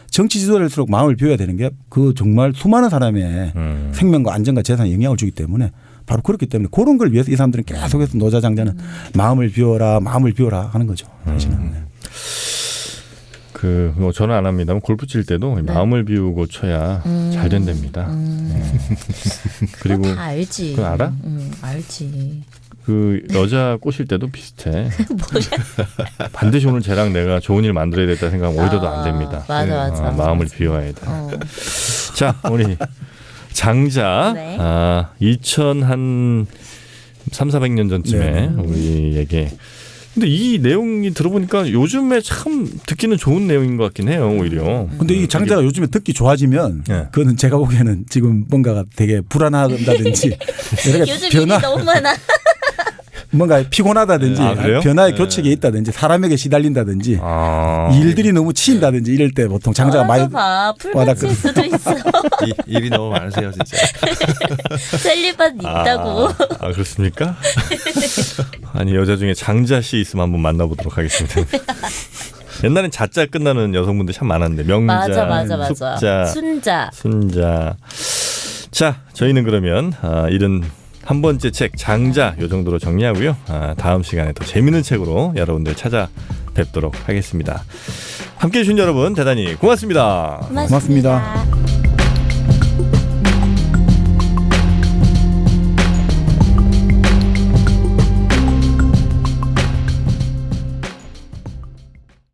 정치 지도자일수록 마음을 비워야 되는 게 그 정말 수많은 사람의 생명과 안전과 재산에 영향을 주기 때문에 바로 그렇기 때문에 그런 걸 위해서 이 사람들은 계속해서 노자장자는 마음을 비워라 하는 거죠. 사실은. 뭐 저는 안 합니다만 골프 칠 때도 마음을 비우고 쳐야 잘 된답니다. 그리고 그거 다 알지. 그건 알아? 알지. 그 여자 꼬실 때도 비슷해. 뭐야? 반드시 오늘 쟤랑 내가 좋은 일 만들어야 되겠다 생각하면 오히려 더 안 됩니다. 맞아. 마음을 비워야 돼. 자, 우리 장자 네. 2000한 300~400년 전쯤에 우리에게 근데 이 내용이 들어보니까 요즘에 참 듣기는 좋은 내용인 것 같긴 해요. 오히려. 근데 이 장자가 요즘에 듣기 좋아지면 네. 그거는 제가 보기에는 지금 뭔가가 되게 불안하다든지 여러 가지 요즘 일이 너무 많아. 뭔가 피곤하다든지 그래요? 변화의 네. 교책에 있다든지 사람에게 시달린다든지 아. 일들이 너무 치인다든지 이럴 때 보통 장자가 많이 봐. 풀밭일 와닿거든. 수도 있어. 일이 너무 많으세요 진짜. 셀리밭 있다고. 그렇습니까? 아니 여자 중에 장자 씨 있으면 한번 만나보도록 하겠습니다. 옛날엔 자자 끝나는 여성분들 참 많았는데 명자, 맞아. 숙자, 순자. 자, 저희는 그러면 71번째 책 장자 요 정도로 정리하고요. 다음 시간에 더 재미있는 책으로 여러분들 찾아뵙도록 하겠습니다. 함께해 주신 여러분 대단히 고맙습니다. 고맙습니다.